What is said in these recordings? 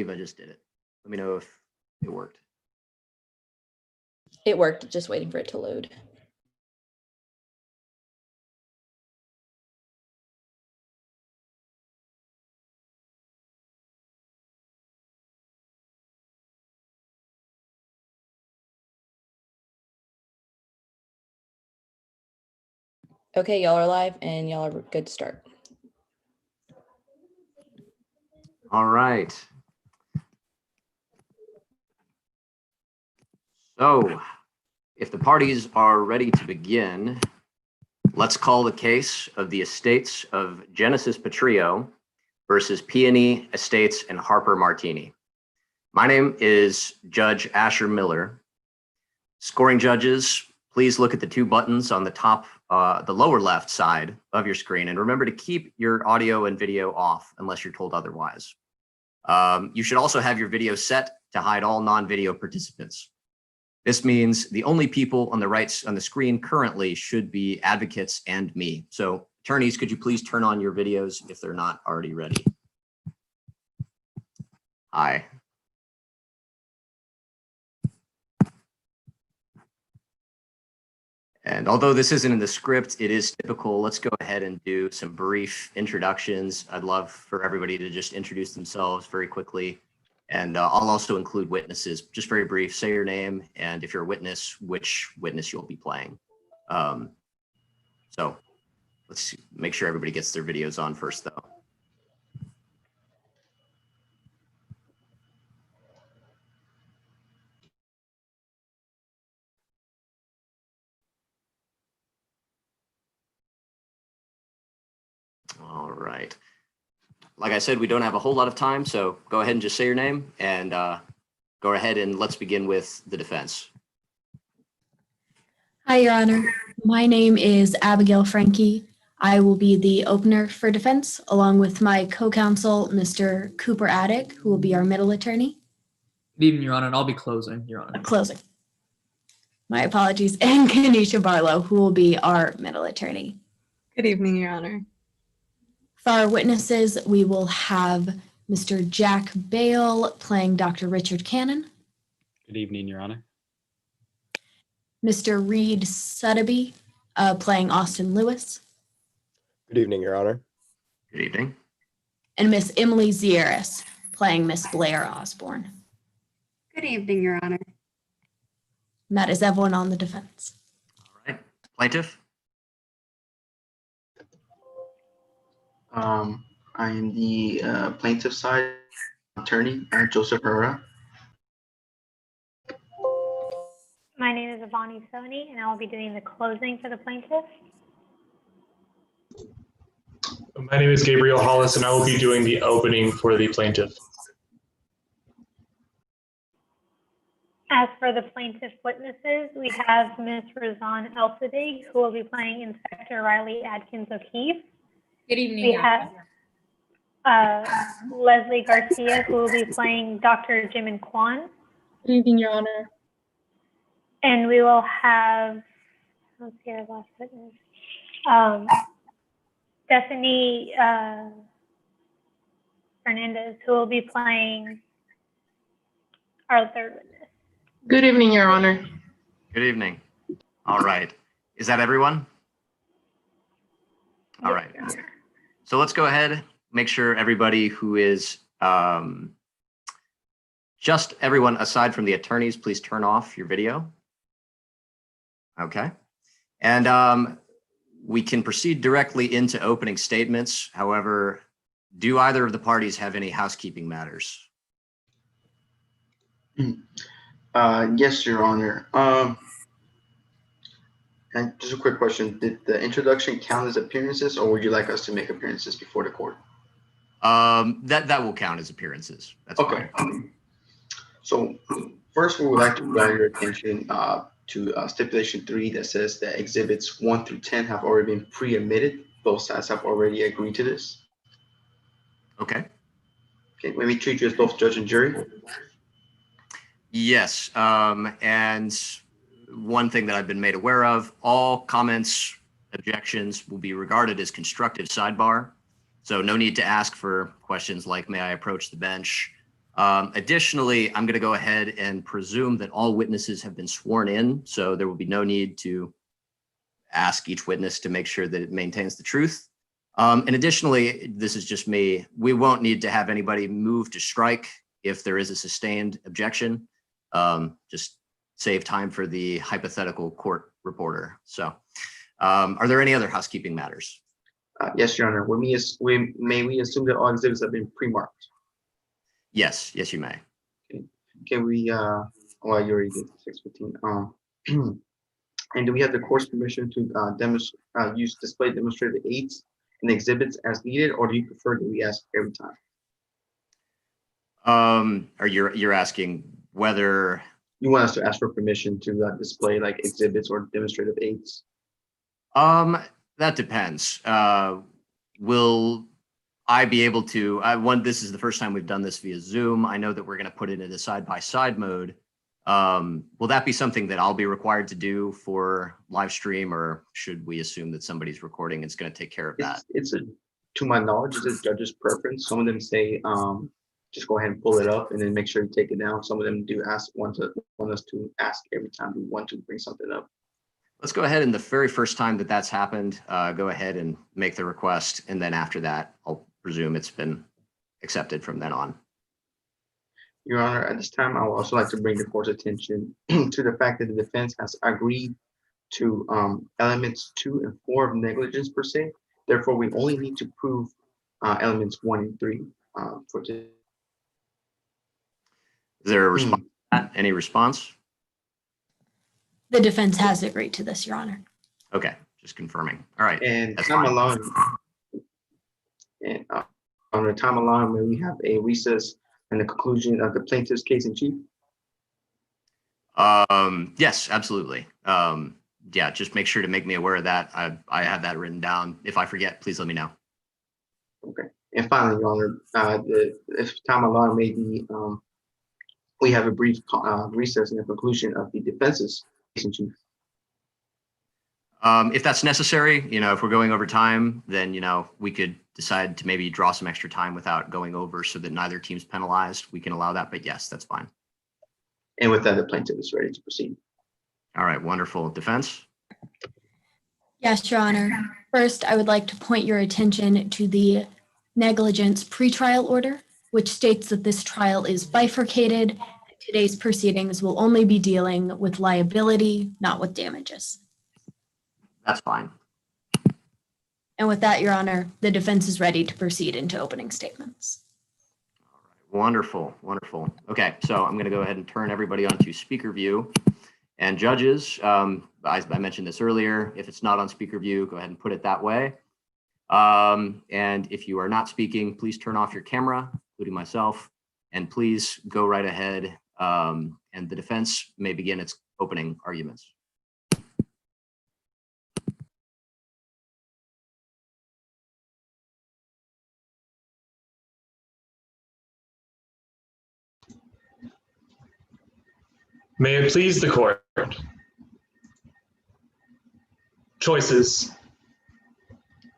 I just did it. Let me know if it worked. It worked, just waiting for it to load. Okay, y'all are live and y'all are good to start. All right. So if the parties are ready to begin, let's call the case of the estates of Genesis Petrillo versus Peony Estates and Harper Martini. My name is Judge Asher Miller. Scoring judges, please look at the two buttons on the top, the lower left side of your screen, and remember to keep your audio and video off unless you're told otherwise. You should also have your video set to hide all non-video participants. This means the only people on the screen currently should be advocates and me. So attorneys, could you please turn on your videos if they're not already ready? Hi. And although this isn't in the script, it is typical. Let's go ahead and do some brief introductions. I'd love for everybody to just introduce themselves very quickly. And I'll also include witnesses, just very brief. Say your name, and if you're a witness, which witness you'll be playing. So let's make sure everybody gets their videos on first, though. All right. Like I said, we don't have a whole lot of time, so go ahead and just say your name and go ahead and let's begin with the defense. Hi, Your Honor. My name is Abigail Franke. I will be the opener for defense, along with my co-counsel, Mr. Cooper Attic, who will be our middle attorney. Good evening, Your Honor, and I'll be closing, Your Honor. Closing. My apologies. And Kanisha Barlow, who will be our middle attorney. Good evening, Your Honor. For our witnesses, we will have Mr. Jack Bale playing Dr. Richard Cannon. Good evening, Your Honor. Mr. Reed Suddaby playing Austin Lewis. Good evening, Your Honor. Good evening. And Miss Emily Zieris playing Miss Blair Osborne. Good evening, Your Honor. And that is everyone on the defense. All right. Plaintiff? I am the plaintiff side attorney, Joseph Herrera. My name is Avani Soni, and I will be doing the closing for the plaintiff. My name is Gabriel Hollis, and I will be doing the opening for the plaintiff. As for the plaintiff witnesses, we have Ms. Razan Elsadig, who will be playing Inspector Riley Adkins O'Keefe. Good evening. We have Leslie Garcia, who will be playing Dr. Jimin Kwan. Good evening, Your Honor. And we will have, let's see our last witness, Stephanie Fernandez, who will be playing our third witness. Good evening, Your Honor. Good evening. All right. Is that everyone? All right. So let's go ahead, make sure everybody who is, just everyone aside from the attorneys, please turn off your video. Okay. And we can proceed directly into opening statements. However, do either of the parties have any housekeeping matters? Yes, Your Honor. And just a quick question. Did the introduction count as appearances, or would you like us to make appearances before the court? That will count as appearances. That's okay. So first, we would like to draw your attention to stipulation 3 that says that exhibits 1 through 10 have already been pre-admitted. Both sides have already agreed to this. Okay. Okay, let me treat you as both judge and jury. Yes, and one thing that I've been made aware of, all comments, objections will be regarded as constructive sidebar. So no need to ask for questions like, may I approach the bench? Additionally, I'm going to go ahead and presume that all witnesses have been sworn in, so there will be no need to ask each witness to make sure that it maintains the truth. And additionally, this is just me, we won't need to have anybody move to strike if there is a sustained objection. Just save time for the hypothetical court reporter. So are there any other housekeeping matters? Yes, Your Honor. May we assume that all exhibits have been pre-marked? Yes, you may. Can we, well, you already did 6:15. And do we have the court's permission to use display demonstrative aids and exhibits as needed, or do you prefer that we ask every time? Or you're asking whether you want us to ask for permission to display like exhibits or demonstrative aids? That depends. Will I be able to, this is the first time we've done this via Zoom. I know that we're going to put it in a side-by-side mode. Will that be something that I'll be required to do for live stream, or should we assume that somebody's recording is going to take care of that? To my knowledge, it's a judge's preference. Some of them say, just go ahead and pull it up and then make sure you take it down. Some of them do want us to ask every time we want to bring something up. Let's go ahead, and the very first time that that's happened, go ahead and make the request. And then after that, I'll presume it's been accepted from then on. Your Honor, at this time, I would also like to bring the court's attention to the fact that the defense has agreed to elements 2 and 4 of negligence per se. Therefore, we only need to prove elements 1 and 3 for today. Is there a response to that? Any response? The defense has agreed to this, Your Honor. Okay, just confirming. All right. And time allowing, and on the time allowing, may we have a recess and the conclusion of the plaintiff's case in chief? Yes, absolutely. Yeah, just make sure to make me aware of that. I have that written down. If I forget, please let me know. Okay. And finally, Your Honor, if time allowing, maybe we have a brief recess and the conclusion of the defense's case in chief. If that's necessary, if we're going over time, then, we could decide to maybe draw some extra time without going over so that neither team's penalized. We can allow that, but yes, that's fine. And with that, the plaintiff is ready to proceed. All right, wonderful. Defense? Yes, Your Honor. First, I would like to point your attention to the negligence pretrial order, which states that this trial is bifurcated. Today's proceedings will only be dealing with liability, not with damages. That's fine. And with that, Your Honor, the defense is ready to proceed into opening statements. All right, wonderful, wonderful. Okay, so I'm going to go ahead and turn everybody onto speaker view. And judges, I mentioned this earlier, if it's not on speaker view, go ahead and put it that way. And if you are not speaking, please turn off your camera, including myself, and please go right ahead. And the defense may begin its opening arguments. May it please the court. Choices.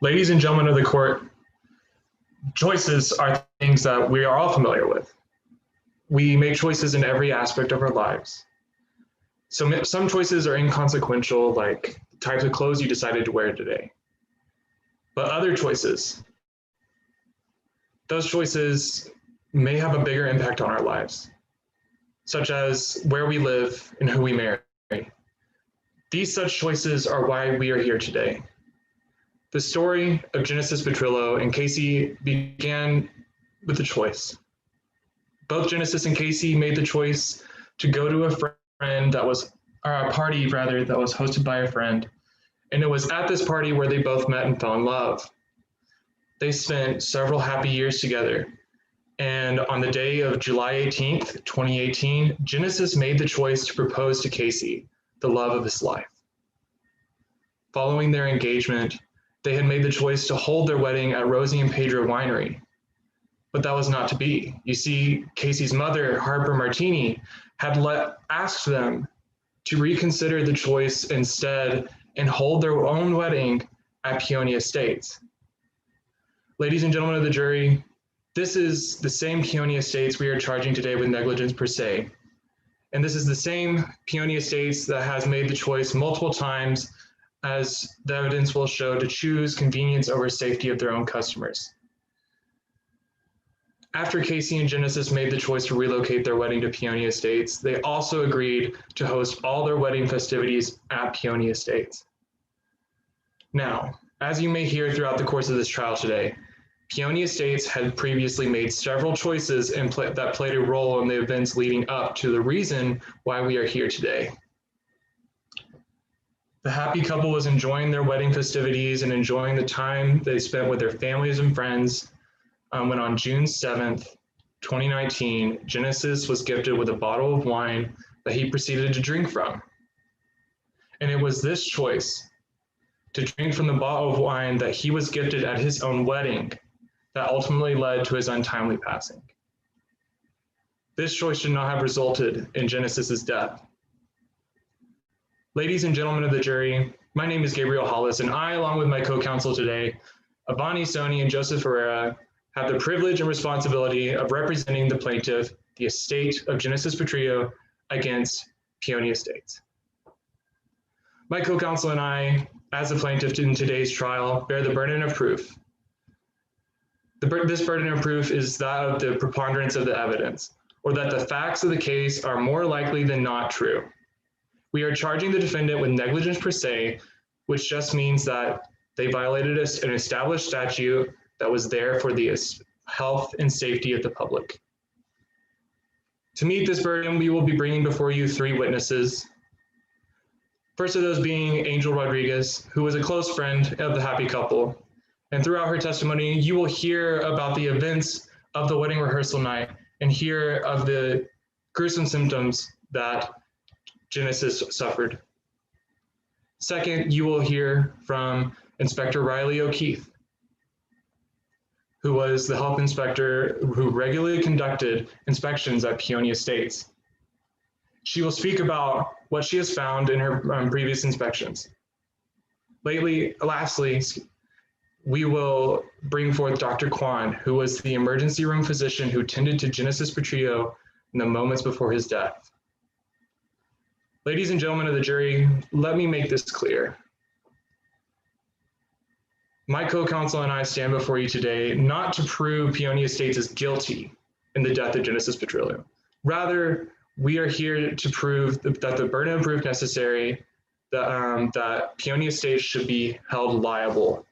Ladies and gentlemen of the court, choices are things that we are all familiar with. We make choices in every aspect of our lives. So some choices are inconsequential, like the types of clothes you decided to wear today. But other choices, those choices may have a bigger impact on our lives, such as where we live and who we marry. These such choices are why we are here today. The story of Genesis Petrillo and Casey began with a choice. Both Genesis and Casey made the choice to go to a friend that was, or a party rather, that was hosted by a friend. And it was at this party where they both met and fell in love. They spent several happy years together. And on the day of July 18th, 2018, Genesis made the choice to propose to Casey, the love of his life. Following their engagement, they had made the choice to hold their wedding at Rosie and Pedro Winery. But that was not to be. You see, Casey's mother, Harper Martini, had asked them to reconsider the choice instead and hold their own wedding at Peonia Estates. Ladies and gentlemen of the jury, This is the same Peony Estates we are charging today with negligence per se. And this is the same Peony Estates that has made the choice multiple times, as the evidence will show, to choose convenience over safety of their own customers. After Casey and Genesis made the choice to relocate their wedding to Peony Estates, they also agreed to host all their wedding festivities at Peony Estates. Now, as you may hear throughout the course of this trial today, Peony Estates had previously made several choices that played a role in the events leading up to the reason why we are here today. The happy couple was enjoying their wedding festivities and enjoying the time they spent with their families and friends when on June 7th, 2019, Genesis was gifted with a bottle of wine that he proceeded to drink from. And it was this choice to drink from the bottle of wine that he was gifted at his own wedding that ultimately led to his untimely passing. This choice should not have resulted in Genesis's death. Ladies and gentlemen of the jury, my name is Gabriel Hollis, and I, along with my co-counsel today, Avani Soni and Joseph Herrera, have the privilege and responsibility of representing the plaintiff, the estate of Genesis Petrillo, against Peony Estates. My co-counsel and I, as the plaintiff in today's trial, bear the burden of proof. This burden of proof is that of the preponderance of the evidence, or that the facts of the case are more likely than not true. We are charging the defendant with negligence per se, which just means that they violated an established statute that was there for the health and safety of the public. To meet this burden, we will be bringing before you 3 witnesses. First of those being Angel Rodriguez, who was a close friend of the happy couple. And throughout her testimony, you will hear about the events of the wedding rehearsal night and hear of the gruesome symptoms that Genesis suffered. Second, you will hear from Inspector Riley O'Keefe, who was the health inspector who regularly conducted inspections at Peony Estates. She will speak about what she has found in her previous inspections. Lastly, we will bring forth Dr. Kwan, who was the emergency room physician who tended to Genesis Petrillo in the moments before his death. Ladies and gentlemen of the jury, let me make this clear. My co-counsel and I stand before you today not to prove Peony Estates is guilty in the death of Genesis Petrillo. Rather, we are here to prove that the burden of proof necessary that Peony Estates should be held liable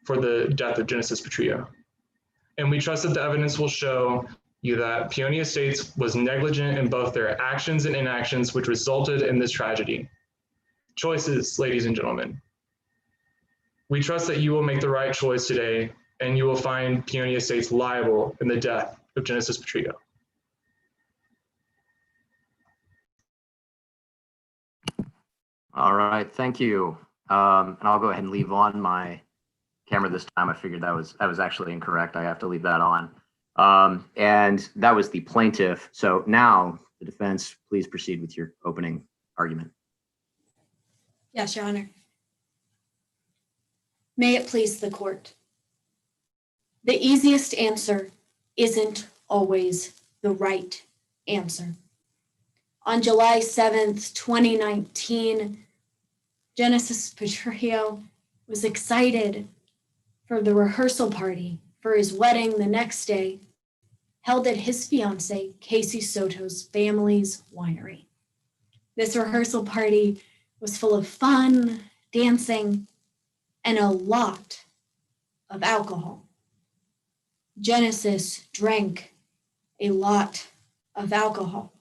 for the death of Genesis Petrillo. And we trust that the evidence will show you that Peony Estates was negligent in both their actions and inactions, which resulted in this tragedy. Choices, ladies and gentlemen. We trust that you will make the right choice today and you will find Peony Estates liable in the death of Genesis Petrillo. All right, thank you. And I'll go ahead and leave on my camera this time. I figured that was actually incorrect. I have to leave that on. And that was the plaintiff. So now the defense, please proceed with your opening argument. Yes, Your Honor. May it please the court. The easiest answer isn't always the right answer. On July 7th, 2019, Genesis Petrillo was excited for the rehearsal party for his wedding the next day, held at his fiancée, Casey Soto's family's winery. This rehearsal party was full of fun, dancing, and a lot of alcohol. Genesis drank a lot of alcohol.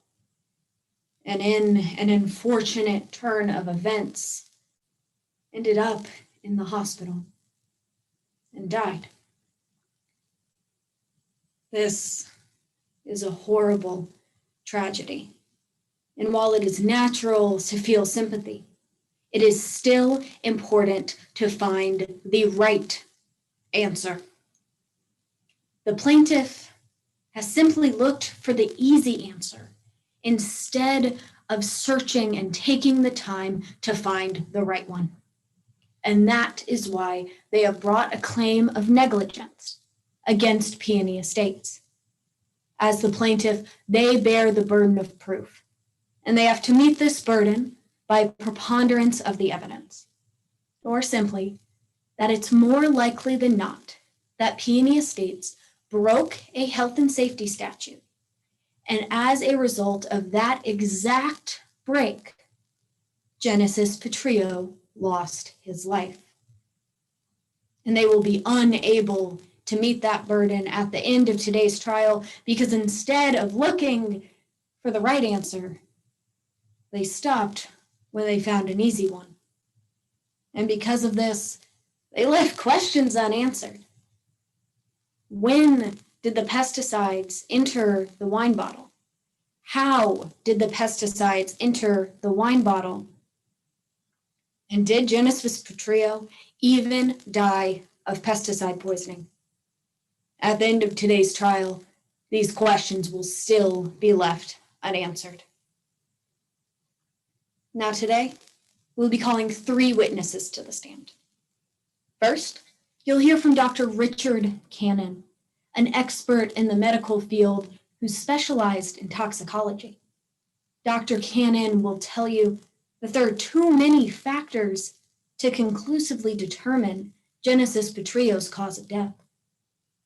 And in an unfortunate turn of events, ended up in the hospital and died. This is a horrible tragedy. And while it is natural to feel sympathy, it is still important to find the right answer. The plaintiff has simply looked for the easy answer instead of searching and taking the time to find the right one. And that is why they have brought a claim of negligence against Peony Estates. As the plaintiff, they bear the burden of proof, and they have to meet this burden by preponderance of the evidence, or simply that it's more likely than not that Peony Estates broke a health and safety statute, and as a result of that exact break, Genesis Petrillo lost his life. And they will be unable to meet that burden at the end of today's trial because instead of looking for the right answer, they stopped when they found an easy one. And because of this, they left questions unanswered. When did the pesticides enter the wine bottle? How did the pesticides enter the wine bottle? And did Genesis Petrillo even die of pesticide poisoning? At the end of today's trial, these questions will still be left unanswered. Now today, we'll be calling 3 witnesses to the stand. First, you'll hear from Dr. Richard Cannon, an expert in the medical field who specialized in toxicology. Dr. Cannon will tell you that there are too many factors to conclusively determine Genesis Petrillo's cause of death.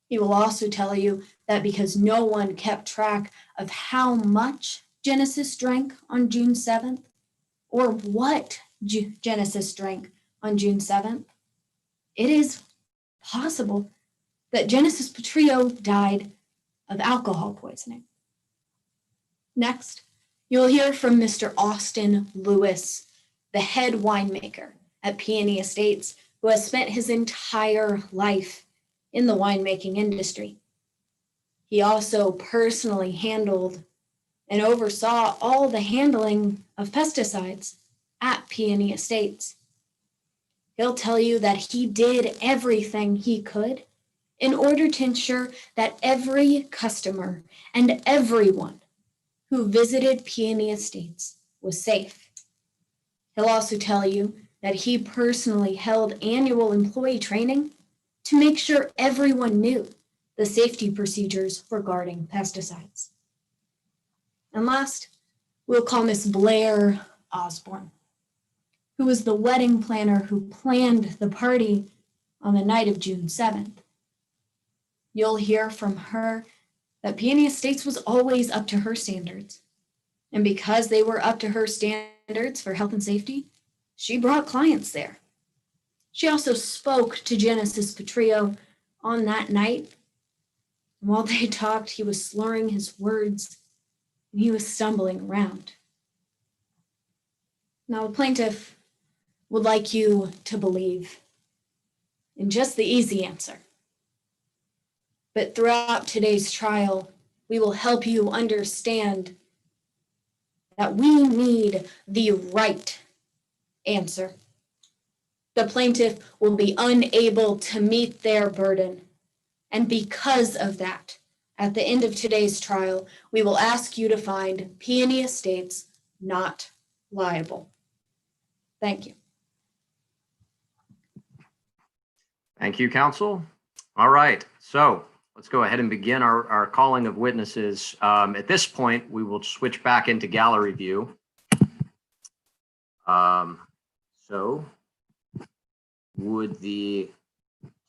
He will also tell you that because no one kept track of how much Genesis drank on June 7th, or what Genesis drank on June 7th, it is possible that Genesis Petrillo died of alcohol poisoning. Next, you'll hear from Mr. Austin Lewis, the head winemaker at Peony Estates, who has spent his entire life in the winemaking industry. He also personally handled and oversaw all the handling of pesticides at Peony Estates. He'll tell you that he did everything he could in order to ensure that every customer and everyone who visited Peony Estates was safe. He'll also tell you that he personally held annual employee training to make sure everyone knew the safety procedures regarding pesticides. And last, we'll call Miss Blair Osborne, who was the wedding planner who planned the party on the night of June 7th. You'll hear from her that Peony Estates was always up to her standards. And because they were up to her standards for health and safety, she brought clients there. She also spoke to Genesis Petrillo on that night. And while they talked, he was slurring his words and he was stumbling around. Now, the plaintiff would like you to believe in just the easy answer. But throughout today's trial, we will help you understand that we need the right answer. The plaintiff will be unable to meet their burden. And because of that, at the end of today's trial, we will ask you to find Peony Estates not liable. Thank you. Thank you, counsel. All right, so let's go ahead and begin our calling of witnesses. At this point, we will switch back into gallery view. So would the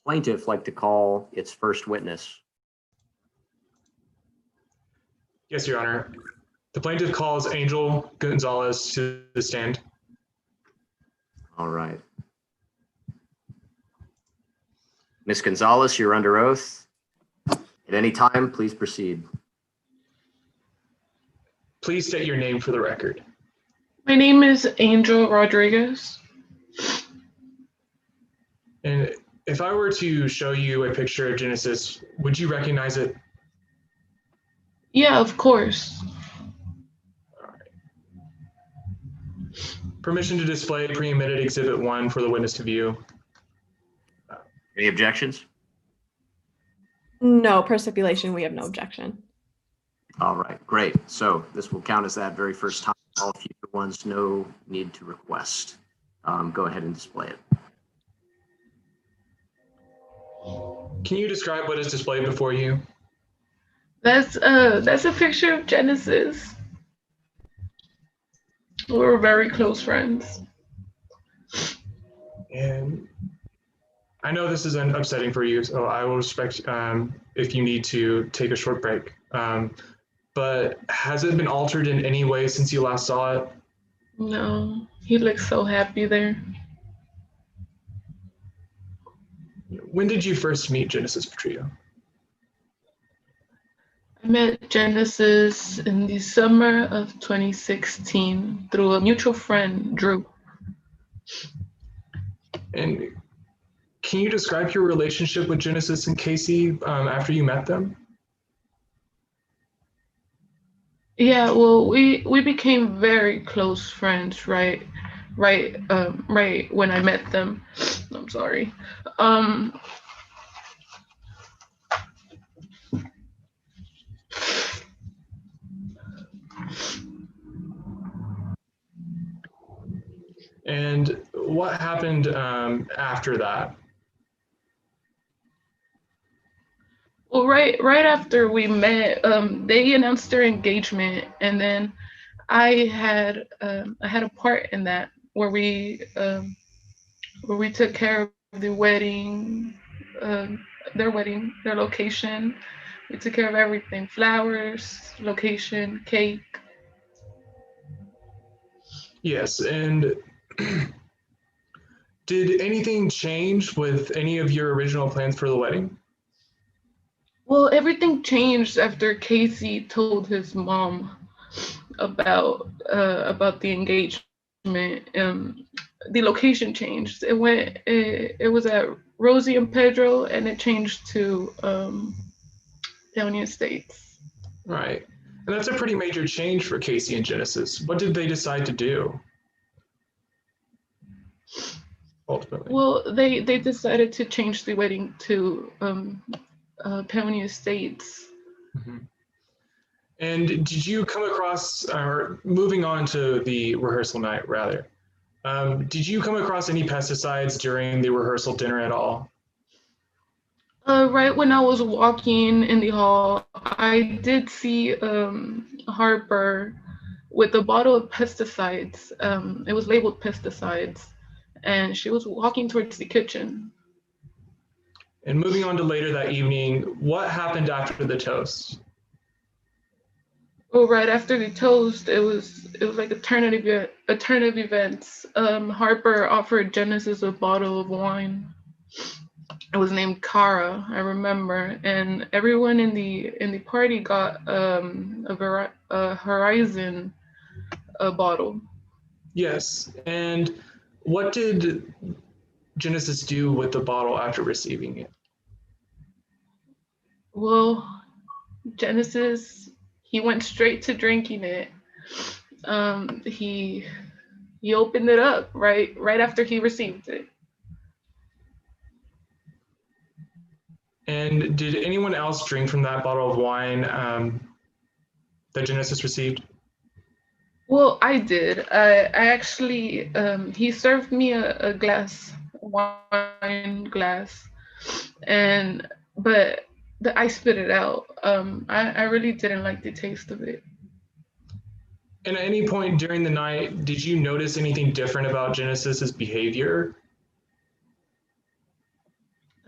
plaintiff like to call its first witness? Yes, Your Honor. The plaintiff calls Angel Gonzalez to the stand. All right. Ms. Gonzalez, you're under oath. At any time, please proceed. Please state your name for the record. My name is Angel Rodriguez. And if I were to show you a picture of Genesis, would you recognize it? Yeah, of course. All right. Permission to display pre-admitted Exhibit 1 for the witness to view. Any objections? No, per stipulation, we have no objection. All right, great. So this will count as that very first time. All future ones, no need to request. Go ahead and display it. Can you describe what is displayed before you? That's a picture of Genesis. We were very close friends. And I know this is upsetting for you, so I will respect if you need to take a short break. But has it been altered in any way since you last saw it? No, he looks so happy there. When did you first meet Genesis Petrillo? I met Genesis in the summer of 2016 through a mutual friend, Drew. And can you describe your relationship with Genesis and Casey after you met them? Yeah, well, we became very close friends, right when I met them. I'm sorry. And what happened after that? Well, right after we met, they announced their engagement, and then I had a part in that where we took care of the wedding, their location. We took care of everything: flowers, location, cake. Yes, and did anything change with any of your original plans for the wedding? Well, everything changed after Casey told his mom about the engagement. The location changed. It was at Rosie and Pedro, and it changed to Downey Estates. Right. And that's a pretty major change for Casey and Genesis. What did they decide to do? Ultimately. Well, they decided to change the wedding to Downey Estates. Mm-hmm. And did you come across, or moving on to the rehearsal night rather, did you come across any pesticides during the rehearsal dinner at all? Right when I was walking in the hall, I did see Harper with a bottle of pesticides. It was labeled pesticides, and she was walking towards the kitchen. And moving on to later that evening, what happened after the toast? Oh, right after the toast, it was like a turn of events. Harper offered Genesis a bottle of wine. It was named Cara, I remember, and everyone in the party got a Horizon bottle. Yes, and what did Genesis do with the bottle after receiving it? Well, Genesis, he went straight to drinking it. He opened it up right after he received it. And did anyone else drink from that bottle of wine that Genesis received? Well, I did. I actually, he served me a glass, wine glass, but I spit it out. I really didn't like the taste of it. And at any point during the night, did you notice anything different about Genesis's behavior?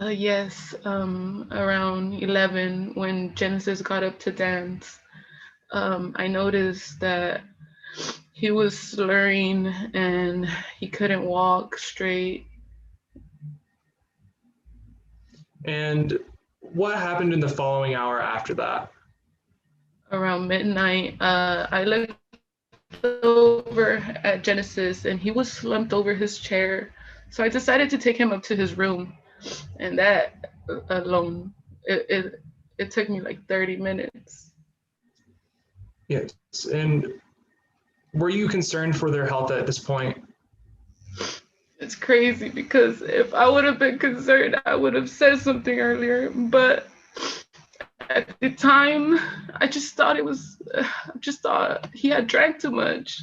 Yes, around 11 when Genesis got up to dance, I noticed that he was slurring and he couldn't walk straight. And what happened in the following hour after that? Around midnight, I looked over at Genesis and he was slumped over his chair. So I decided to take him up to his room, and that alone, it took me like 30 minutes. Yes, and were you concerned for their health at this point? It's crazy because if I would have been concerned, I would have said something earlier. But at the time, I just thought he had drank too much.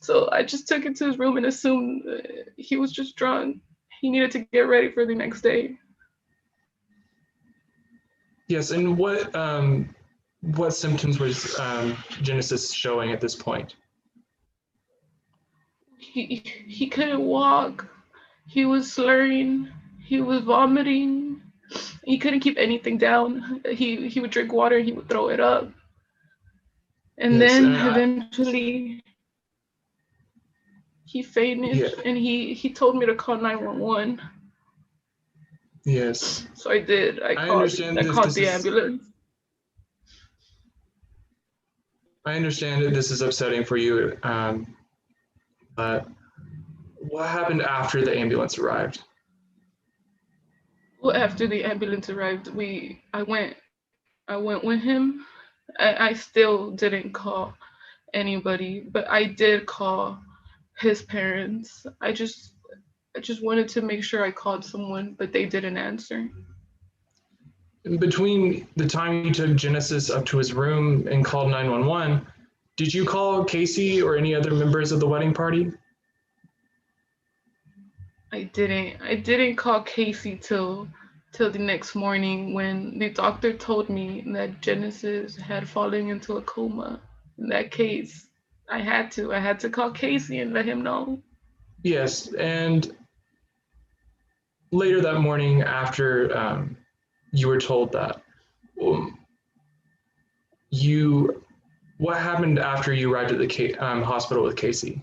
So I just took him to his room and assumed he was just drunk. He needed to get ready for the next day. Yes, and what symptoms was Genesis showing at this point? He couldn't walk. He was slurring. He was vomiting. He couldn't keep anything down. He would drink water. He would throw it up. And Yes, then and eventually he fainted, Yeah. and he told me to call 911. Yes, So I did. I understand that called this the is- ambulance. I understand that this is upsetting for you, but what happened after the ambulance arrived? Well, after the ambulance arrived, I went with him. I still didn't call anybody, but I did call his parents. I just wanted to make sure I called someone, but they didn't answer. In between the time you took Genesis up to his room and called 911, did you call Casey or any other members of the wedding party? I didn't call Casey till the next morning when the doctor told me that Genesis had fallen into a coma. In that case, I had to call Casey and let him know. Yes, and later that morning after you were told that, what happened after you arrived at the hospital with Casey?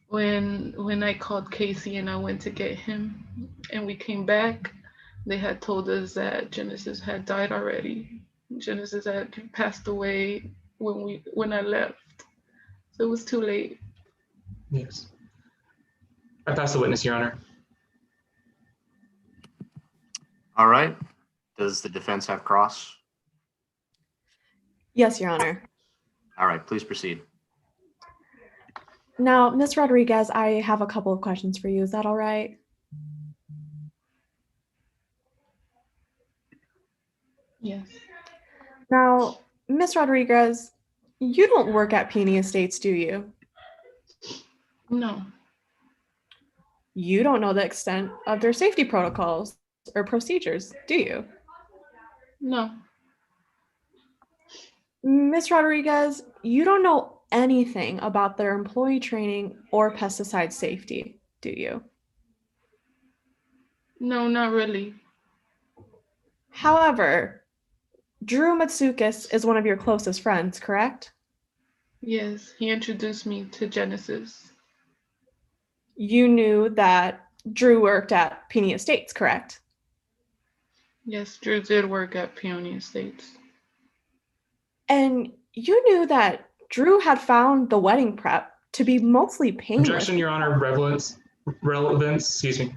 When I called Casey and I went to get him and we came back, they had told us that Genesis had died already. Genesis had passed away when I left. So it was too late. Yes. I pass the witness, Your Honor. All right. Does the defense have cross? Yes, Your Honor. All right, please proceed. Now, Ms. Rodriguez, I have a couple of questions for you. Is that all right? Yes. Now, Ms. Rodriguez, you don't work at Peony Estates, do you? No. You don't know the extent of their safety protocols or procedures, do you? No. Ms. Rodriguez, you don't know anything about their employee training or pesticide safety, do you? No, not really. However, Drew Matsukis is one of your closest friends, correct? Yes, he introduced me to Genesis. You knew that Drew worked at Peony Estates, correct? Yes, Drew did work at Peony Estates. And you knew that Drew had found the wedding prep to be mostly painless. Objection, Your Honor. Relevance, excuse me.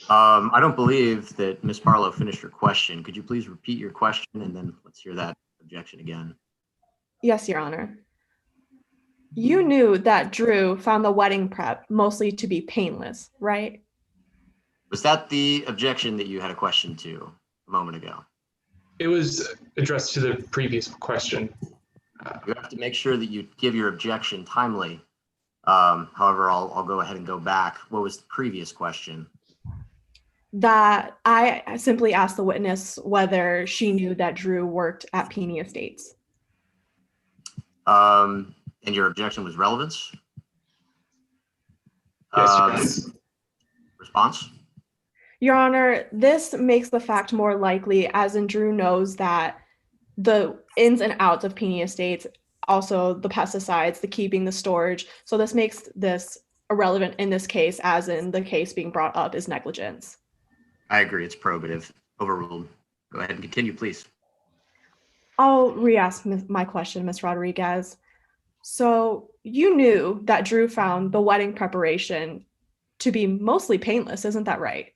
I don't believe that Ms. Barlow finished her question. Could you please repeat your question and then let's hear that objection again? Yes, Your Honor. You knew that Drew found the wedding prep mostly to be painless, right? Was that the objection that you had a question to a moment ago? It was addressed to the previous question. You have to make sure that you give your objection timely. However, I'll go ahead and go back. What was the previous question? That I simply asked the witness whether she knew that Drew worked at Peony Estates. And your objection was relevance? Yes. Response? Your Honor, this makes the fact more likely, as in Drew knows that the ins and outs of Peony Estates, also the pesticides, the keeping, the storage. So this makes this irrelevant in this case, as in the case being brought up is negligence. I agree. It's probative. Overruled. Go ahead and continue, please. I'll re-ask my question, Ms. Rodriguez. So you knew that Drew found the wedding preparation to be mostly painless, isn't that right?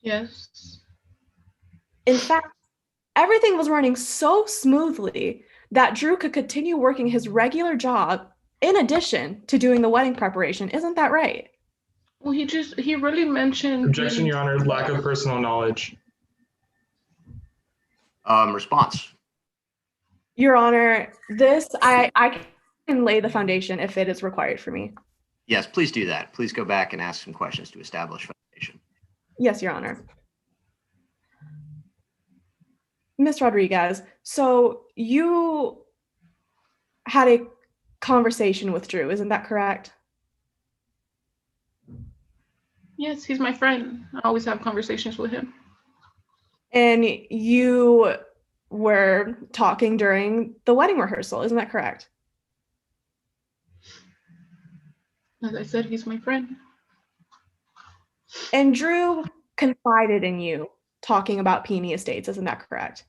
Yes. In fact, everything was running so smoothly that Drew could continue working his regular job in addition to doing the wedding preparation. Isn't that right? Well, he really mentioned. Objection, Your Honor. Lack of personal knowledge. Response. Your Honor, this, I can lay the foundation if it is required for me. Yes, please do that. Please go back and ask some questions to establish foundation. Yes, Your Honor. Ms. Rodriguez, so you had a conversation with Drew, isn't that correct? Yes, he's my friend. I always have conversations with him. And you were talking during the wedding rehearsal, isn't that correct? As I said, he's my friend. And Drew confided in you talking about Peony Estates, isn't that correct?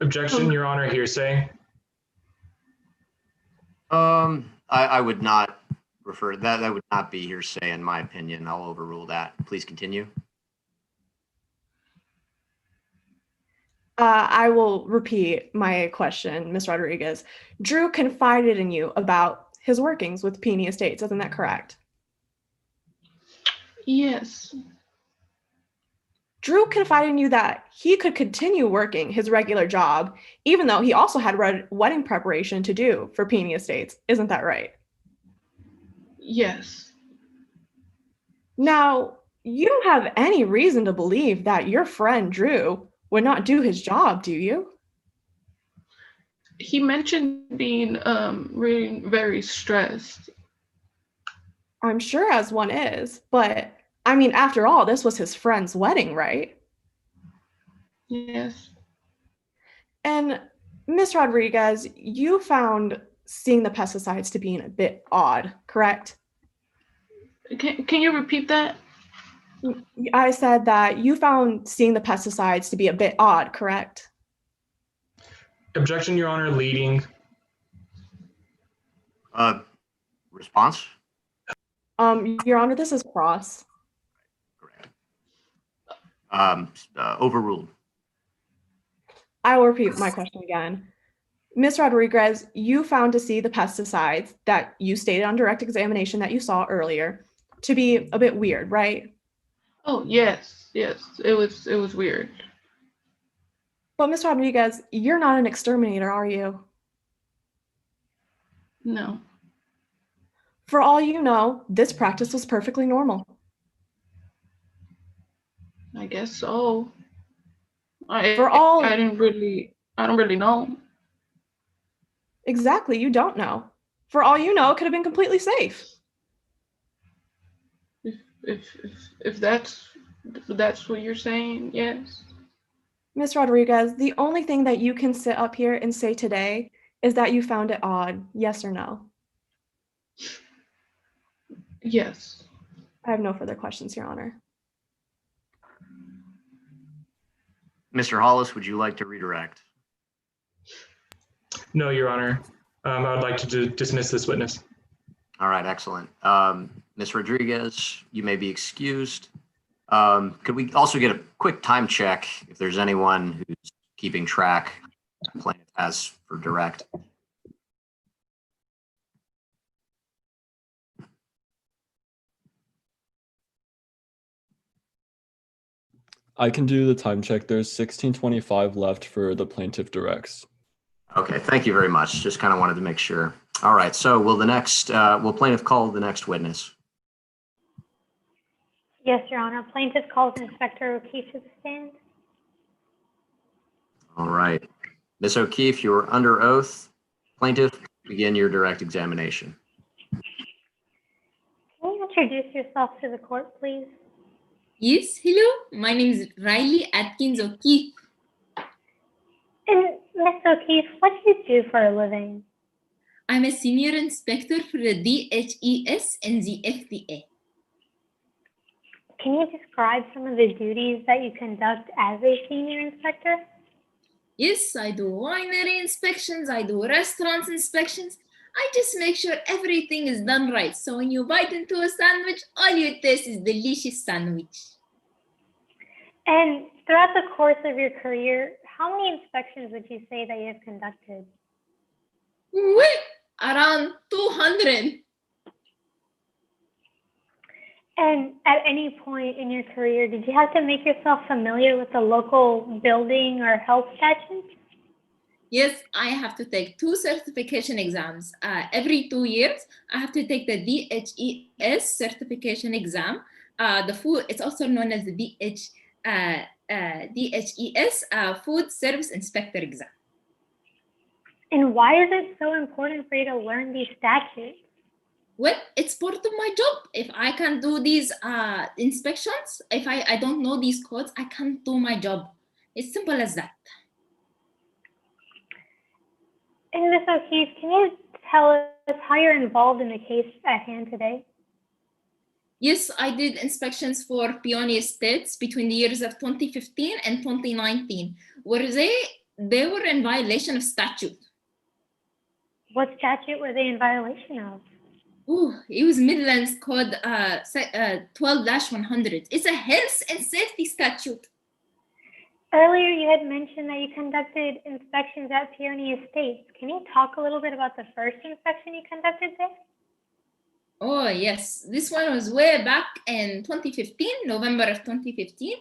Objection, Your Honor, hearsay. I would not refer that. That would not be hearsay, in my opinion. I'll overrule that. Please continue. I will repeat my question, Ms. Rodriguez. Drew confided in you about his workings with Peony Estates, isn't that correct? Yes. Drew confided in you that he could continue working his regular job, even though he also had wedding preparation to do for Peony Estates. Isn't that right? Yes. Now, you don't have any reason to believe that your friend Drew would not do his job, do you? He mentioned being really very stressed. I'm sure as one is, but I mean, after all, this was his friend's wedding, right? Yes. And Miss Rodriguez, you found seeing the pesticides to be a bit odd, correct? Can you repeat that? I said that you found seeing the pesticides to be a bit odd, correct? Objection, Your Honor, leading. Response? Your Honor, this is cross. Correct. Overruled. I will repeat my question again. Ms. Rodriguez, you found to see the pesticides that you stated on direct examination that you saw earlier to be a bit weird, right? Oh, yes. Yes. It was weird. But Ms. Rodriguez, you're not an exterminator, are you? No. For all you know, this practice was perfectly normal. I guess so. I don't really know. Exactly, you don't know. For all you know, it could have been completely safe. If that's what you're saying, yes. Ms. Rodriguez, the only thing that you can sit up here and say today is that you found it odd, yes or no? Yes. I have no further questions, Your Honor. Mr. Hollis, would you like to redirect? No, Your Honor. I would like to dismiss this witness. All right, excellent. Ms. Rodriguez, you may be excused. Could we also get a quick time check if there's anyone who's keeping track plaintiff has for direct? I can do the time check. There's 16:25 left for the plaintiff directs. Okay, thank you very much. Just kind of wanted to make sure. All right, so will plaintiff call the next witness? Yes, Your Honor. Plaintiff calls Inspector O'Keefe to the stand. All right. Ms. O'Keefe, you are under oath. Plaintiff, begin your direct examination. Can you introduce yourself to the court, please? Yes, hello. My name is Riley Atkins O'Keefe. And Ms. O'Keefe, what do you do for a living? I'm a senior inspector for the DHES and the FDA. Can you describe some of the duties that you conduct as a senior inspector? Yes, I do winery inspections, I do restaurants inspections. I just make sure everything is done right. So when you bite into a sandwich, all you taste is delicious sandwich. And throughout the course of your career, how many inspections would you say that you have conducted? Wait, around 200. And at any point in your career, did you have to make yourself familiar with the local building or health statutes? Yes, I have to take 2 certification exams. Every 2 years, I have to take the DHES certification exam. The food, it's also known as the DHES Food Service Inspector exam. And why is it so important for you to learn these statutes? Well, it's part of my job. If I can do these inspections, if I don't know these codes, I can't do my job. It's simple as that. And Ms. O'Keefe, can you tell us how you're involved in the case at hand today? Yes, I did inspections for Peony Estates between the years of 2015 and 2019, where they were in violation of statute. What statute were they in violation of? Ooh, it was Midlands Code 12-100. It's a health and safety statute. Earlier, you had mentioned that you conducted inspections at Peony Estates. Can you talk a little bit about the first inspection you conducted there? Oh, yes. This one was way back in 2015, November of 2015.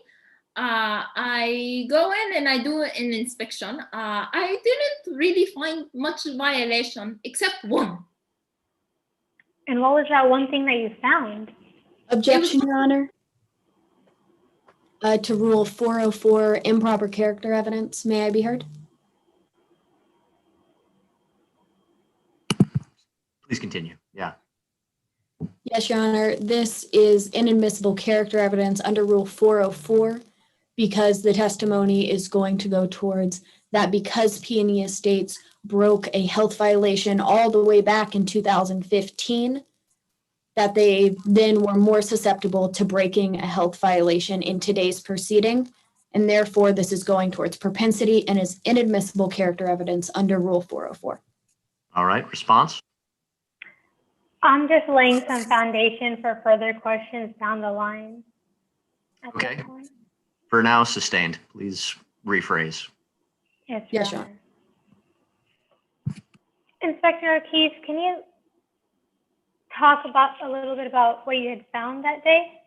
I go in and I do an inspection. I didn't really find much violation except one. And what was that one thing that you found? Objection, Your Honor. To Rule 404, improper character evidence. May I be heard? Please continue. Yeah. Yes, Your Honor. This is inadmissible character evidence under Rule 404 because the testimony is going to go towards that because Peony Estates broke a health violation all the way back in 2015, that they then were more susceptible to breaking a health violation in today's proceeding. And therefore, this is going towards propensity and is inadmissible character evidence under Rule 404. All right. Response? I'm just laying some foundation for further questions down the line. Okay. For now, sustained. Please rephrase. Yes, Yes, Your Your Honor. Inspector O'Keefe, can you talk about a little bit about what you had found that day?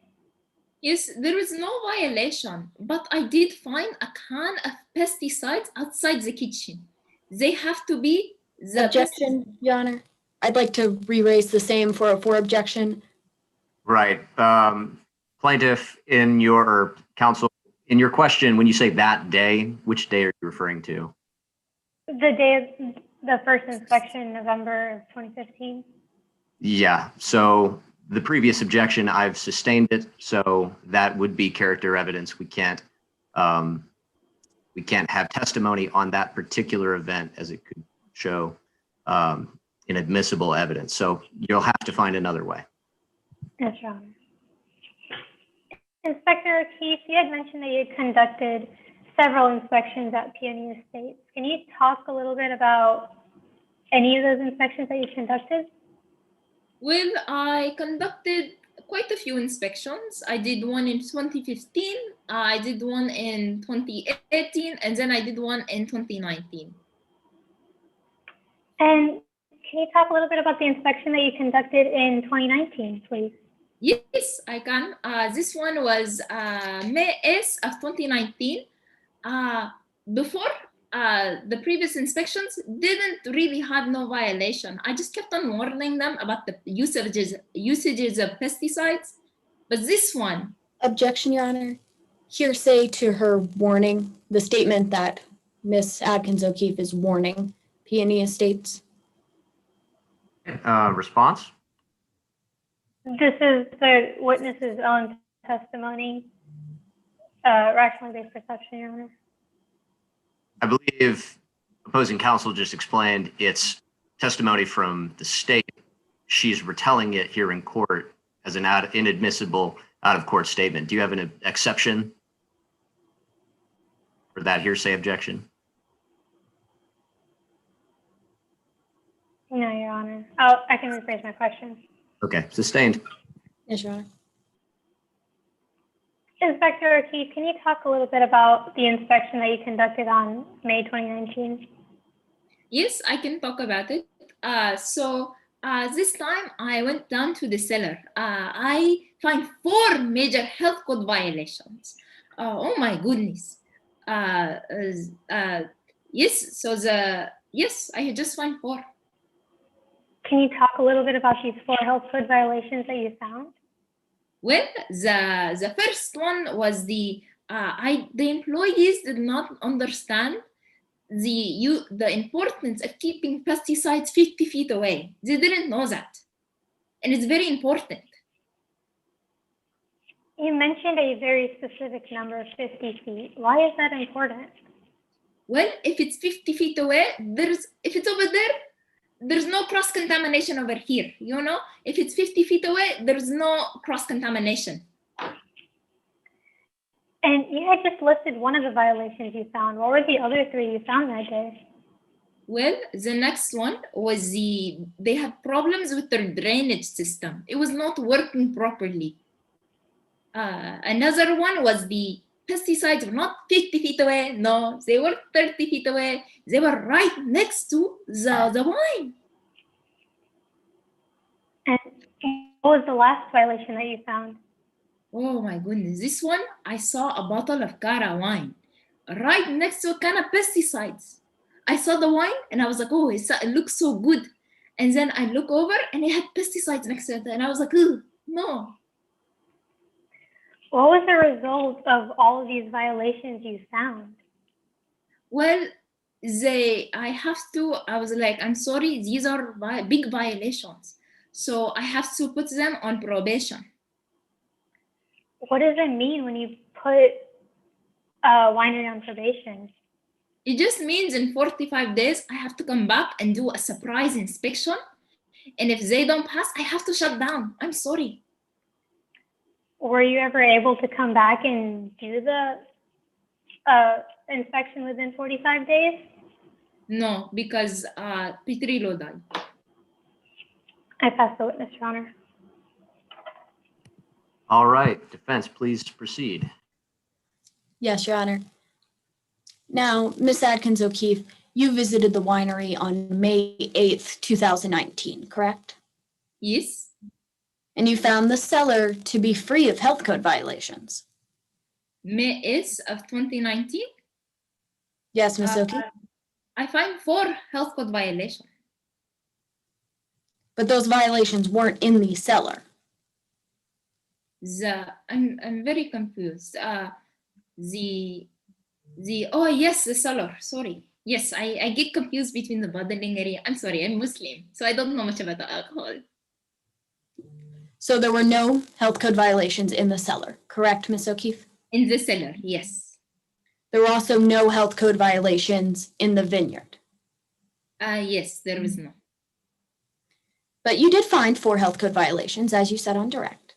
Yes, there was no violation, but I did find a can of pesticides outside the kitchen. They have to be the Objection, Your Honor. I'd like to re-raise the same 404 objection. Right. Plaintiff, in your counsel, in your question, when you say that day, which day are you referring to? The day of the first inspection, November of 2015. Yeah. So the previous objection, I've sustained it. So that would be character evidence. We can't have testimony on that particular event as it could show inadmissible evidence. So you'll have to find another way. Yes, Your Honor. Inspector O'Keefe, you had mentioned that you had conducted several inspections at Peony Estates. Can you talk a little bit about any of those inspections that you conducted? Well, I conducted quite a few inspections. I did one in 2015, I did one in 2018, and then I did one in 2019. And can you talk a little bit about the inspection that you conducted in 2019, please? Yes, I can. This one was May 8th of 2019. Before the previous inspections didn't really have no violation. I just kept on warning them about the usages of pesticides. But this one. Objection, Your Honor. Hearsay to her warning, the statement that Ms. Adkins O'Keefe is warning Peony Estates. Response? This is the witness's own testimony, rationally based perception, Your Honor. I believe opposing counsel just explained it's testimony from the state. She's retelling it here in court as an inadmissible out-of-court statement. Do you have an exception for that hearsay objection? No, Your Honor. I can rephrase my question. Okay, sustained. Yes, Your Honor. Inspector O'Keefe, can you talk a little bit about the inspection that you conducted on May 2019? Yes, I can talk about it. This time I went down to the cellar. I find 4 major health code violations. Oh my goodness. Yes, so yes, I just found 4. Can you talk a little bit about these 4 health code violations that you found? Well, the first one was the employees did not understand the importance of keeping pesticides 50 feet away. They didn't know that, and it's very important. You mentioned a very specific number of 50 feet. Why is that important? Well, if it's 50 feet away, if it's over there, there's no cross-contamination over here, you know? If it's 50 feet away, there's no cross-contamination. And you had just listed one of the violations you found. What were the other 3 you found that day? Well, the next one was they had problems with their drainage system. It was not working properly. Another one was the pesticides were not 50 feet away. No, they were 30 feet away. They were right next to the wine. And what was the last violation that you found? Oh my goodness. This one, I saw a bottle of Cara wine right next to a can of pesticides. I saw the wine and I was like, oh, it looks so good. And then I look over and it had pesticides next to it. And I was like, oh, no. What was the result of all of these violations you found? Well, I was like, I'm sorry, these are big violations. So I have to put them on probation. What does it mean when you put a winery on probation? It just means in 45 days, I have to come back and do a surprise inspection. And if they don't pass, I have to shut down. I'm sorry. Were you ever able to come back and do the inspection within 45 days? No, because Petrillo died. I pass the witness, Your Honor. All right, defense, please proceed. Yes, Your Honor. Now, Ms. Adkins O'Keefe, you visited the winery on May 8th, 2019, correct? Yes. And you found the cellar to be free of health code violations. May 8th of 2019? Yes, Ms. O'Keefe. I find 4 health code violations. But those violations weren't in the cellar. I'm very confused. Oh yes, the cellar. Sorry. Yes, I get confused between the bottling area. I'm sorry, I'm Muslim, so I don't know much about the alcohol. So there were no health code violations in the cellar, correct, Ms. O'Keefe? In the cellar, yes. There were also no health code violations in the vineyard. Yes, there was no. But you did find 4 health code violations, as you said on direct.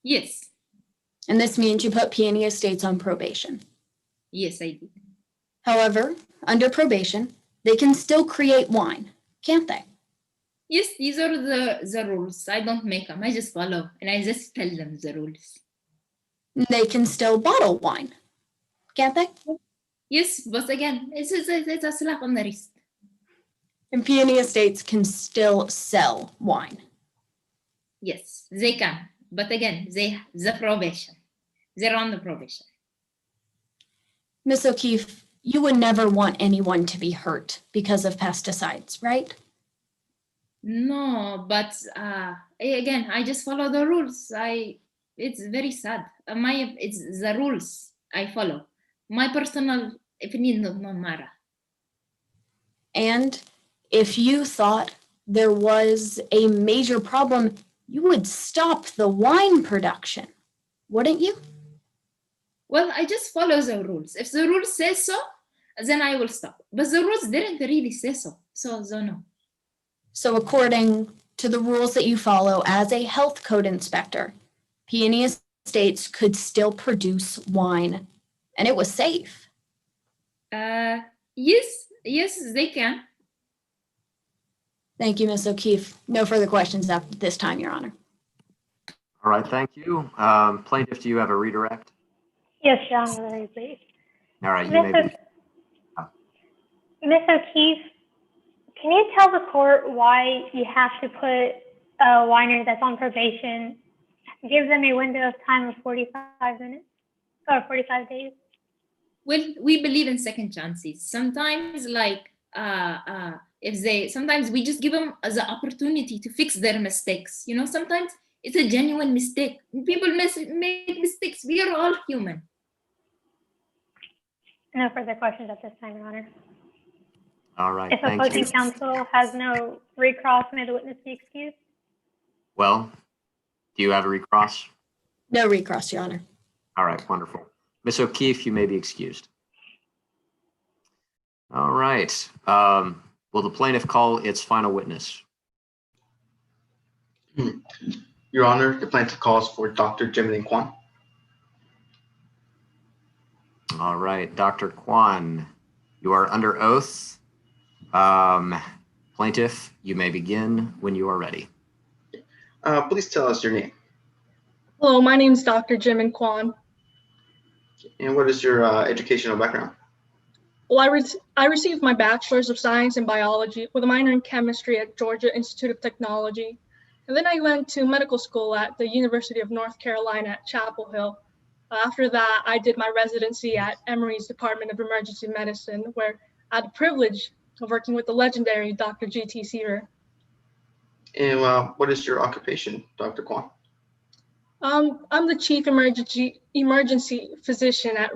Yes. And this means you put Peony Estates on probation. Yes, I did. However, under probation, they can still create wine, can't they? Yes, these are the rules. I don't make them. I just follow and I just tell them the rules. They can still bottle wine, can't they? Yes, but again, it's a slap on the wrist. And Peony Estates can still sell wine. Yes, they can. But again, the probation. They're on the probation. Ms. O'Keefe, you would never want anyone to be hurt because of pesticides, right? No, but again, I just follow the rules. It's very sad. It's the rules I follow. My personal opinion does not matter. And if you thought there was a major problem, you would stop the wine production, wouldn't you? Well, I just follow the rules. If the rules say so, then I will stop. But the rules didn't really say so. So no. So according to the rules that you follow as a health code inspector, Peony Estates could still produce wine, and it was safe. Yes, they can. Thank you, Ms. O'Keefe. No further questions at this time, Your Honor. All right, thank you. Plaintiff, do you have a redirect? Yes, Your Honor, very brief. All right, you may be. Ms. O'Keefe, can you tell the court why you have to put a winery that's on probation, give them a window of time of 45 minutes or 45 days? Well, we believe in second chances. Sometimes, like, sometimes we just give them the opportunity to fix their mistakes. You know, sometimes it's a genuine mistake. People make mistakes. We are all human. No further questions at this time, Your Honor. All right, If thank opposing you. counsel has no recross, may the witness be excused. Well, do you have a recross? No recross, Your Honor. All right, wonderful. Ms. O'Keefe, you may be excused. All right. Will the plaintiff call its final witness? Your Honor, the plaintiff calls for Dr. Jimin Kwan. All right, Dr. Kwan, you are under oath. Plaintiff, you may begin when you are ready. Please tell us your name. Hello, my name is Dr. Jimin Kwan. And what is your educational background? Well, I received my Bachelor's of Science in Biology with a minor in Chemistry at Georgia Institute of Technology. And then I went to medical school at the University of North Carolina at Chapel Hill. After that, I did my residency at Emory's Department of Emergency Medicine, where I had the privilege of working with the legendary Dr. G.T. Seaver. And what is your occupation, Dr. Kwan? I'm the chief emergency physician at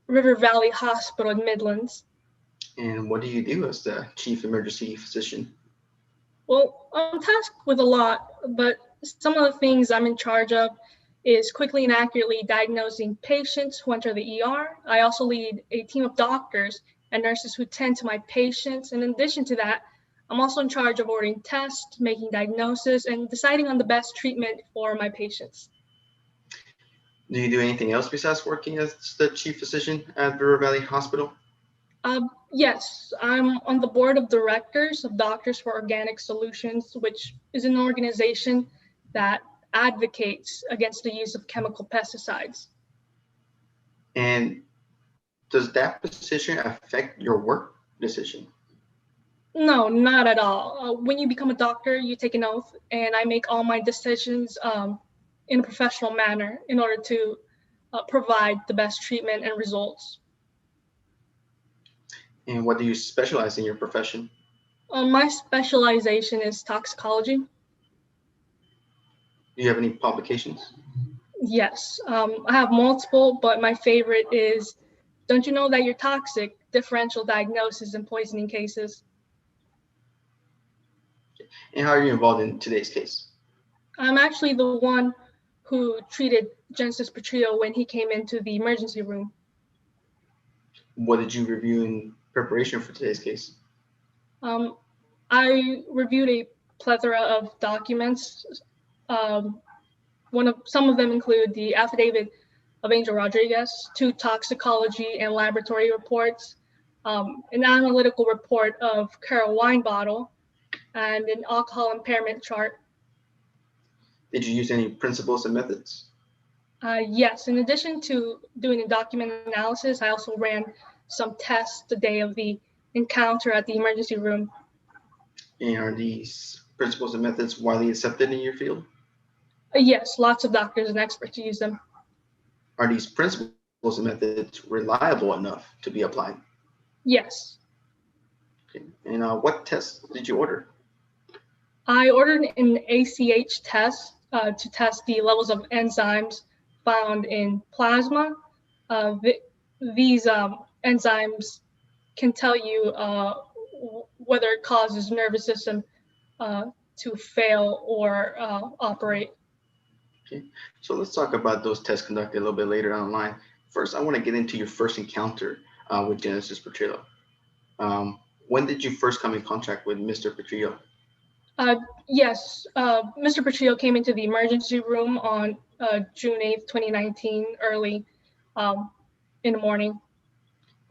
River Valley Hospital in Midlands. And what do you do as the chief emergency physician? Well, I'm tasked with a lot, but some of the things I'm in charge of is quickly and accurately diagnosing patients who enter the ER. I also lead a team of doctors and nurses who tend to my patients. And in addition to that, I'm also in charge of ordering tests, making diagnosis, and deciding on the best treatment for my patients. Do you do anything else besides working as the chief physician at River Valley Hospital? Yes, I'm on the board of directors of Doctors for Organic Solutions, which is an organization that advocates against the use of chemical pesticides. And does that position affect your work decision? No, not at all. When you become a doctor, you take an oath, and I make all my decisions in a professional manner in order to provide the best treatment and results. And what do you specialize in your profession? My specialization is toxicology. Do you have any publications? Yes, I have multiple, but my favorite is Don't You Know That You're Toxic? Differential Diagnosis in Poisoning Cases. And how are you involved in today's case? I'm actually the one who treated Genesis Petrillo when he came into the emergency room. What did you review in preparation for today's case? I reviewed a plethora of documents. Some of them include the affidavit of Angel Rodriguez, 2 toxicology and laboratory reports, an analytical report of Cara wine bottle, and an alcohol impairment chart. Did you use any principles and methods? Yes, in addition to doing a document analysis, I also ran some tests the day of the encounter at the emergency room. And are these principles and methods widely accepted in your field? Yes, lots of doctors and experts use them. Are these principles and methods reliable enough to be applied? Yes. Okay. And what tests did you order? I ordered an ACH test to test the levels of enzymes found in plasma. These enzymes can tell you whether it causes nervous system to fail or operate. Okay, so let's talk about those tests conducted a little bit later down the line. First, I want to get into your first encounter with Genesis Petrillo. When did you first come in contact with Mr. Petrillo? Yes, Mr. Petrillo came into the emergency room on June 8th, 2019, early in the morning.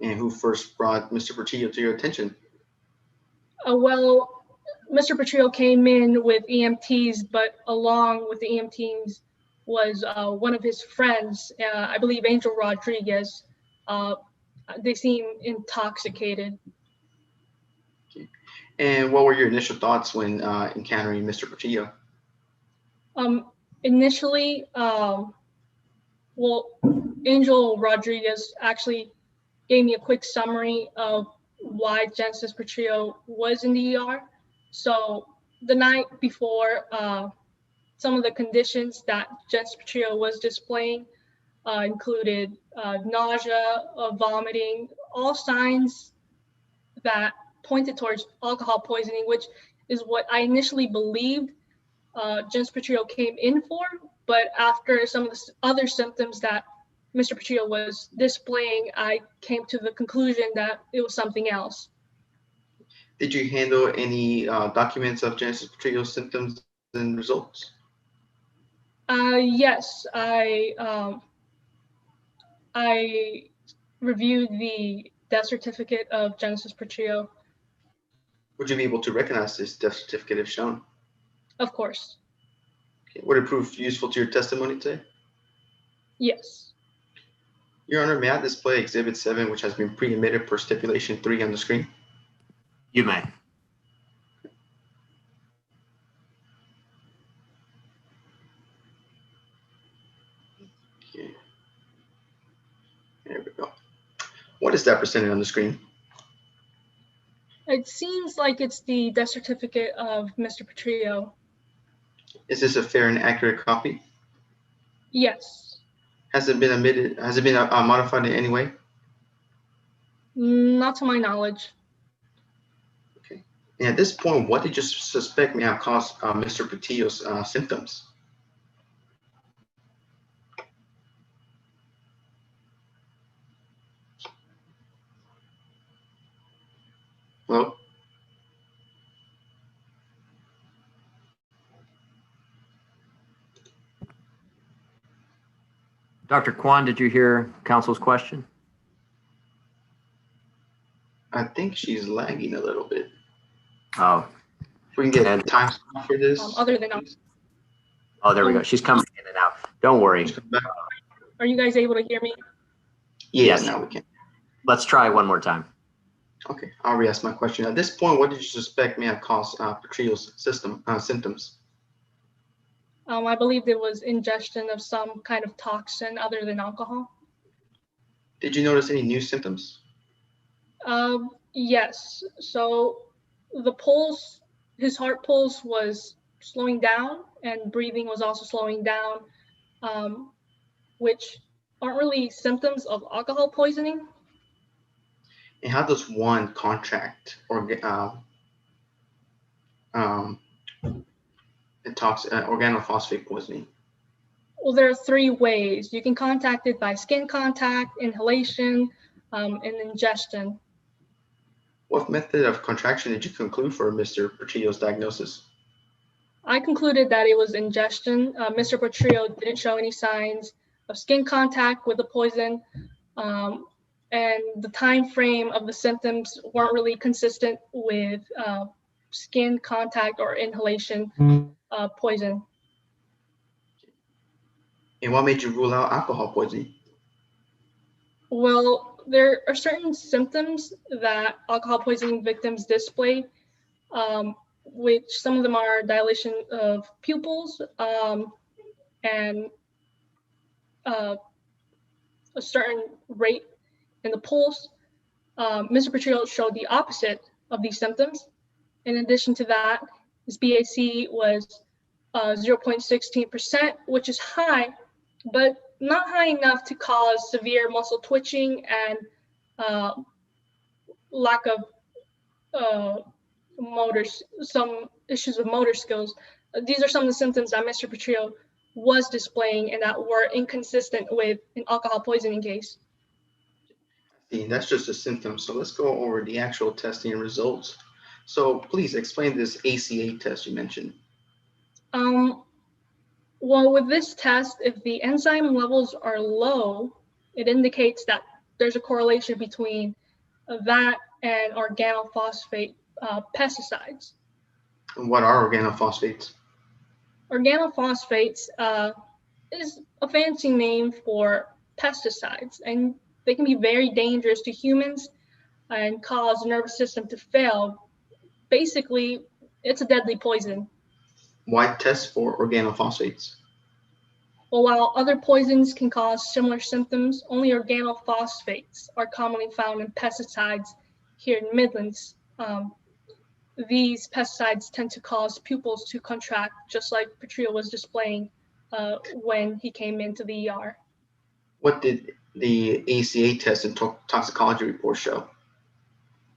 And who first brought Mr. Petrillo to your attention? Well, Mr. Petrillo came in with EMTs, but along with the EMTs was one of his friends, I believe Angel Rodriguez. They seem intoxicated. Okay. And what were your initial thoughts when encountering Mr. Petrillo? Initially, well, Angel Rodriguez actually gave me a quick summary of why Genesis Petrillo was in the ER. So the night before, some of the conditions that Genesis Petrillo was displaying included nausea, vomiting, all signs that pointed towards alcohol poisoning, which is what I initially believed Genesis Petrillo came in for. But after some of the other symptoms that Mr. Petrillo was displaying, I came to the conclusion that it was something else. Did you handle any documents of Genesis Petrillo's symptoms and results? Yes, I reviewed the death certificate of Genesis Petrillo. Would you be able to recognize this death certificate if shown? Of course. Okay. Would it prove useful to your testimony today? Yes. Your Honor, may I display Exhibit 7, which has been pre-admitted per stipulation 3 on the screen? You may. Okay. There we go. What is that presented on the screen? It seems like it's the death certificate of Mr. Petrillo. Is this a fair and accurate copy? Yes. Has it been omitted? Has it been modified in any way? Not to my knowledge. Okay. And at this point, what did you suspect may have caused Mr. Petrillo's symptoms? Hello? Dr. Kwan, did you hear counsel's question? I think she's lagging a little bit. Oh. If we can get time for this. Other than us. Oh, there we go. She's coming in and out. Don't worry. Are you guys able to hear me? Yes, now we can. Let's try one more time. Okay, I'll re-ask my question. At this point, what did you suspect may have caused Petrillo's symptoms? I believe there was ingestion of some kind of toxin other than alcohol. Did you notice any new symptoms? Yes. So the pulse, his heart pulse was slowing down and breathing was also slowing down, which aren't really symptoms of alcohol poisoning. And how does one contract organophosphate poisoning? Well, there are 3 ways. You can contact it by skin contact, inhalation, and ingestion. What method of contraction did you conclude for Mr. Petrillo's diagnosis? I concluded that it was ingestion. Mr. Petrillo didn't show any signs of skin contact with the poison, and the time frame of the symptoms weren't really consistent with skin contact or inhalation poison. And what made you rule out alcohol poisoning? Well, there are certain symptoms that alcohol poisoning victims display, which some of them are dilation of pupils and a certain rate in the pulse. Mr. Petrillo showed the opposite of these symptoms. In addition to that, his BAC was 0.16%, which is high, but not high enough to cause severe muscle twitching and lack of some issues with motor skills. These are some of the symptoms that Mr. Petrillo was displaying and that were inconsistent with an alcohol poisoning case. See, that's just a symptom. So let's go over the actual testing results. So please explain this ACA test you mentioned. Well, with this test, if the enzyme levels are low, it indicates that there's a correlation between that and organophosphate pesticides. And what are organophosphates? Organophosphates is a fancy name for pesticides, and they can be very dangerous to humans and cause the nervous system to fail. Basically, it's a deadly poison. Why test for organophosphates? Well, while other poisons can cause similar symptoms, only organophosphates are commonly found in pesticides here in Midlands. These pesticides tend to cause pupils to contract, just like Petrillo was displaying when he came into the ER. What did the ACA test and toxicology report show?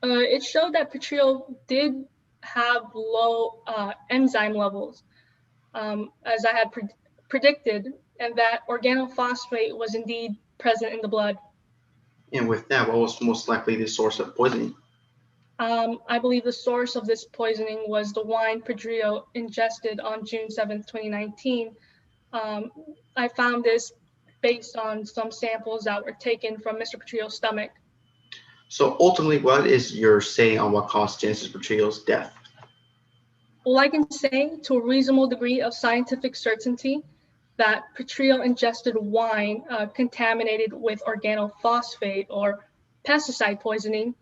It showed that Petrillo did have low enzyme levels, as I had predicted, and that organophosphate was indeed present in the blood. And with that, what was most likely the source of poisoning? I believe the source of this poisoning was the wine Pedrillo ingested on June 7th, 2019. I found this based on some samples that were taken from Mr. Petrillo's stomach. So ultimately, what is your say on what caused Genesis Petrillo's death? Well, I can say to a reasonable degree of scientific certainty that Petrillo ingested wine contaminated with organophosphate or pesticide poisoning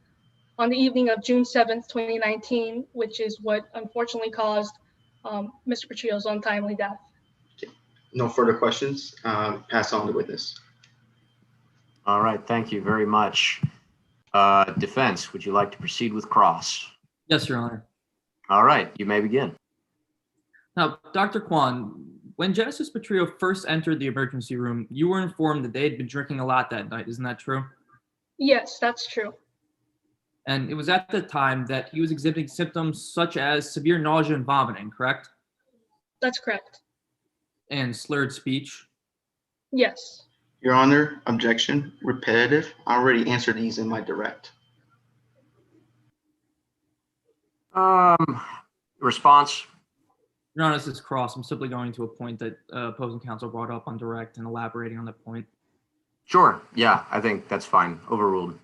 on the evening of June 7th, 2019, which is what unfortunately caused Mr. Petrillo's untimely death. No further questions. Pass on to witness. All right, thank you very much. Defense, would you like to proceed with cross? Yes, Your Honor. All right, you may begin. Now, Dr. Kwan, when Genesis Petrillo first entered the emergency room, you were informed that they had been drinking a lot that night. Isn't that true? Yes, that's true. And it was at the time that he was exhibiting symptoms such as severe nausea and vomiting, correct? That's correct. And slurred speech. Yes. Your Honor, objection, repetitive. I already answered these in my direct. Response. Your Honor, this is cross. I'm simply going to a point that opposing counsel brought up on direct and elaborating on that point. Sure. Yeah, I think that's fine. Overruled.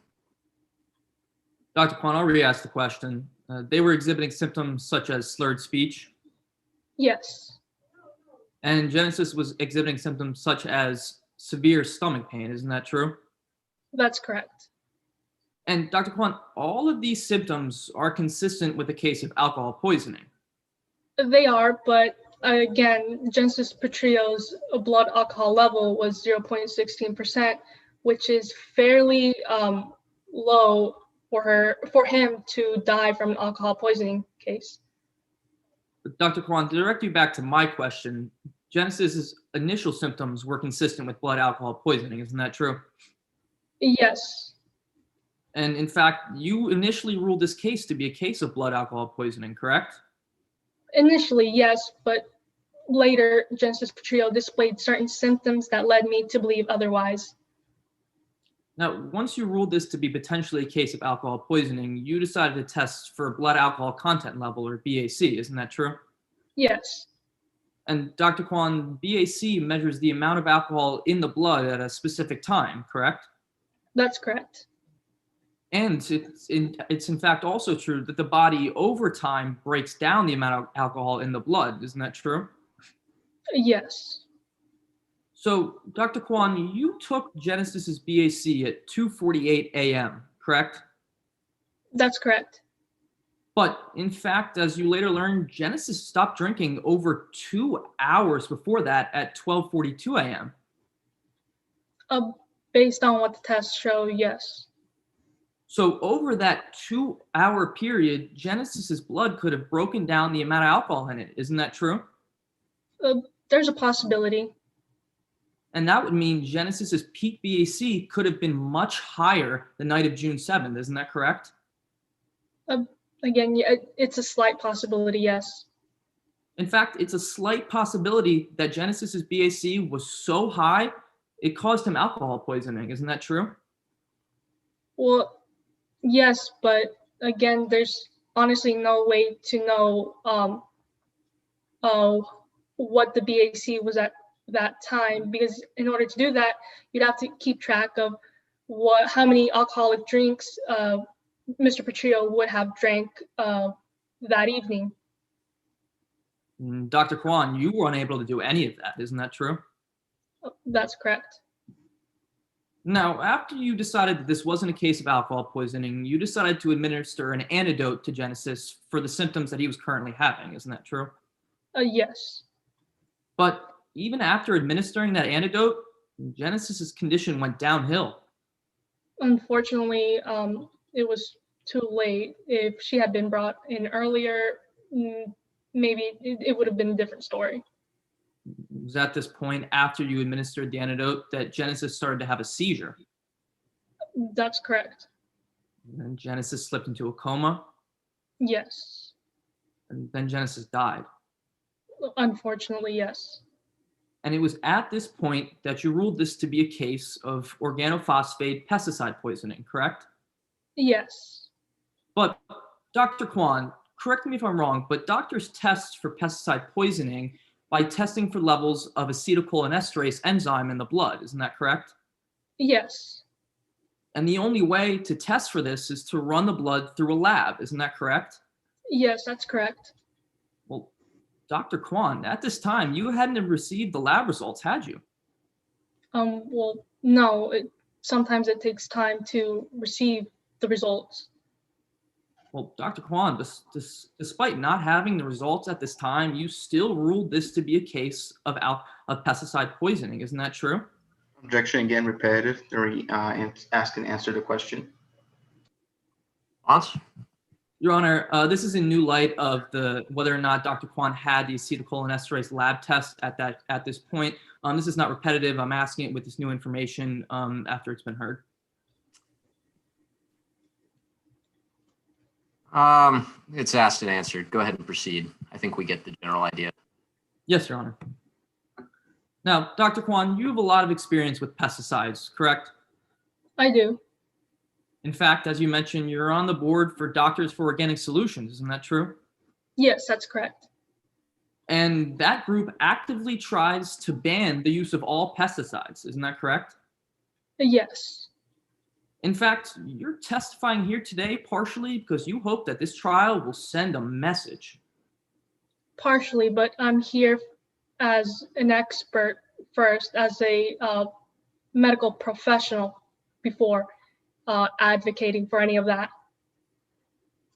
Dr. Kwan, I'll re-ask the question. They were exhibiting symptoms such as slurred speech. Yes. And Genesis was exhibiting symptoms such as severe stomach pain. Isn't that true? That's correct. And Dr. Kwan, all of these symptoms are consistent with a case of alcohol poisoning. They are, but again, Genesis Petrillo's blood alcohol level was 0.16%, which is fairly low for him to die from an alcohol poisoning case. But Dr. Kwan, to direct you back to my question, Genesis's initial symptoms were consistent with blood alcohol poisoning. Isn't that true? Yes. And in fact, you initially ruled this case to be a case of blood alcohol poisoning, correct? Initially, yes, but later, Genesis Petrillo displayed certain symptoms that led me to believe otherwise. Now, once you ruled this to be potentially a case of alcohol poisoning, you decided to test for blood alcohol content level, or BAC. Isn't that true? Yes. And Dr. Kwan, BAC measures the amount of alcohol in the blood at a specific time, correct? That's correct. And it's in fact also true that the body over time breaks down the amount of alcohol in the blood. Isn't that true? Yes. So, Dr. Kwan, you took Genesis's BAC at 2:48 a.m., correct? That's correct. But in fact, as you later learned, Genesis stopped drinking over 2 hours before that at 12:42 a.m. Based on what the tests show, yes. So over that 2-hour period, Genesis's blood could have broken down the amount of alcohol in it. Isn't that true? There's a possibility. And that would mean Genesis's peak BAC could have been much higher the night of June 7th. Isn't that correct? Again, yeah, it's a slight possibility, yes. In fact, it's a slight possibility that Genesis's BAC was so high, it caused him alcohol poisoning. Isn't that true? Well, yes, but again, there's honestly no way to know what the BAC was at that time, because in order to do that, you'd have to keep track of how many alcoholic drinks Mr. Petrillo would have drank that evening. Dr. Kwan, you were unable to do any of that. Isn't that true? That's correct. Now, after you decided that this wasn't a case of alcohol poisoning, you decided to administer an antidote to Genesis for the symptoms that he was currently having. Isn't that true? Yes. But even after administering that antidote, Genesis's condition went downhill. Unfortunately, it was too late. If she had been brought in earlier, maybe it would have been a different story. It was at this point, after you administered the antidote, that Genesis started to have a seizure. That's correct. And then Genesis slipped into a coma, Yes. and then Genesis died. Unfortunately, yes. And it was at this point that you ruled this to be a case of organophosphate pesticide poisoning, correct? Yes. But Dr. Kwan, correct me if I'm wrong, but doctors test for pesticide poisoning by testing for levels of acetylcholinesterase enzyme in the blood. Isn't that correct? Yes. And the only way to test for this is to run the blood through a lab. Isn't that correct? Yes, that's correct. Well, Dr. Kwan, at this time, you hadn't received the lab results, had you? Well, no, sometimes it takes time to receive the results. Well, Dr. Kwan, despite not having the results at this time, you still ruled this to be a case of pesticide poisoning. Isn't that true? Objection again, repetitive. Ask and answer the question. Hans? Your Honor, this is in new light of whether or not Dr. Kwan had the acetylcholinesterase lab test at this point. This is not repetitive. I'm asking it with this new information after it's been heard. It's asked and answered. Go ahead and proceed. I think we get the general idea. Yes, Your Honor. Now, Dr. Kwan, you have a lot of experience with pesticides, correct? I do. In fact, as you mentioned, you're on the board for Doctors for Organic Solutions. Isn't that true? Yes, that's correct. And that group actively tries to ban the use of all pesticides. Isn't that correct? Yes. In fact, you're testifying here today partially because you hope that this trial will send a message. Partially, but I'm here as an expert first, as a medical professional before advocating for any of that.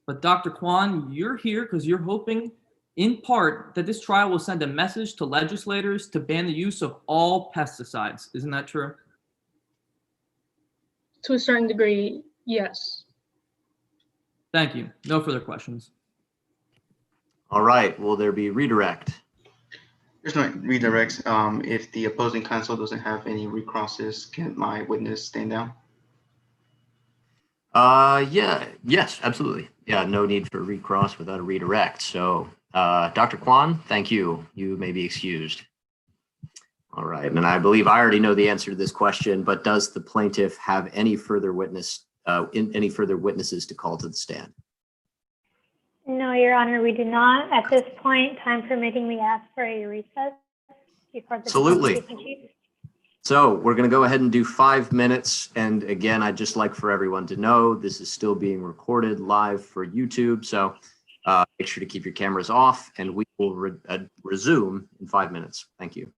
But Dr. Kwan, you're here because you're hoping, in part, that this trial will send a message to legislators to ban the use of all pesticides. Isn't that true? To a certain degree, yes. Thank you. No further questions. All right. Will there be redirect? There's no redirects. If the opposing counsel doesn't have any recrosses, can my witness stand down? Yes, absolutely. Yeah, no need for recross without a redirect. So, Dr. Kwan, thank you. You may be excused. All right, and I believe I already know the answer to this question, but does the plaintiff have any further any further witnesses to call to the stand? No, Your Honor, we do not. At this point, time permitting, we ask for a recess before the Absolutely. prosecution chief. So we're going to go ahead and do 5 minutes. And again, I'd just like for everyone to know this is still being recorded live for YouTube. So make sure to keep your cameras off, and we will resume in 5 minutes. Thank you.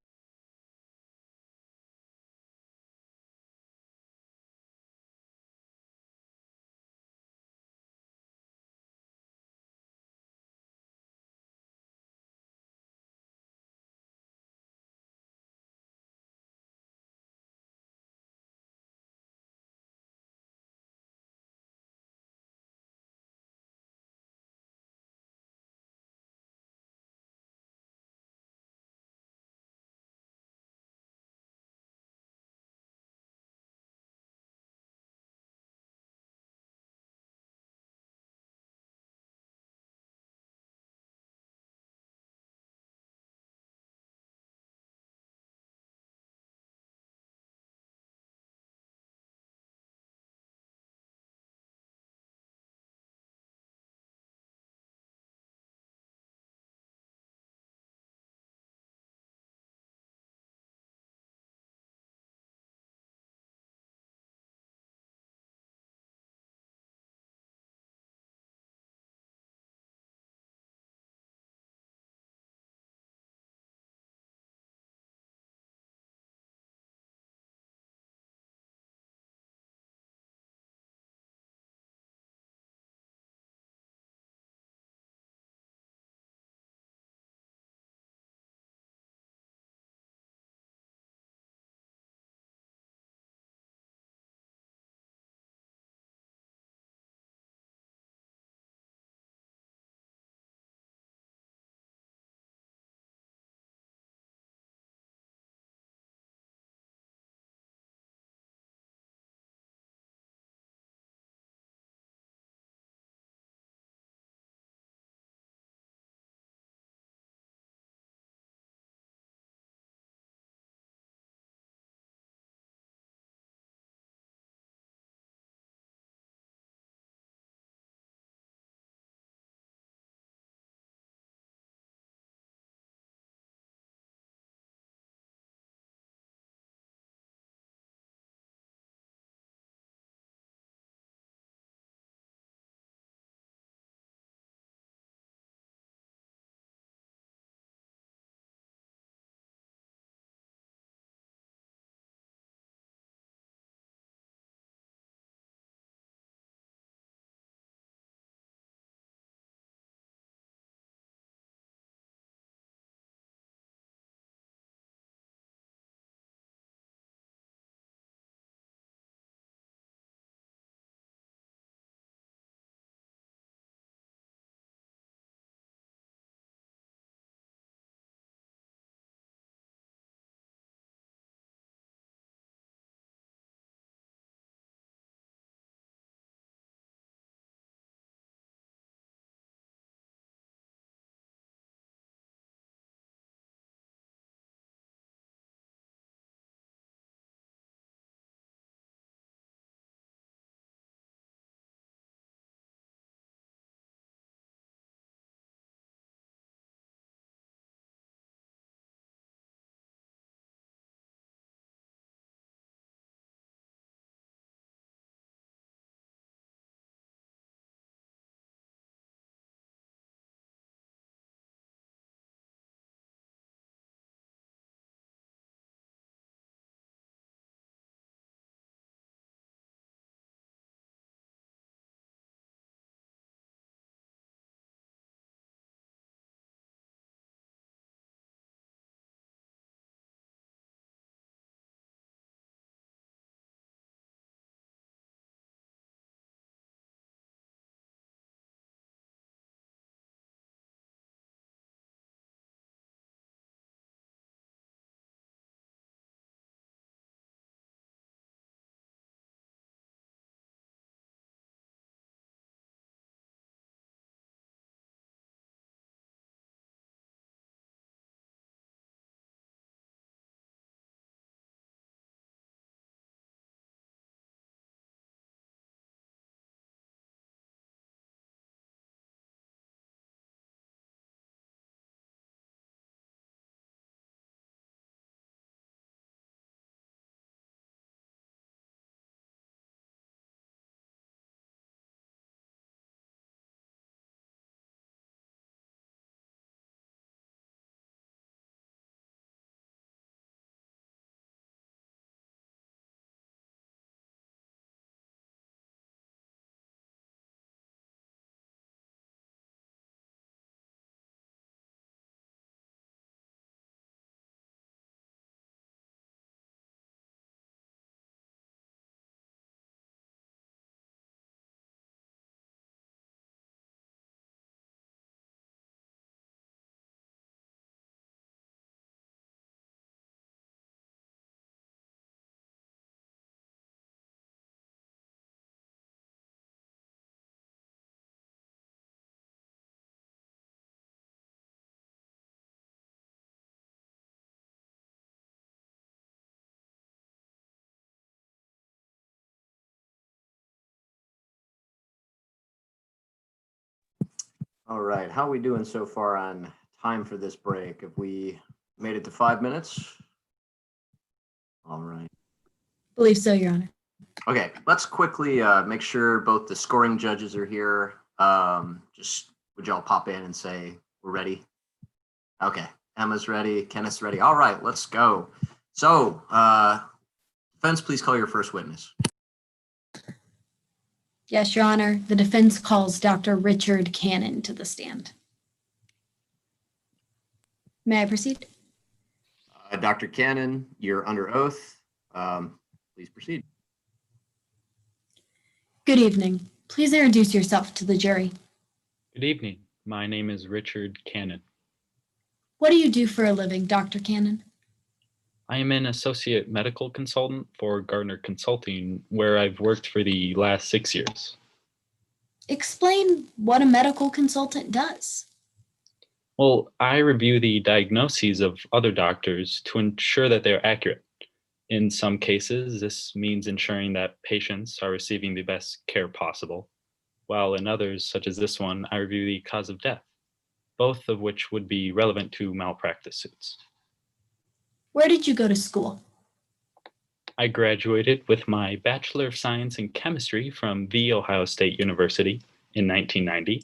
All right, how are we doing so far on time for this break? Have we made it to 5 minutes? All right. Believe so, Your Honor. Okay, let's quickly make sure both the scoring judges are here. Just would y'all pop in and say we're ready? Okay, Emma's ready, Kenneth's ready. All right, let's go. So, defense, please call your first witness. Yes, Your Honor. The defense calls Dr. Richard Cannon to the stand. May I proceed? Dr. Cannon, you're under oath. Please proceed. Good evening. Please introduce yourself to the jury. Good evening. My name is Richard Cannon. What do you do for a living, Dr. Cannon? I am an associate medical consultant for Gardner Consulting, where I've worked for the last 6 years. Explain what a medical consultant does. Well, I review the diagnoses of other doctors to ensure that they're accurate. In some cases, this means ensuring that patients are receiving the best care possible, while in others, such as this one, I review the cause of death, both of which would be relevant to malpractice suits. Where did you go to school? I graduated with my Bachelor of Science in Chemistry from The Ohio State University in 1990,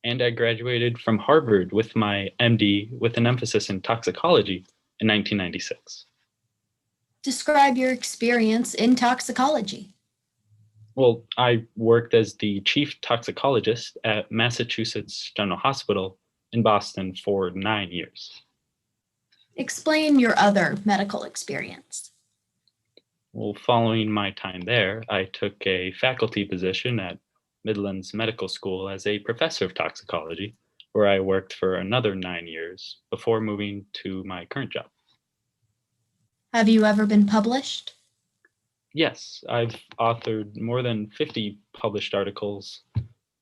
and I graduated from Harvard with my MD with an emphasis in toxicology in 1996. Describe your experience in toxicology. Well, I worked as the chief toxicologist at Massachusetts General Hospital in Boston for 9 years. Explain your other medical experience. Well, following my time there, I took a faculty position at Midlands Medical School as a professor of toxicology, where I worked for another 9 years before moving to my current job. Have you ever been published? Yes, I've authored more than 50 published articles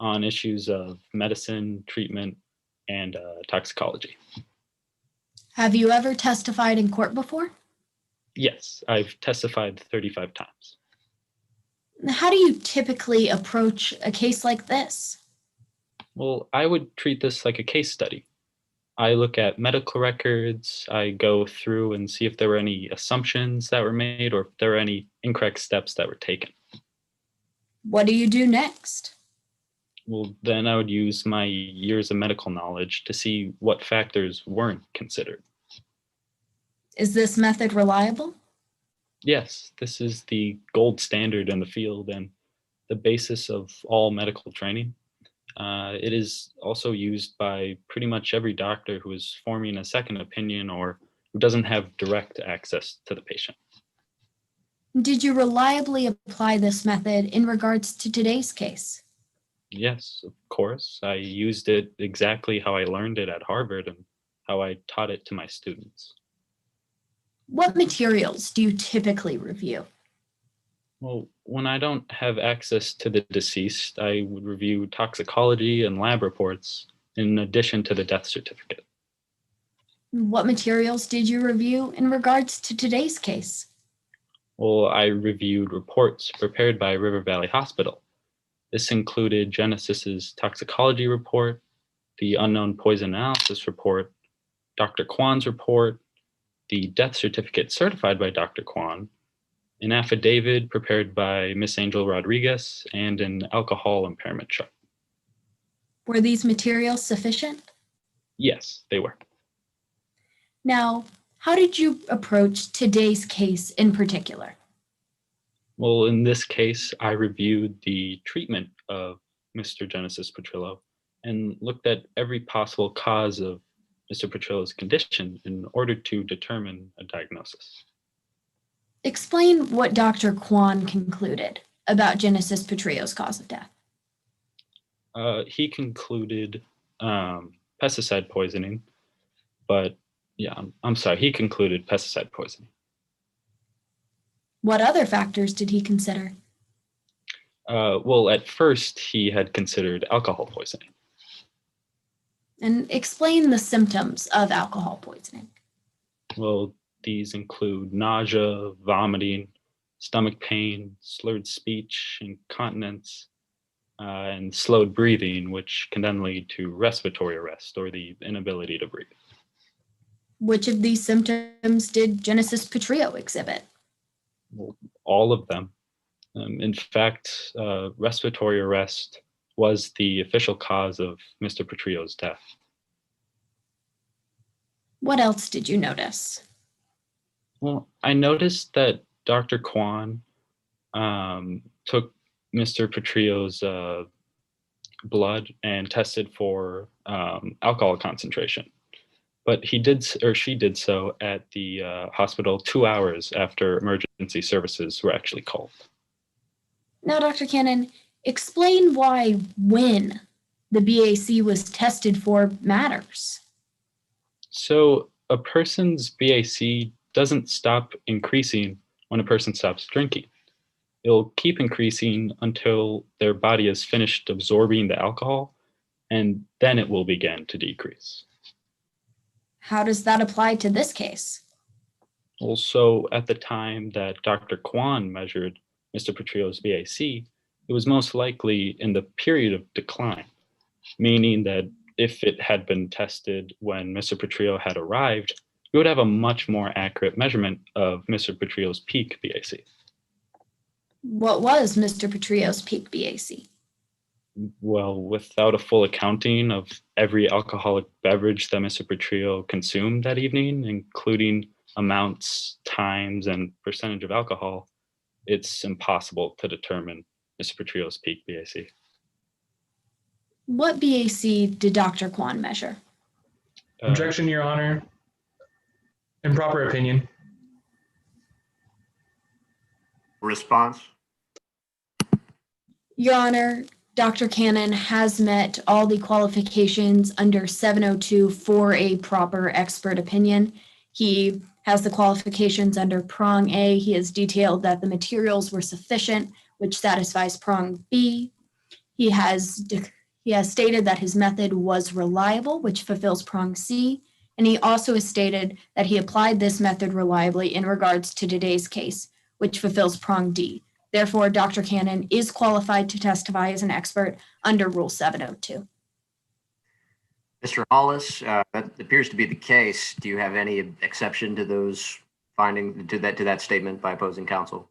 on issues of medicine, treatment, and toxicology. Have you ever testified in court before? Yes, I've testified 35 times. How do you typically approach a case like this? Well, I would treat this like a case study. I look at medical records, I go through and see if there were any assumptions that were made or if there were any incorrect steps that were taken. What do you do next? Well, then I would use my years of medical knowledge to see what factors weren't considered. Is this method reliable? Yes, this is the gold standard in the field and the basis of all medical training. It is also used by pretty much every doctor who is forming a second opinion or who doesn't have direct access to the patient. Did you reliably apply this method in regards to today's case? Yes, of course. I used it exactly how I learned it at Harvard and how I taught it to my students. What materials do you typically review? Well, when I don't have access to the deceased, I would review toxicology and lab reports in addition to the death certificate. What materials did you review in regards to today's case? Well, I reviewed reports prepared by River Valley Hospital. This included Genesis's toxicology report, the unknown poison analysis report, Dr. Kwan's report, the death certificate certified by Dr. Kwan, an affidavit prepared by Miss Angel Rodriguez, and an alcohol impairment chart. Were these materials sufficient? Yes, they were. Now, how did you approach today's case in particular? Well, in this case, I reviewed the treatment of Mr. Genesis Petrillo and looked at every possible cause of Mr. Petrillo's condition in order to determine a diagnosis. Explain what Dr. Kwan concluded about Genesis Petrillo's cause of death. He concluded pesticide poisoning, but yeah, I'm sorry, he concluded pesticide poisoning. What other factors did he consider? Well, at first he had considered alcohol poisoning. And explain the symptoms of alcohol poisoning. Well, these include nausea, vomiting, stomach pain, slurred speech, incontinence, and slowed breathing, which can then lead to respiratory arrest or the inability to breathe. Which of these symptoms did Genesis Petrillo exhibit? Well, all of them. In fact, respiratory arrest was the official cause of Mr. Petrillo's death. What else did you notice? Well, I noticed that Dr. Kwan took Mr. Petrillo's blood and tested for alcohol concentration. But he did, or she did so at the hospital 2 hours after emergency services were actually called. Now, Dr. Cannon, explain why when the BAC was tested for matters. So a person's BAC doesn't stop increasing when a person stops drinking. It'll keep increasing until their body has finished absorbing the alcohol, and then it will begin to decrease. How does that apply to this case? Also, at the time that Dr. Kwan measured Mr. Petrillo's BAC, it was most likely in the period of decline, meaning that if it had been tested when Mr. Petrillo had arrived, we would have a much more accurate measurement of Mr. Petrillo's peak BAC. What was Mr. Petrillo's peak BAC? Well, without a full accounting of every alcoholic beverage that Mr. Petrillo consumed that evening, including amounts, times, and percentage of alcohol, it's impossible to determine Mr. Petrillo's peak BAC. What BAC did Dr. Kwan measure? Objection, Your Honor. Improper opinion. Response? Your Honor, Dr. Cannon has met all the qualifications under 702 for a proper expert opinion. He has the qualifications under prong A. He has detailed that the materials were sufficient, which satisfies prong B. He has stated that his method was reliable, which fulfills prong C. And he also has stated that he applied this method reliably in regards to today's case, which fulfills prong D. Therefore, Dr. Cannon is qualified to testify as an expert under Rule 702. Mr. Hollis, that appears to be the case. Do you have any exception to those findings, to that statement by opposing counsel?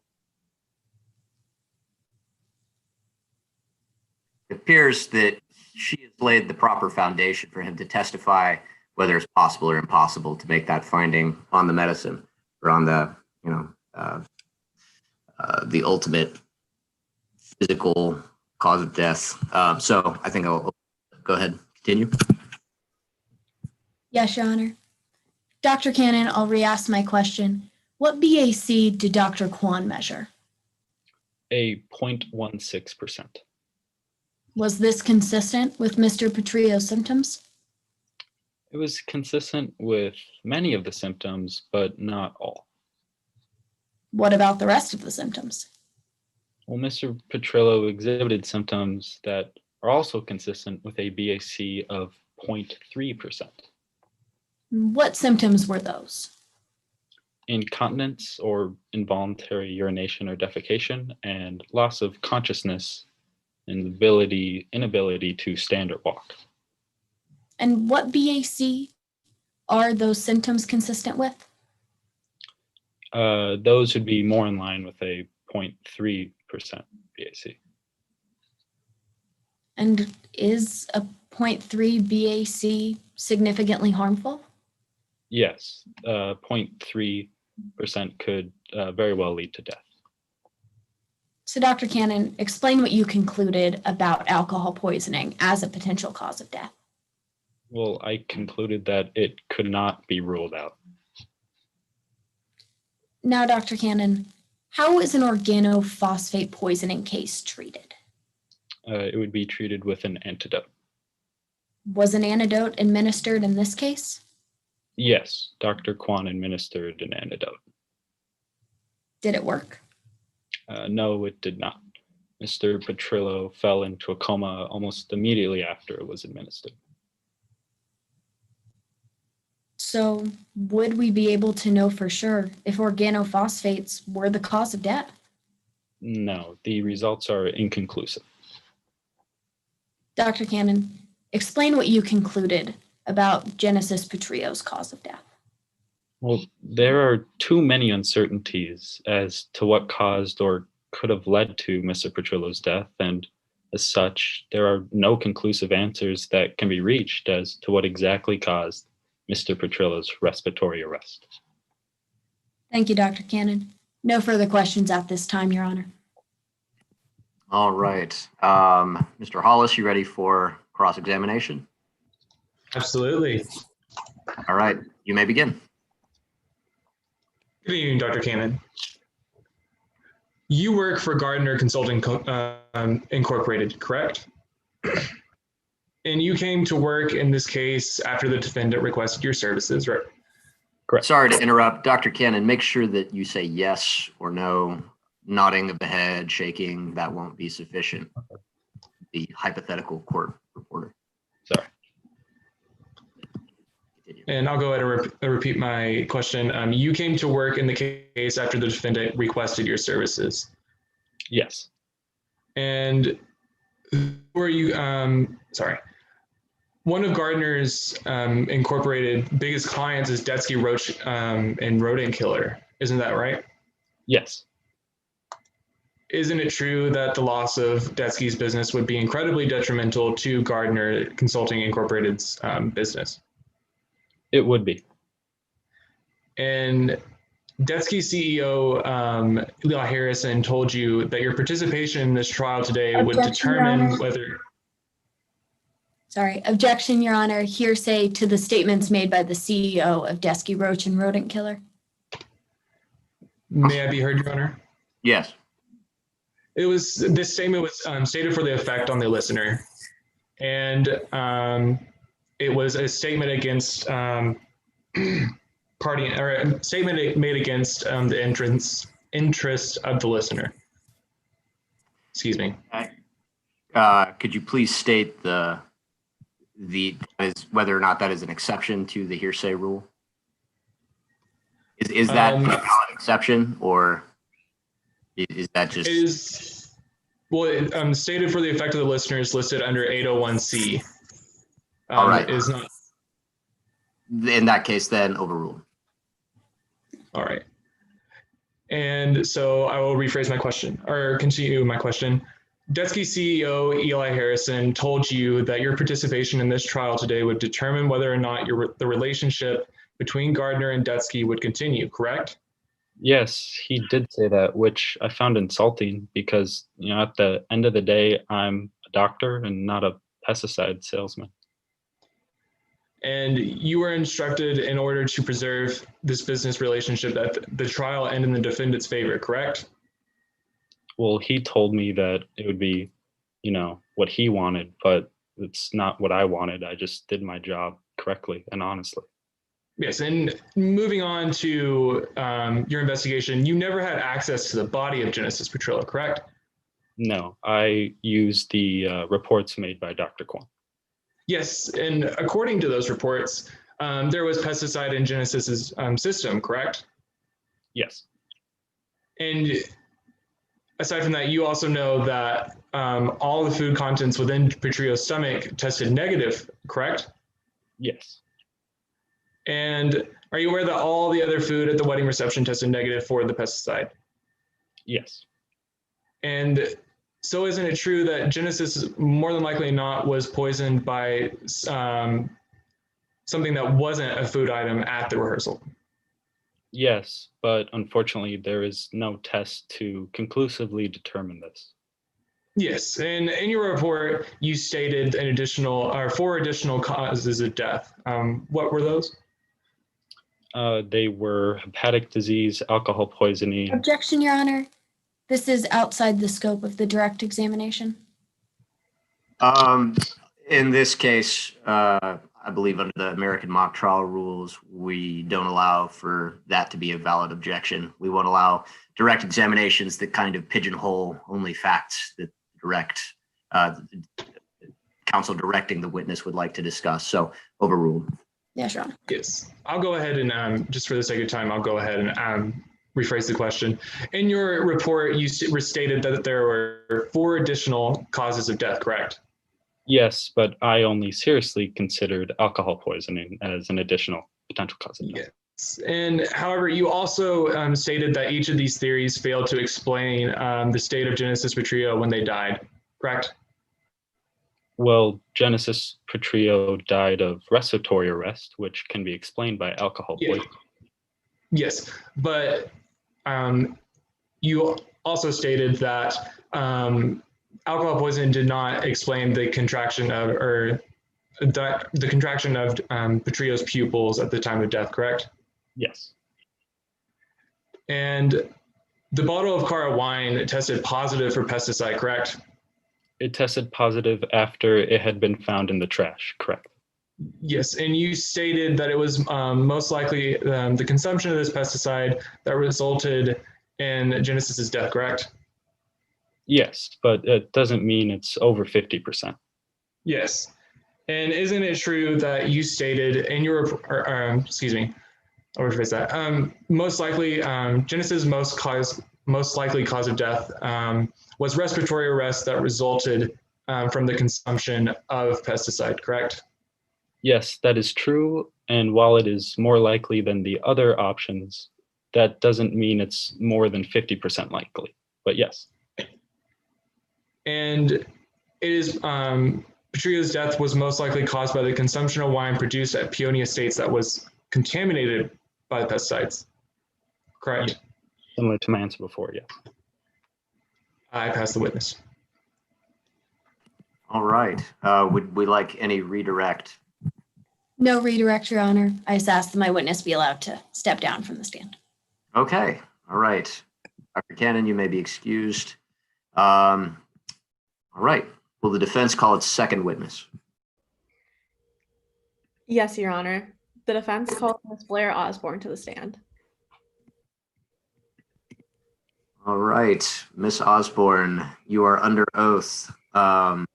It appears that she has laid the proper foundation for him to testify whether it's possible or impossible to make that finding on the medicine or on the, the ultimate physical cause of death. So I think I'll go ahead, continue. Yes, Your Honor. Dr. Cannon, I'll re-ask my question. What BAC did Dr. Kwan measure? A 0.16%. Was this consistent with Mr. Petrillo's symptoms? It was consistent with many of the symptoms, but not all. What about the rest of the symptoms? Well, Mr. Petrillo exhibited symptoms that are also consistent with a BAC of 0.3%. What symptoms were those? Incontinence or involuntary urination or defecation, and loss of consciousness and inability to stand or walk. And what BAC are those symptoms consistent with? Those would be more in line with a 0.3% BAC. And is a 0.3 BAC significantly harmful? Yes, 0.3% could very well lead to death. So Dr. Cannon, explain what you concluded about alcohol poisoning as a potential cause of death. Well, I concluded that it could not be ruled out. Now, Dr. Cannon, how is an organophosphate poisoning case treated? It would be treated with an antidote. Was an antidote administered in this case? Yes, Dr. Kwan administered an antidote. Did it work? No, it did not. Mr. Petrillo fell into a coma almost immediately after it was administered. So would we be able to know for sure if organophosphates were the cause of death? No, the results are inconclusive. Dr. Cannon, explain what you concluded about Genesis Petrio's cause of death. Well, there are too many uncertainties as to what caused or could have led to Mr. Petrillo's death, and as such, there are no conclusive answers that can be reached as to what exactly caused Mr. Petrillo's respiratory arrest. Thank you, Dr. Cannon. No further questions at this time, Your Honor. All right. Mr. Hollis, you ready for cross-examination? Absolutely. All right, you may begin. Good evening, Dr. Cannon. You work for Gardner Consulting Incorporated, correct? And you came to work in this case after the defendant requested your services, right? Correct. Sorry to interrupt. Dr. Cannon, make sure that you say yes or no. Nodding of the head, shaking, that won't be sufficient. The hypothetical court reporter. Sorry. And I'll go ahead and repeat my question. You came to work in the case after the defendant requested your services. Yes. And who are you? Sorry. One of Gardner's Incorporated biggest clients is Detsky Roach and Rodent Killer. Isn't that right? Yes. Isn't it true that the loss of Detsky's business would be incredibly detrimental to Gardner Consulting Incorporated's business? It would be. And Detsky CEO Eli Harrison told you that your participation in this trial today would determine whether... Sorry, objection, Your Honor. Hearsay to the statements made by the CEO of Detsky Roach and Rodent Killer. May I be heard, Your Honor? Yes. This statement was stated for the effect on the listener. And it was a statement against a statement made against the interest of the listener. Excuse me. Could you please state whether or not that is an exception to the hearsay rule? Is that a valid exception, or is that just? It is, well, stated for the effect of the listener is listed under 801C. All right. Is not. In that case, then overruled. All right. And so I will rephrase my question, or continue my question. Detsky CEO Eli Harrison told you that your participation in this trial today would determine whether or not the relationship between Gardner and Detsky would continue, correct? Yes, he did say that, which I found insulting because, at the end of the day, I'm a doctor and not a pesticide salesman. And you were instructed in order to preserve this business relationship that the trial end in the defendant's favor, correct? Well, he told me that it would be, what he wanted, but it's not what I wanted. I just did my job correctly and honestly. Yes, and moving on to your investigation, you never had access to the body of Genesis Petrillo, correct? No, I used the reports made by Dr. Kwan. Yes, and according to those reports, there was pesticide in Genesis's system, correct? Yes. And aside from that, you also know that all the food contents within Petrillo's stomach tested negative, correct? Yes. And are you aware that all the other food at the wedding reception tested negative for the pesticide? Yes. And so isn't it true that Genesis more than likely not was poisoned by something that wasn't a food item at the rehearsal? Yes, but unfortunately there is no test to conclusively determine this. Yes, and in your report, you stated four additional causes of death. What were those? They were hepatic disease, alcohol poisoning. Objection, Your Honor. This is outside the scope of the direct examination. In this case, I believe under the American mock trial rules, we don't allow for that to be a valid objection. We won't allow direct examinations that kind of pigeonhole only facts that counsel directing the witness would like to discuss. So overruled. Yes, Your Honor. Yes, I'll go ahead and just for the sake of time, I'll go ahead and rephrase the question. In your report, you stated that there were 4 additional causes of death, correct? Yes, but I only seriously considered alcohol poisoning as an additional potential cause of death. Yes. And however, you also stated that each of these theories failed to explain the state of Genesis Petrillo when they died, correct? Well, Genesis Petrillo died of respiratory arrest, which can be explained by alcohol poisoning. Yes, but you also stated that alcohol poisoning did not explain the contraction of Petrillo's pupils at the time of death, correct? Yes. And the bottle of Cara wine tested positive for pesticide, correct? It tested positive after it had been found in the trash, correct? Yes, and you stated that it was most likely the consumption of this pesticide that resulted in Genesis's death, correct? Yes, but it doesn't mean it's over 50%. Yes. And isn't it true that you stated in your, excuse me, I'll rephrase that. Most likely, Genesis' most likely cause of death was respiratory arrest that resulted from the consumption of pesticide, correct? Yes, that is true. And while it is more likely than the other options, that doesn't mean it's more than 50% likely. But yes. And it is Petrillo's death was most likely caused by the consumption of wine produced at Peony Estates that was contaminated by the pesticides, correct? Yeah. Similar to my answer before, yes. I pass the witness. All right. Would we like any redirect? No redirect, Your Honor. I just asked that my witness be allowed to step down from the stand. Okay. All right. Dr. Cannon, you may be excused. All right. Will the defense call its second witness? Yes, Your Honor. The defense called Ms. Blair Osborne to the stand. All right. Ms. Osborne, you are under oath. Are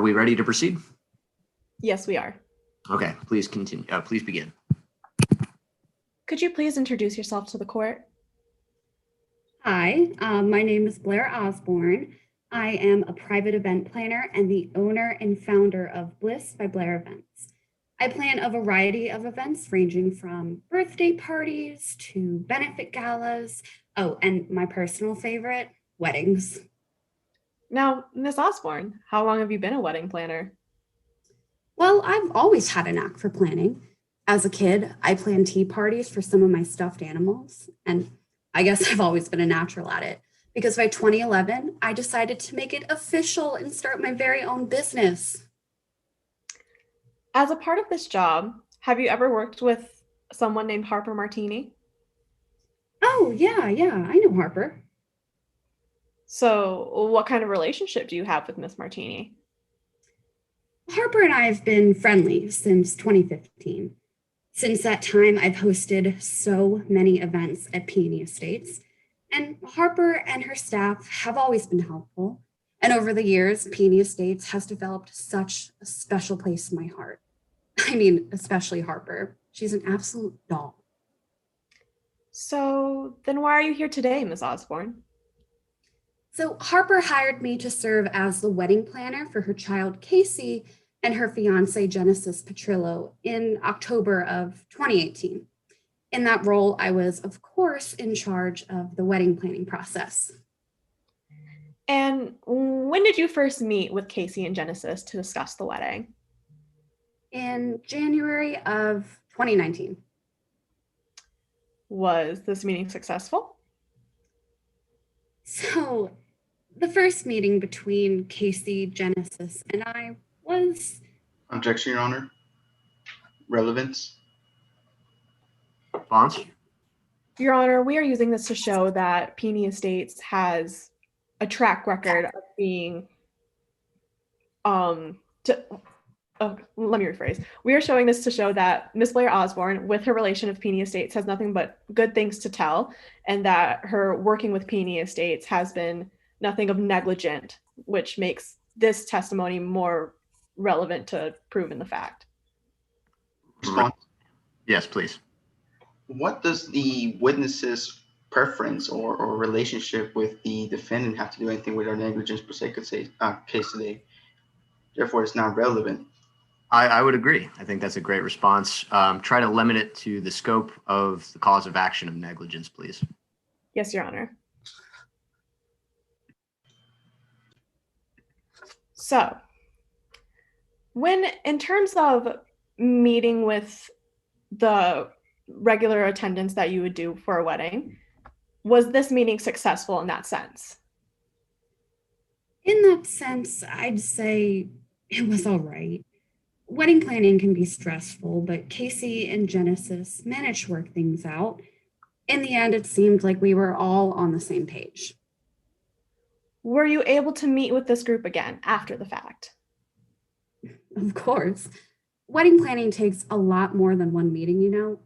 we ready to proceed? Yes, we are. Okay. Please continue. Please begin. Could you please introduce yourself to the court? Hi, my name is Blair Osborne. I am a private event planner and the owner and founder of Bliss by Blair Events. I plan a variety of events ranging from birthday parties to benefit galas. Oh, and my personal favorite, weddings. Now, Ms. Osborne, how long have you been a wedding planner? Well, I've always had a knack for planning. As a kid, I planned tea parties for some of my stuffed animals, and I guess I've always been a natural at it because by 2011, I decided to make it official and start my very own business. As a part of this job, have you ever worked with someone named Harper Martini? Oh, yeah, I know Harper. So what kind of relationship do you have with Miss Martini? Harper and I have been friendly since 2015. Since that time, I've hosted so many events at Peony Estates, and Harper and her staff have always been helpful. And over the years, Peony Estates has developed such a special place in my heart. I mean, especially Harper. She's an absolute doll. So then why are you here today, Ms. Osborne? So Harper hired me to serve as the wedding planner for her child, Casey, and her fiance, Genesis Petrillo, in October of 2018. In that role, I was, of course, in charge of the wedding planning process. And when did you first meet with Casey and Genesis to discuss the wedding? In January of 2019. Was this meeting successful? So the first meeting between Casey, Genesis, and I was... Objection, Your Honor. Relevance. Response? Your Honor, we are using this to show that Peony Estates has a track record of being let me rephrase. We are showing this to show that Ms. Blair Osborne, with her relation of Peony Estates, has nothing but good things to tell, and that her working with Peony Estates has been nothing of negligent, which makes this testimony more relevant to proven the fact. Response. Yes, please. What does the witness's preference or relationship with the defendant have to do anything with our negligence per se case today? therefore it's not relevant. I would agree. I think that's a great response. Try to limit it to the scope of the cause of action of negligence, please. Yes, Your Honor. So, in terms of meeting with the regular attendance that you would do for a wedding, was this meeting successful in that sense? In that sense, I'd say it was all right. Wedding planning can be stressful, but Casey and Genesis managed to work things out. In the end, it seemed like we were all on the same page. Were you able to meet with this group again after the fact? Of course. Wedding planning takes a lot more than one meeting, you know.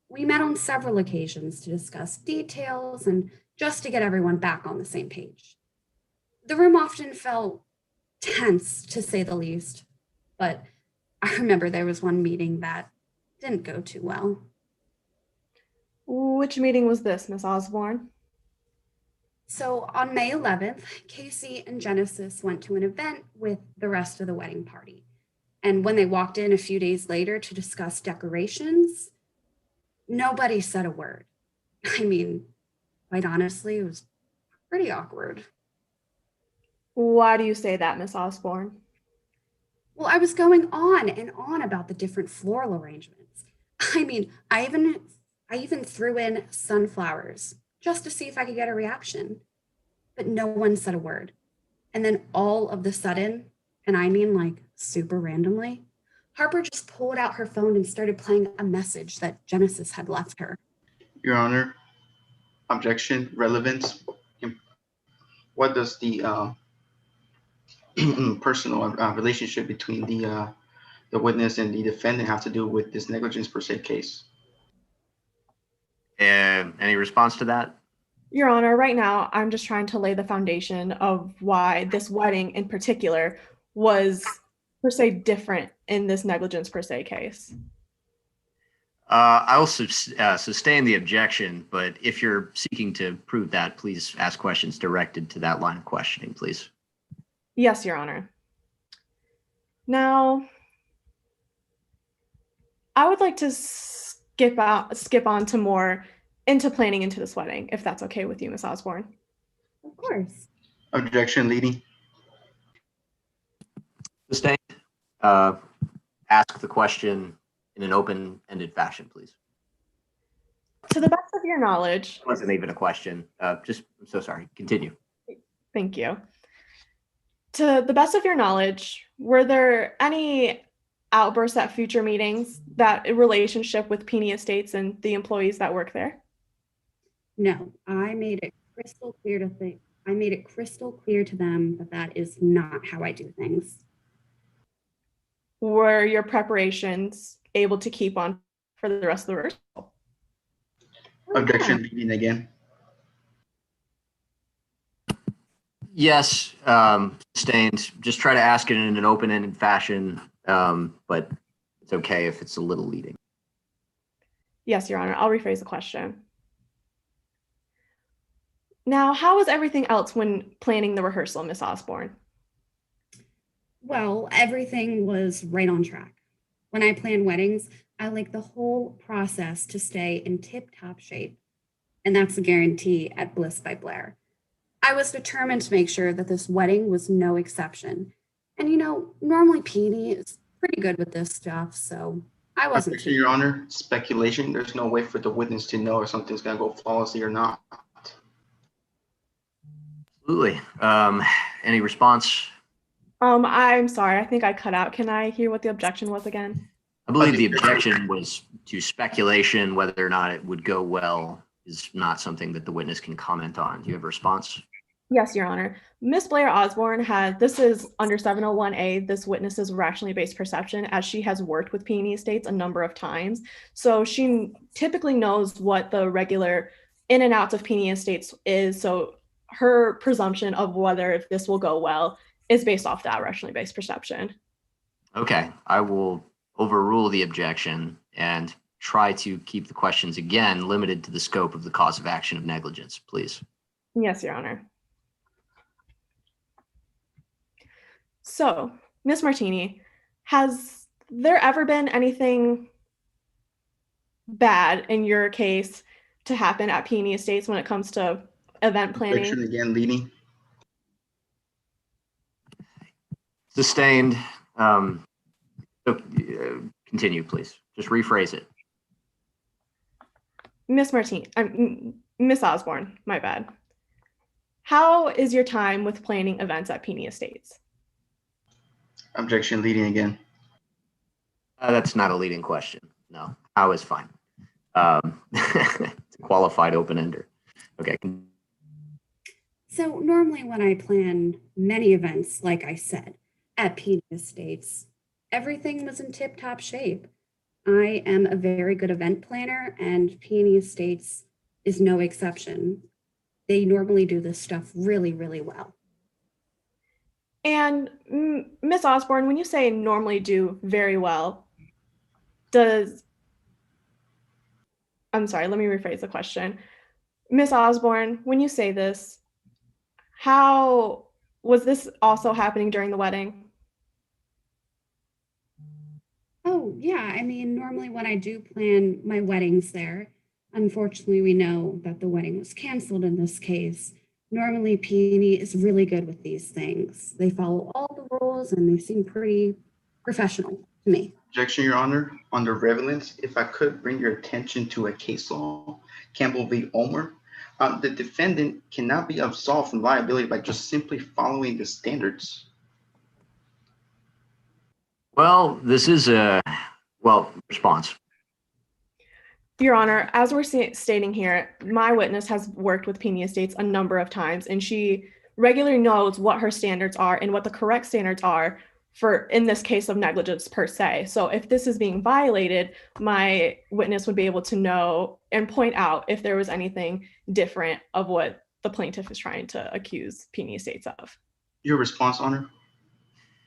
We met on several occasions to discuss details and just to get everyone back on the same page. The room often felt tense, to say the least, but I remember there was one meeting that didn't go too well. Which meeting was this, Miss Osborne? So on May 11th, Casey and Genesis went to an event with the rest of the wedding party. And when they walked in a few days later to discuss decorations, nobody said a word. I mean, quite honestly, it was pretty awkward. Why do you say that, Miss Osborne? Well, I was going on and on about the different floral arrangements. I mean, I even threw in sunflowers just to see if I could get a reaction. But no one said a word. And then all of the sudden, and I mean like super randomly, Harper just pulled out her phone and started playing a message that Genesis had left her. Your Honor, objection, relevance. What does the personal relationship between the witness and the defendant have to do with this negligence per se case? Any response to that? Your Honor, right now, I'm just trying to lay the foundation of why this wedding in particular was per se different in this negligence per se case. I will sustain the objection, but if you're seeking to prove that, please ask questions directed to that line of questioning, please. Yes, Your Honor. Now, I would like to skip on to more into planning into this wedding, if that's okay with you, Miss Osborne. Of course. Objection, leading. Sustained. Ask the question in an open-ended fashion, please. To the best of your knowledge. It wasn't even a question. I'm so sorry. Continue. Thank you. To the best of your knowledge, were there any outbursts at future meetings that in relationship with Peony Estates and the employees that work there? No, I made it crystal clear to them that that is not how I do things. Were your preparations able to keep on for the rest of the rehearsal? Objection, leading again. Yes, sustained. Just try to ask it in an open-ended fashion, but it's okay if it's a little leading. Yes, Your Honor. I'll rephrase the question. Now, how was everything else when planning the rehearsal, Miss Osborne? Well, everything was right on track. When I plan weddings, I like the whole process to stay in tip-top shape. And that's a guarantee at Bliss by Blair. I was determined to make sure that this wedding was no exception. And you know, normally Peony is pretty good with this stuff, so I wasn't Objection, Your Honor. Speculation. There's no way for the witness to know if something's gonna go flawlessly or not. Absolutely. Any response? I'm sorry. I think I cut out. Can I hear what the objection was again? I believe the objection was to speculation. Whether or not it would go well is not something that the witness can comment on. Do you have a response? Yes, Your Honor. Miss Blair Osborne this is under 701A, this witness's rationally based perception, as she has worked with Peony Estates a number of times. So she typically knows what the regular in and outs of Peony Estates is. So her presumption of whether if this will go well is based off that rationally based perception. Okay, I will overrule the objection and try to keep the questions again limited to the scope of the cause of action of negligence, please. Yes, Your Honor. So Miss Martini, has there ever been anything bad in your case to happen at Peony Estates when it comes to event planning? Objection again, leading. Sustained. Continue, please. Just rephrase it. Miss Martini, Miss Osborne, my bad. How is your time with planning events at Peony Estates? Objection, leading again. That's not a leading question. No, how is fine. It's a qualified open-ender. Okay. So normally when I plan many events, like I said, at Peony Estates, everything was in tip-top shape. I am a very good event planner, and Peony Estates is no exception. They normally do this stuff really, really well. And Miss Osborne, when you say normally do very well, I'm sorry, let me rephrase the question. Miss Osborne, when you say this, how was this also happening during the wedding? Oh, yeah. I mean, normally when I do plan my weddings there, unfortunately, we know that the wedding was canceled in this case. Normally, Peony is really good with these things. They follow all the rules and they seem pretty professional to me. Objection, Your Honor. Under relevance, if I could bring your attention to a case law, Campbell v. Omer. The defendant cannot be absolved from liability by just simply following the standards. Well, this is a, response. Your Honor, as we're stating here, my witness has worked with Peony Estates a number of times, and she regularly knows what her standards are and what the correct standards are for, in this case, of negligence per se. So if this is being violated, my witness would be able to know and point out if there was anything different of what the plaintiff is trying to accuse Peony Estates of. Your response, Honor?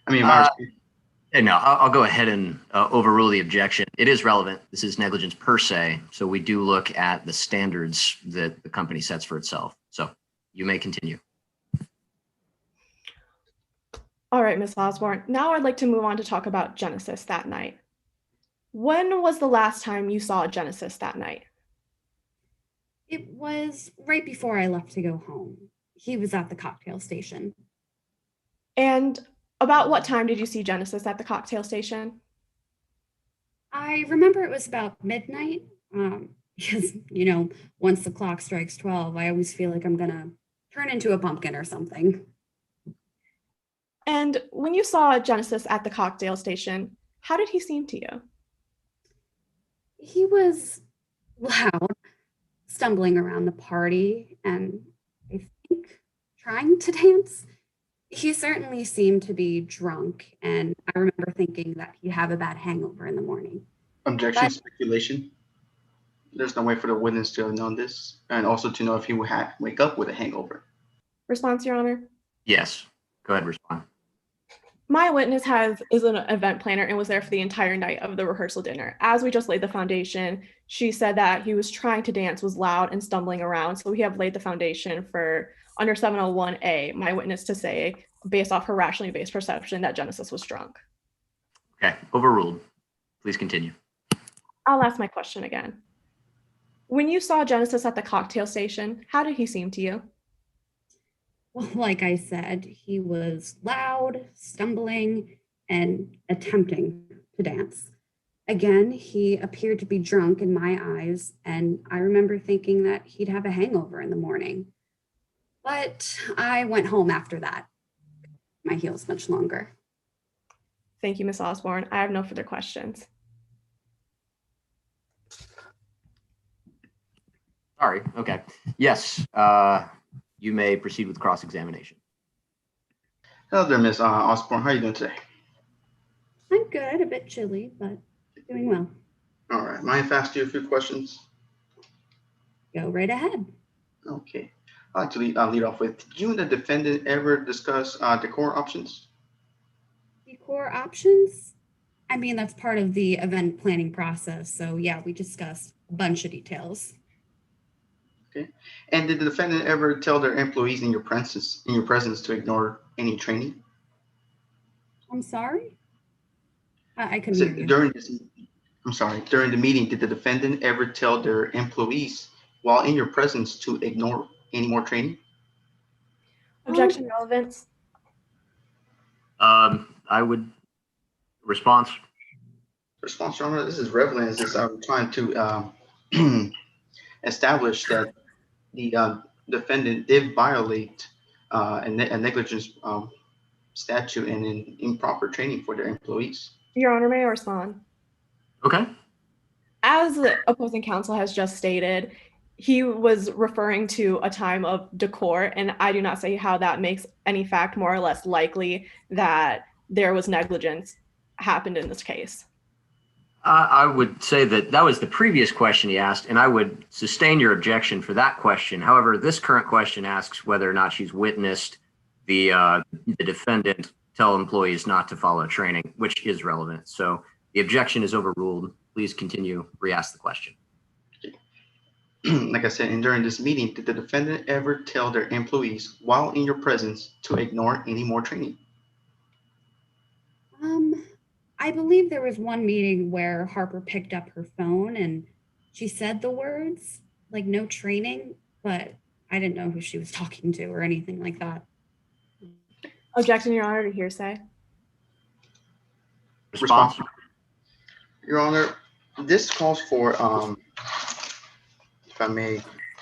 No, I'll go ahead and overrule the objection. It is relevant. This is negligence per se. So we do look at the standards that the company sets for itself. So you may continue. All right, Ms. Osborne. Now I'd like to move on to talk about Genesis that night. When was the last time you saw Genesis that night? It was right before I left to go home. He was at the cocktail station. And about what time did you see Genesis at the cocktail station? I remember it was about midnight, because, once the clock strikes 12, I always feel like I'm gonna turn into a pumpkin or something. And when you saw Genesis at the cocktail station, how did he seem to you? He was loud, stumbling around the party, and I think trying to dance. He certainly seemed to be drunk, and I remember thinking that he'd have a bad hangover in the morning. Objection, speculation. There's no way for the witness to have known this, and also to know if he would wake up with a hangover. Response, Your Honor? Yes. Go ahead, respond. My witness is an event planner and was there for the entire night of the rehearsal dinner. As we just laid the foundation, she said that he was trying to dance, was loud and stumbling around. So we have laid the foundation for under 701A, my witness to say, based off her rationally based perception, that Genesis was drunk. Okay, overruled. Please continue. I'll ask my question again. When you saw Genesis at the cocktail station, how did he seem to you? Well, like I said, he was loud, stumbling, and attempting to dance. Again, he appeared to be drunk in my eyes, and I remember thinking that he'd have a hangover in the morning. But I went home after that. My heels much longer. Thank you, Ms. Osborne. I have no further questions. Sorry. Okay. Yes. You may proceed with cross-examination. Hello there, Ms. Osborne. How are you doing today? I'm good, a bit chilly, but doing well. All right. Mind if I ask you a few questions? Go right ahead. Okay. I'd like to lead off with, did you and the defendant ever discuss decor options? Decor options? I mean, that's part of the event planning process. So yeah, we discussed a bunch of details. Okay. And did the defendant ever tell their employees in your presence to ignore any training? I'm sorry? I couldn't So hear you. during the meeting, did the defendant ever tell their employees while in your presence to ignore any more training? Objection relevance. I would response. Response, Your Honor, this is relevant as this I'm trying to establish that the defendant did violate a negligence statute and an improper training for their employees. Your Honor, may I respond? Okay. As the opposing counsel has just stated, he was referring to a time of decor, and I do not see how that makes any fact more or less likely that there was negligence happened in this case. I would say that that was the previous question he asked, and I would sustain your objection for that question. However, this current question asks whether or not she's witnessed the defendant tell employees not to follow training, which is relevant. So the objection is overruled. Please continue, re-ask the question. Like I said, and during this meeting, did the defendant ever tell their employees while in your presence to ignore any more training? I believe there was one meeting where Harper picked up her phone and she said the words, like no training, but I didn't know who she was talking to or anything like that. Objection, Your Honor, to hearsay. Response. Your Honor, this calls for, if I may,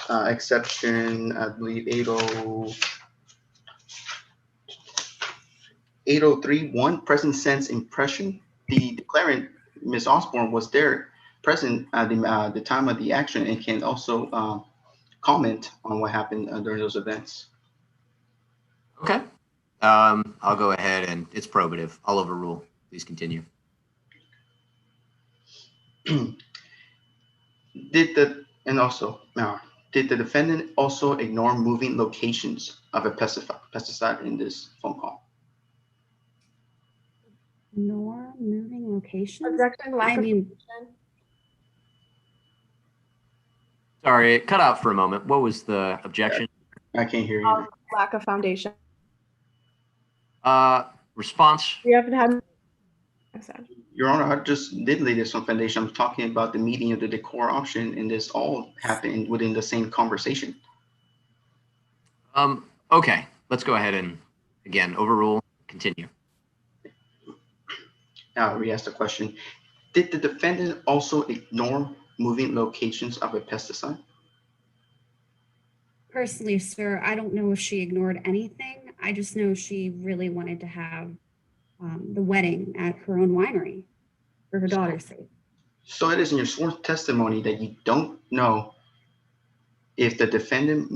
exception, I believe 8031, present sense impression. The declarant, Ms. Osborne, was there present at the time of the action and can also comment on what happened during those events. Okay. I'll go ahead and it's probative. I'll overrule. Please continue. Did the defendant also ignore moving locations of a pesticide in this phone call? Nor moving locations? Objection, lack of foundation. Sorry, it cut out for a moment. What was the objection? I can't hear you. Lack of foundation. Response. We haven't had. Your Honor, I just did lay this on foundation. I'm talking about the meeting of the decor option, and this all happened within the same conversation. Okay, let's go ahead and again overrule. Continue. Now re-ask the question. Did the defendant also ignore moving locations of a pesticide? Personally, sir, I don't know if she ignored anything. I just know she really wanted to have the wedding at her own winery for her daughter's sake. So it is in your sworn testimony that you don't know if the defendant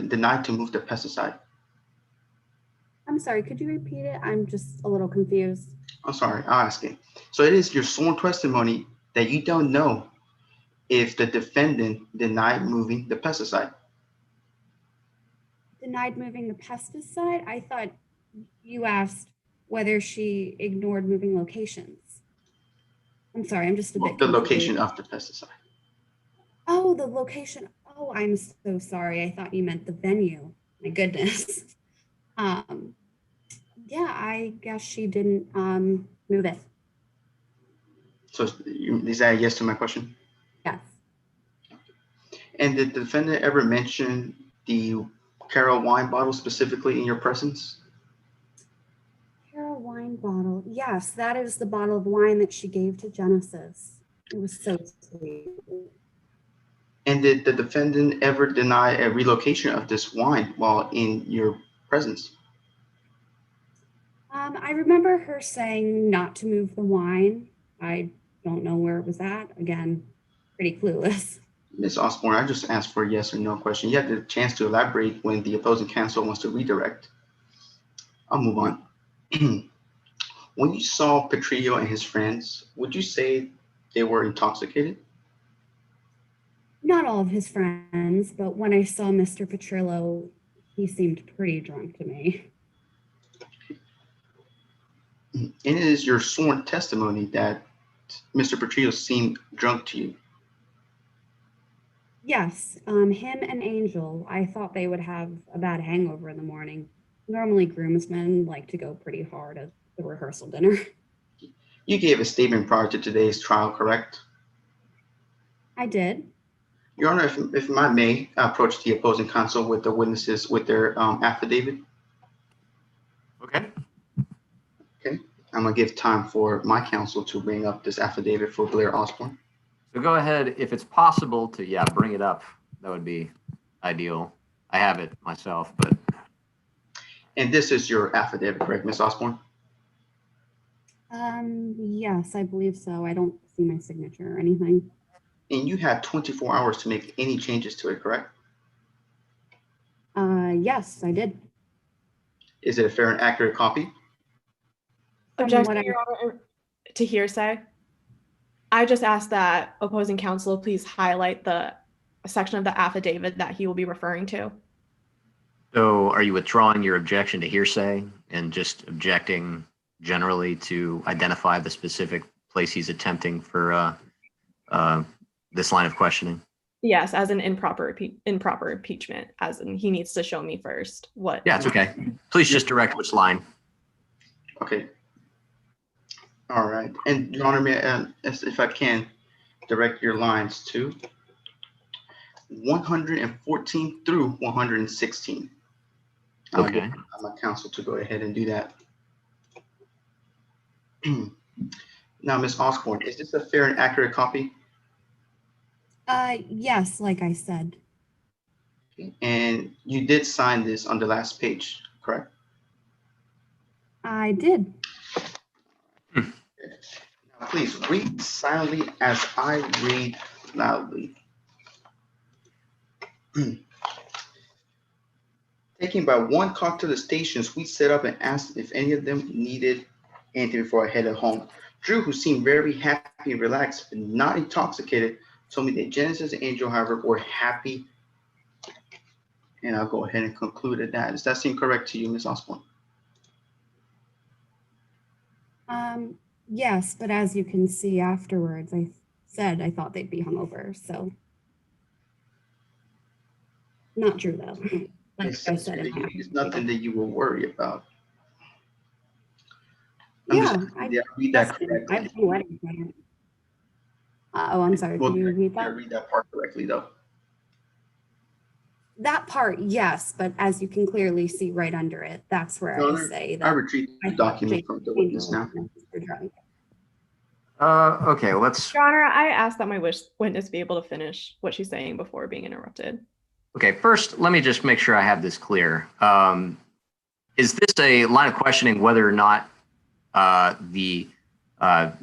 denied to move the pesticide. I'm sorry, could you repeat it? I'm just a little confused. I'm sorry, I'll ask it. So it is your sworn testimony that you don't know if the defendant denied moving the pesticide. Denied moving the pesticide? I thought you asked whether she ignored moving locations. I'm sorry, I'm just a bit The confused. location of the pesticide. Oh, the location. Oh, I'm so sorry. I thought you meant the venue. My goodness. Yeah, I guess she didn't move it. So is that a yes to my question? Yes. And did the defendant ever mention the Carol wine bottle specifically in your presence? Carol wine bottle. Yes, that is the bottle of wine that she gave to Genesis. It was so sweet. And did the defendant ever deny a relocation of this wine while in your presence? I remember her saying not to move the wine. I don't know where it was at. Again, pretty clueless. Ms. Osborne, I just asked for a yes or no question. You have the chance to elaborate when the opposing counsel wants to redirect. I'll move on. When you saw Petrillo and his friends, would you say they were intoxicated? Not all of his friends, but when I saw Mr. Petrillo, he seemed pretty drunk to me. And it is your sworn testimony that Mr. Petrillo seemed drunk to you. Yes, him and Angel, I thought they would have a bad hangover in the morning. Normally groomsmen like to go pretty hard the rehearsal dinner. You gave a statement prior to today's trial, correct? I did. Your Honor, if I may approach the opposing counsel with the witnesses with their affidavit. Okay. Okay. I'm gonna give time for my counsel to bring up this affidavit for Blair Osborne. So go ahead, if it's possible to, yeah, bring it up. That would be ideal. I have it myself, but. And this is your affidavit, correct, Ms. Osborne? Yes, I believe so. I don't see my signature or anything. And you had 24 hours to make any changes to it, correct? Yes, I did. Is it a fair and accurate copy? Objection, Your Honor, to hearsay. I just asked that opposing counsel please highlight the section of the affidavit that he will be referring to. So are you withdrawing your objection to hearsay and just objecting generally to identify the specific place he's attempting for this line of questioning? Yes, as an improper impeachment, as in he needs to show me first what. Yeah, it's okay. Please just direct which line. Okay. All right. And Your Honor, may I, if I can, direct your lines to 114 through 116. Okay. I'm a counsel to go ahead and do that. Now, Ms. Osborne, is this a fair and accurate copy? Yes, like I said. And you did sign this on the last page, correct? I did. Now, please read silently as I read loudly. Taking by one car to the stations, we set up and asked if any of them needed anything before I headed home. Drew, who seemed very happy and relaxed, but not intoxicated, told me that Genesis and Angel, however, were happy. And I'll go ahead and conclude at that. Does that seem correct to you, Ms. Osborne? Yes, but as you can see afterwards, I said I thought they'd be hungover, so. Not true though. Like I said, It's nothing that you will worry about. Yeah, I read that correctly. I've been wedding planner. Oh, I'm sorry. Could you repeat I that? read that part correctly, though. That part, yes, but as you can clearly see right under it, that's where Your I Honor, say that. I retrieve the document from the witness now. Okay, let's. Your Honor, I asked that my witness be able to finish what she's saying before being interrupted. Okay, first, let me just make sure I have this clear. Is this a line of questioning whether or not the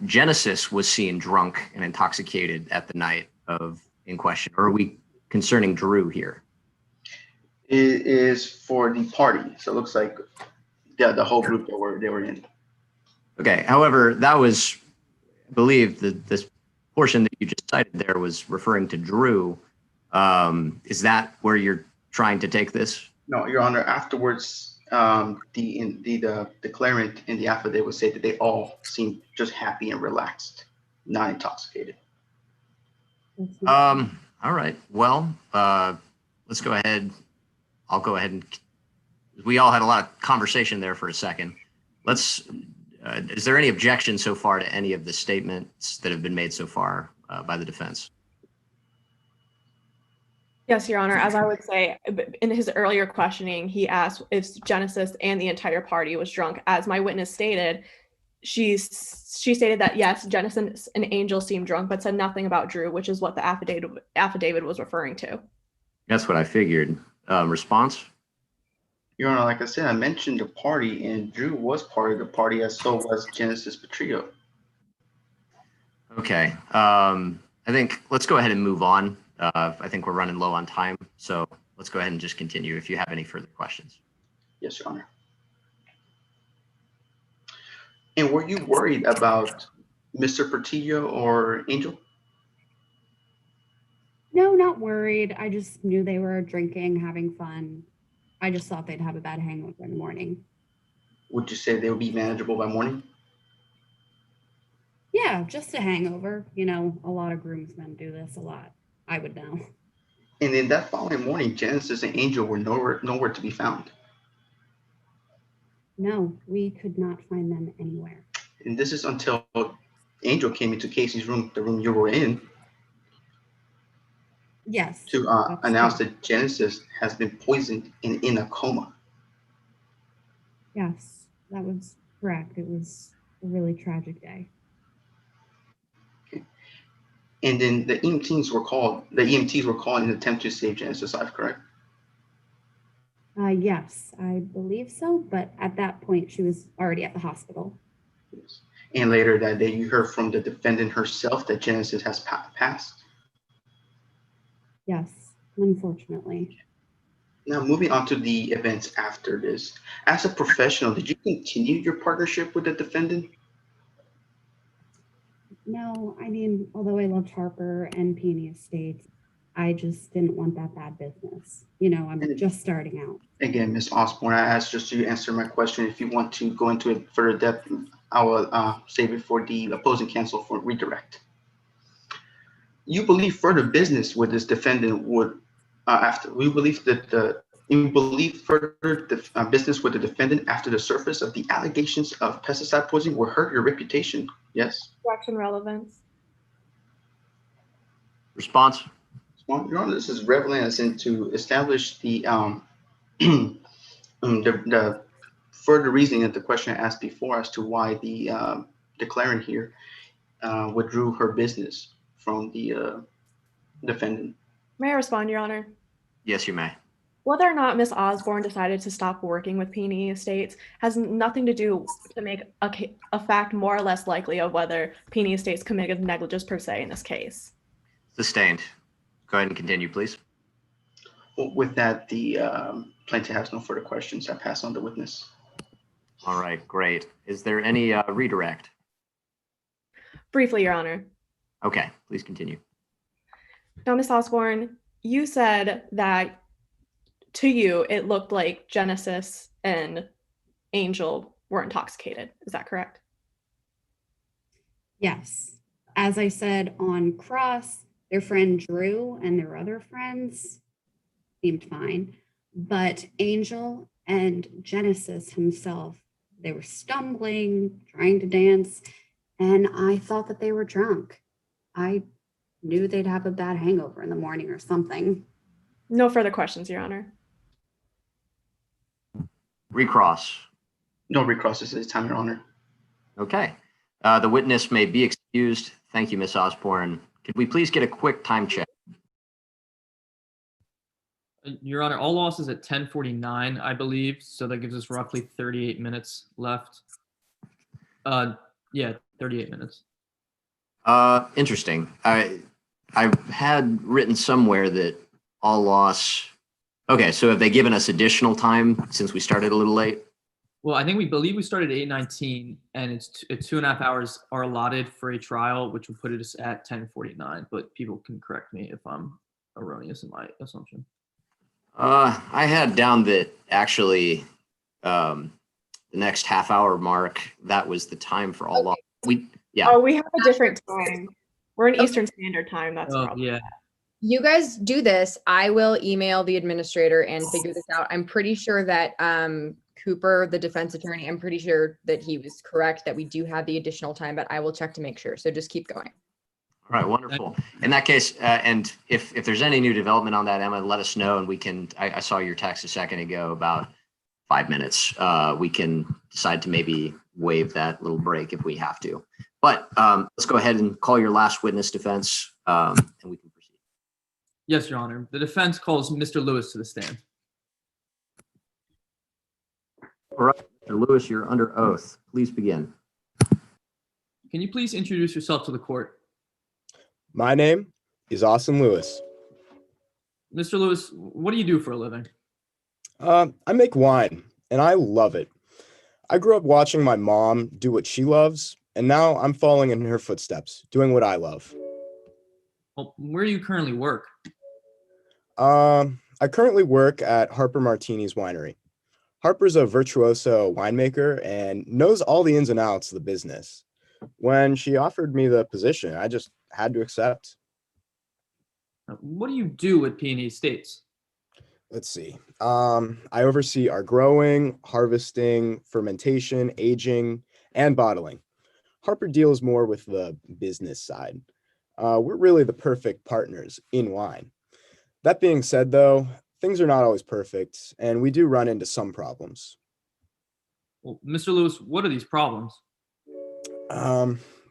Genesis was seen drunk and intoxicated at the night in question, or are we concerning Drew here? It is for the party, so it looks like the whole group that they were in. Okay, however, that was, I believe, this portion that you just cited there was referring to Drew. Is that where you're trying to take this? No, Your Honor. Afterwards, the declarant in the affidavit would say that they all seemed just happy and relaxed, not intoxicated. All right. Well, let's go ahead. I'll go ahead and we all had a lot of conversation there for a second. Let's. Is there any objection so far to any of the statements that have been made so far by the defense? Yes, Your Honor. As I would say, in his earlier questioning, he asked if Genesis and the entire party was drunk. As my witness stated, she stated that yes, Genesis and Angel seemed drunk, but said nothing about Drew, which is what the affidavit was referring to. That's what I figured. Response? Your Honor, like I said, I mentioned the party, and Drew was part of the party, as so was Genesis Petrillo. Okay. I think let's go ahead and move on. I think we're running low on time, so let's go ahead and just continue if you have any further questions. Yes, Your Honor. And were you worried about Mr. Portillo or Angel? No, not worried. I just knew they were drinking, having fun. I just thought they'd have a bad hangover in the morning. Would you say they would be manageable by morning? Yeah, just a hangover. You know, a lot of groomsmen do this a lot. I would know. And then that following morning, Genesis and Angel were nowhere to be found. No, we could not find them anywhere. And this is until Angel came into Casey's room, the room you were in, Yes. to that's announce true. that Genesis has been poisoned and in a coma. Yes, that was correct. It was a really tragic day. And then the EMTs were called. The EMTs were called in an attempt to save Genesis' life, correct? Yes, I believe so, but at that point she was already at the hospital. Yes. And later that day, you heard from the defendant herself that Genesis has passed. Yes, unfortunately. Now, moving on to the events after this. As a professional, did you continue your partnership with the defendant? No, I mean, although I loved Harper and Peony Estates, I just didn't want that bad business. You know, I'm just starting out. Again, Ms. Osborne, I asked just to answer my question. If you want to go into it further depth, I will save it for the opposing counsel for redirect. You believe further business with this defendant would, you believe further business with the defendant after the surface of the allegations of pesticide poisoning will hurt your reputation? Yes. Correction relevance. Response? Your Honor, this is relevant as in to establish the the further reasoning of the question I asked before as to why the declarant here withdrew her business from the defendant. May I respond, Your Honor? Yes, you may. Whether or not Miss Osborne decided to stop working with Peony Estates has nothing to do to make a fact more or less likely of whether Peony Estates committed negligence per se in this case. Sustained. Go ahead and continue, please. Well, with that, the plaintiff has no further questions. I pass on the witness. All right, great. Is there any redirect? Briefly, Your Honor. Okay, please continue. Now, Miss Osborne, you said that to you, it looked like Genesis and Angel were intoxicated. Is that correct? Yes. As I said on cross, their friend Drew and their other friends seemed fine, but Angel and Genesis himself, they were stumbling, trying to dance, and I thought that they were drunk. I knew they'd have a bad hangover in the morning or something. No further questions, Your Honor. Recross. No recrosses this time, Your Honor. Okay. The witness may be excused. Thank you, Ms. Osborne. Could we please get a quick time check? Your Honor, all losses at 10:49, I believe. So that gives us roughly 38 minutes left. Yeah, 38 minutes. Interesting. I had written somewhere that all loss. Okay, so have they given us additional time since we started a little late? Well, I think we believe we started at 8:19, and it's 2.5 hours are allotted for a trial, which would put us at 10:49. But people can correct me if I'm erroneous in my assumption. I had down that actually the next half hour mark, that was the time for all loss. Yeah. Oh, we have a different time. We're in Eastern Standard Time. That's the problem. Yeah. You guys do this. I will email the administrator and figure this out. I'm pretty sure that Cooper, the defense attorney, I'm pretty sure that he was correct that we do have the additional time, but I will check to make sure. So just keep going. All right, wonderful. In that case, and if there's any new development on that, Emma, let us know, and we can. I saw your text a second ago about 5 minutes. We can decide to maybe waive that little break if we have to. But let's go ahead and call your last witness, defense, and we can proceed. Yes, Your Honor. The defense calls Mr. Lewis to the stand. All right, Mr. Lewis, you're under oath. Please begin. Can you please introduce yourself to the court? My name is Austin Lewis. Mr. Lewis, what do you do for a living? I make wine, and I love it. I grew up watching my mom do what she loves, and now I'm following in her footsteps, doing what I love. Well, where do you currently work? I currently work at Harper Martini's winery. Harper's a virtuoso winemaker and knows all the ins and outs of the business. When she offered me the position, I just had to accept. What do you do at Peony Estates? Let's see. I oversee our growing, harvesting, fermentation, aging, and bottling. Harper deals more with the business side. We're really the perfect partners in wine. That being said, though, things are not always perfect, and we do run into some problems. Well, Mr. Lewis, what are these problems?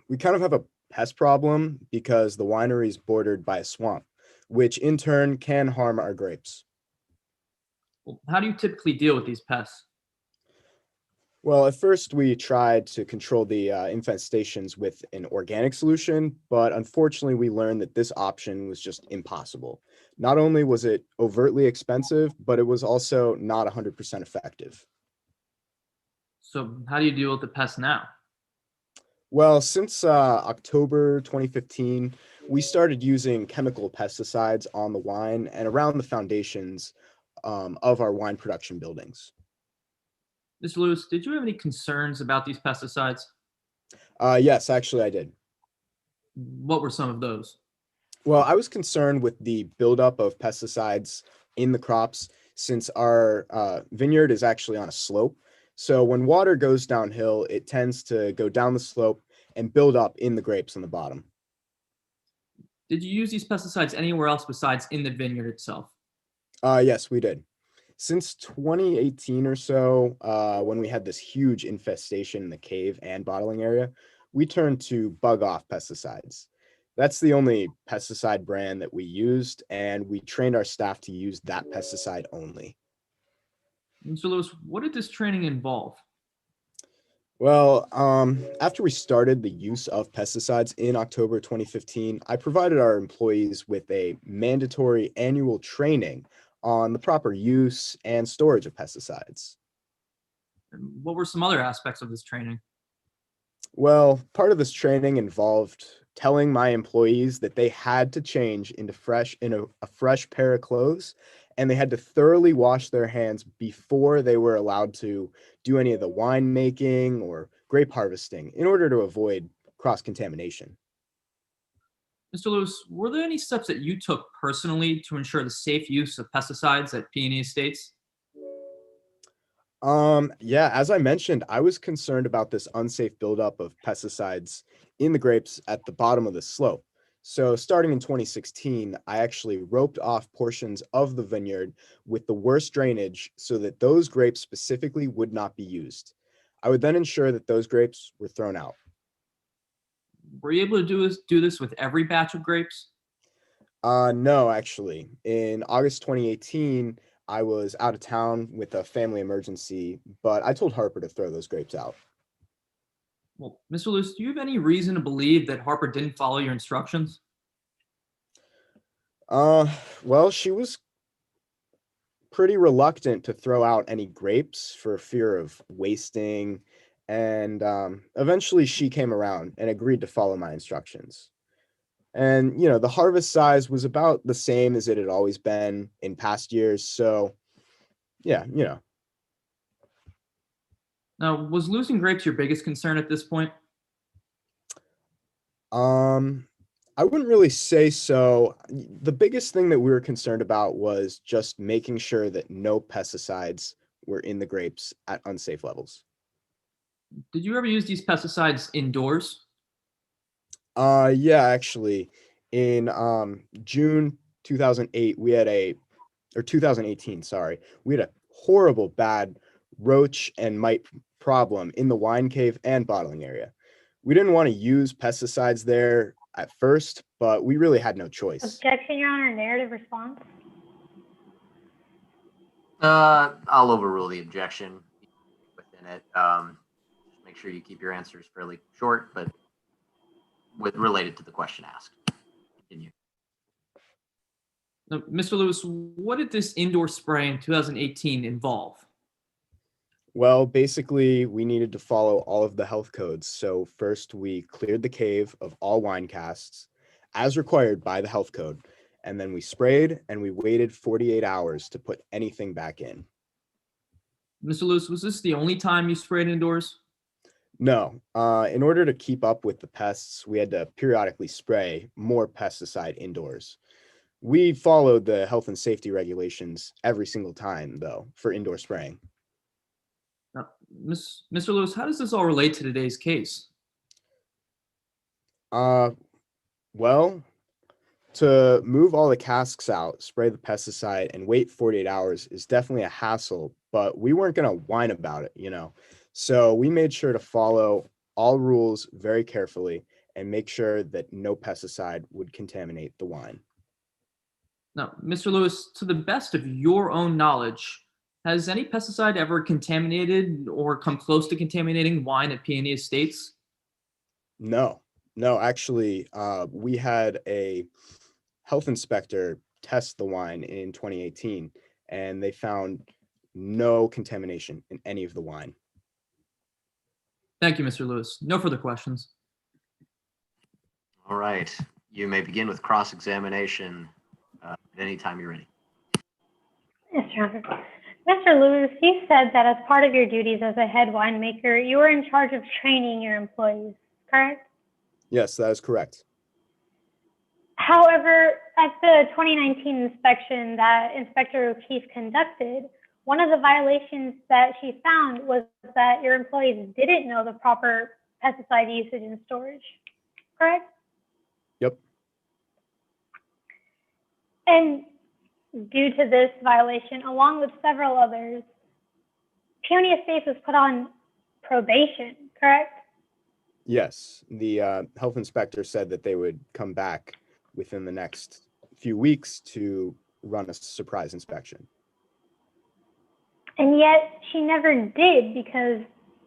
We kind of have a pest problem because the winery is bordered by a swamp, which in turn can harm our grapes. Well, how do you typically deal with these pests? Well, at first we tried to control the infestations with an organic solution, but unfortunately we learned that this option was just impossible. Not only was it overtly expensive, but it was also not 100% effective. So how do you deal with the pests now? Well, since October 2015, we started using chemical pesticides on the wine and around the foundations of our wine production buildings. Mr. Lewis, did you have any concerns about these pesticides? Yes, actually, I did. What were some of those? Well, I was concerned with the buildup of pesticides in the crops since our vineyard is actually on a slope. So when water goes downhill, it tends to go down the slope and build up in the grapes on the bottom. Did you use these pesticides anywhere else besides in the vineyard itself? Yes, we did. Since 2018 or so, when we had this huge infestation in the cave and bottling area, we turned to bug off pesticides. That's the only pesticide brand that we used, and we trained our staff to use that pesticide only. Mr. Lewis, what did this training involve? Well, after we started the use of pesticides in October 2015, I provided our employees with a mandatory annual training on the proper use and storage of pesticides. And what were some other aspects of this training? Well, part of this training involved telling my employees that they had to change into a fresh pair of clothes, and they had to thoroughly wash their hands before they were allowed to do any of the wine making or grape harvesting in order to avoid cross-contamination. Mr. Lewis, were there any steps that you took personally to ensure the safe use of pesticides at Peony Estates? Yeah, as I mentioned, I was concerned about this unsafe buildup of pesticides in the grapes at the bottom of the slope. So starting in 2016, I actually roped off portions of the vineyard with the worst drainage so that those grapes specifically would not be used. I would then ensure that those grapes were thrown out. Were you able to do this with every batch of grapes? No, actually. In August 2018, I was out of town with a family emergency, but I told Harper to throw those grapes out. Well, Mr. Lewis, do you have any reason to believe that Harper didn't follow your instructions? Well, she was pretty reluctant to throw out any grapes for fear of wasting, and eventually she came around and agreed to follow my instructions. And, the harvest size was about the same as it had always been in past years. So, yeah. Now, was losing grapes your biggest concern at this point? I wouldn't really say so. The biggest thing that we were concerned about was just making sure that no pesticides were in the grapes at unsafe levels. Did you ever use these pesticides indoors? Yeah, actually, in June 2008, or 2018, sorry, we had a horrible bad roach and mite problem in the wine cave and bottling area. We didn't want to use pesticides there at first, but we really had no choice. Objection, Your Honor, narrative response. I'll overrule the objection within it. Just make sure you keep your answers fairly short, but related to the question asked. Continue. Now, Mr. Lewis, what did this indoor spray in 2018 involve? Well, basically, we needed to follow all of the health codes. So first, we cleared the cave of all wine casks as required by the health code. And then we sprayed and we waited 48 hours to put anything back in. Mr. Lewis, was this the only time you sprayed indoors? No. In order to keep up with the pests, we had to periodically spray more pesticide indoors. We followed the health and safety regulations every single time, though, for indoor spraying. Now, Mr. Lewis, how does this all relate to today's case? Well, to move all the casks out, spray the pesticide, and wait 48 hours is definitely a hassle, but we weren't going to whine about it, you know. So we made sure to follow all rules very carefully and make sure that no pesticide would contaminate the wine. Now, Mr. Lewis, to the best of your own knowledge, has any pesticide ever contaminated or come close to contaminating wine at Peony Estates? No, actually, we had a health inspector test the wine in 2018, and they found no contamination in any of the wine. Thank you, Mr. Lewis. No further questions. All right. You may begin with cross-examination at any time you're ready. Yes, Your Honor. Mr. Lewis, you said that as part of your duties as a head winemaker, you were in charge of training your employees, correct? Yes, that is correct. However, at the 2019 inspection that Inspector O'Keefe conducted, one of the violations that she found was that your employees didn't know the proper pesticide usage and storage, correct? Yep. And due to this violation, along with several others, Peony Estates was put on probation, correct? Yes, the health inspector said that they would come back within the next few weeks to run a surprise inspection. And yet she never did because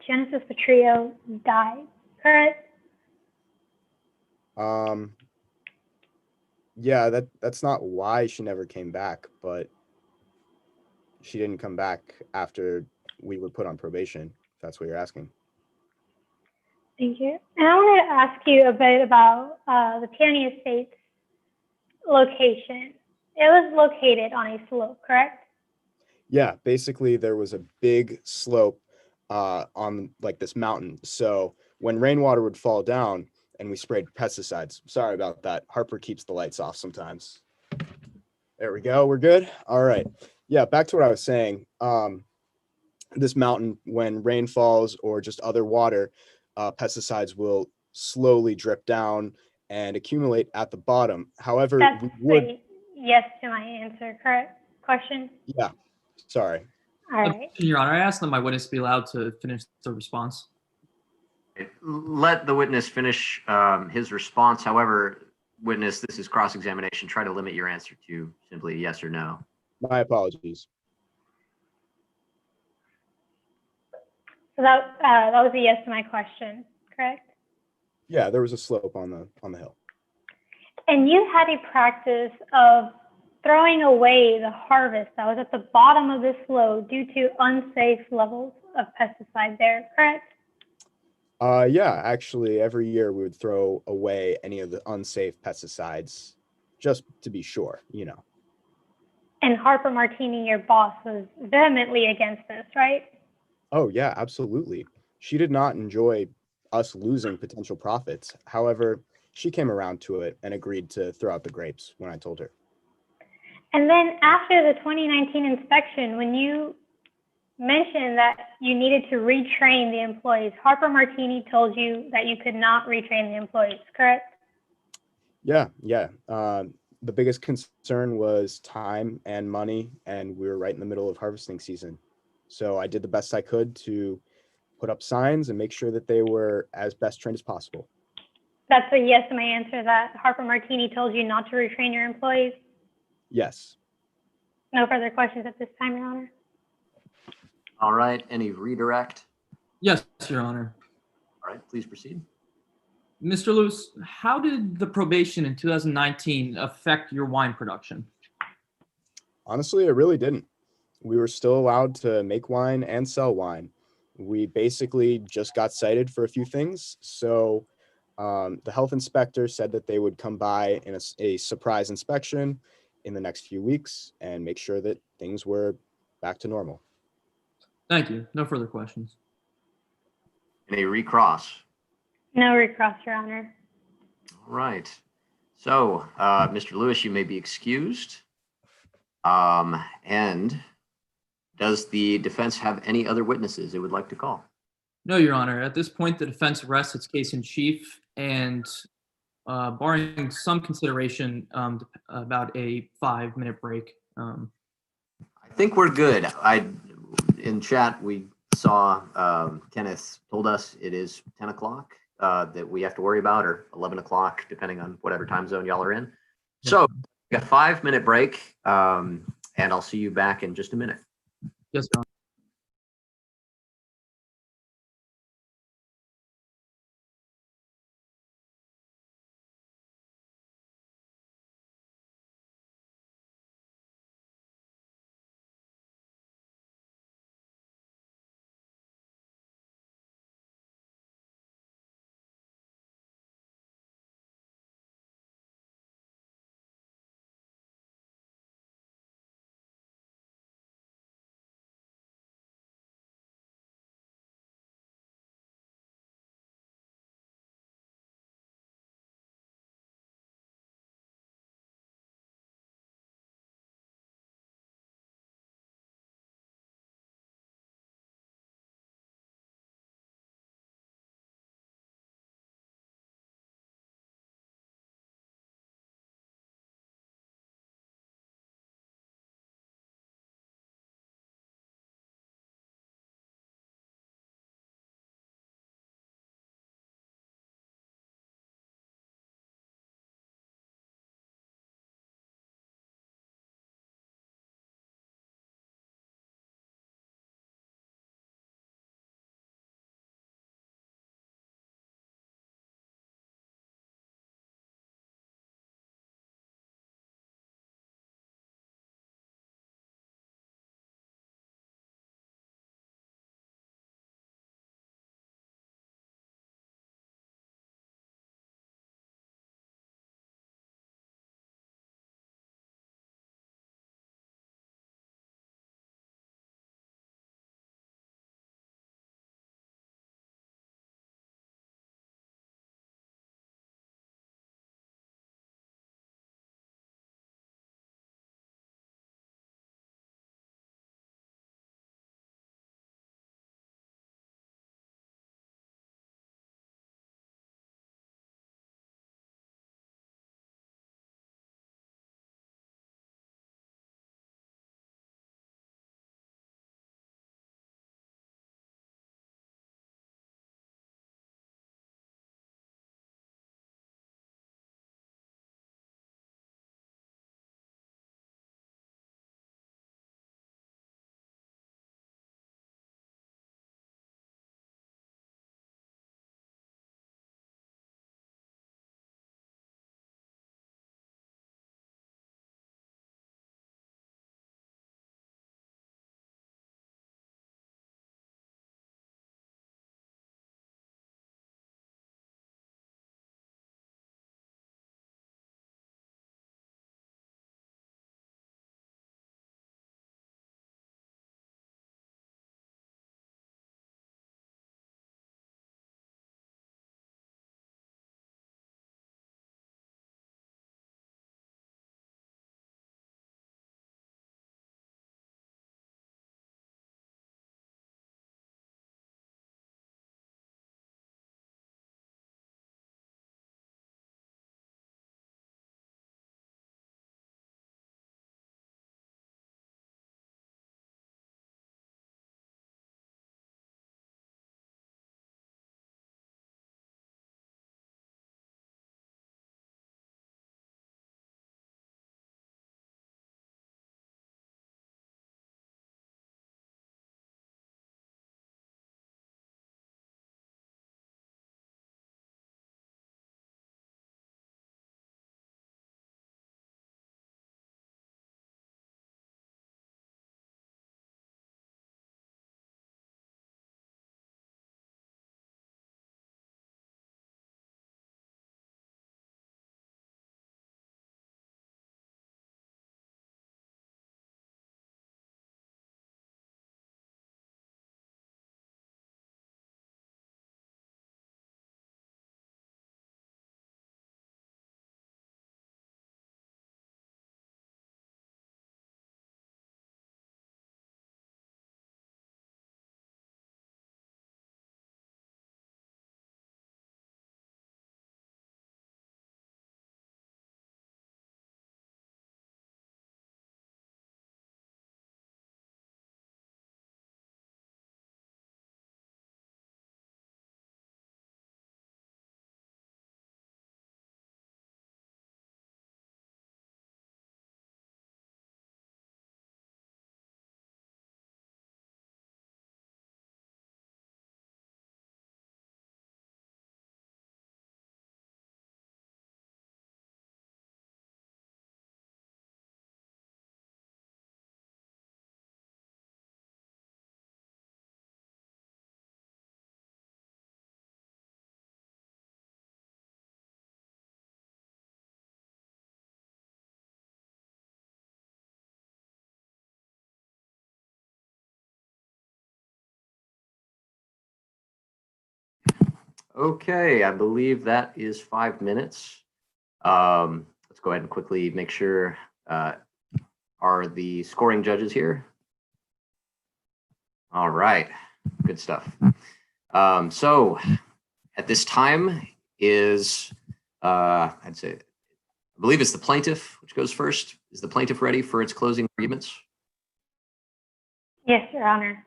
Genesis Petrillo died, correct? Yeah, that's not why she never came back, but she didn't come back after we were put on probation, if that's what you're asking. Thank you. And I wanted to ask you a bit about the Peony Estates location. It was located on a slope, correct? Yeah, basically there was a big slope on like this mountain. So when rainwater would fall down and we sprayed pesticides, sorry about that. Harper keeps the lights off sometimes. There we go. We're good. All right. Yeah, back to what I was saying. This mountain, when rain falls or just other water, pesticides will slowly drip down and accumulate at the bottom. However, That's we would. a yes to my answer, correct? Question? Yeah, sorry. All right. Your Honor, I asked that my witness be allowed to finish the response. Let the witness finish his response. However, witness, this is cross-examination. Try to limit your answer to simply yes or no. My apologies. So that was a yes to my question, correct? Yeah, there was a slope on the hill. And you had a practice of throwing away the harvest that was at the bottom of this slope due to unsafe levels of pesticide there, correct? Yeah, actually, every year we would throw away any of the unsafe pesticides just to be sure, you know. And Harper Martini, your boss, was vehemently against this, right? Oh, yeah, absolutely. She did not enjoy us losing potential profits. However, she came around to it and agreed to throw out the grapes when I told her. And then after the 2019 inspection, when you mentioned that you needed to retrain the employees, Harper Martini told you that you could not retrain the employees, correct? Yeah. The biggest concern was time and money, and we were right in the middle of harvesting season. So I did the best I could to put up signs and make sure that they were as best trained as possible. That's a yes to my answer, that Harper Martini told you not to retrain your employees. Yes. No further questions at this time, Your Honor. All right. Any redirect? Yes, Your Honor. All right. Please proceed. Mr. Lewis, how did the probation in 2019 affect your wine production? Honestly, it really didn't. We were still allowed to make wine and sell wine. We basically just got cited for a few things. So the health inspector said that they would come by in a surprise inspection in the next few weeks and make sure that things were back to normal. Thank you. No further questions. Any recross? No recross, Your Honor. All right. So, Mr. Lewis, you may be excused. And does the defense have any other witnesses it would like to call? No, Your Honor. At this point, the defense rests its case in chief, and barring some consideration about a 5-minute break. I think we're good. In chat, we saw Kenneth told us it is 10 o'clock that we have to worry about, or 11 o'clock, depending on whatever time zone y'all are in. So we got a 5-minute break, and I'll see you back in just a minute. Yes, Your Honor. Okay, I believe that is 5 minutes. Let's go ahead and quickly make sure, are the scoring judges here? All right, good stuff. So at this time is, I'd say, I believe it's the plaintiff which goes first. Is the plaintiff ready for its closing arguments? Yes, Your Honor.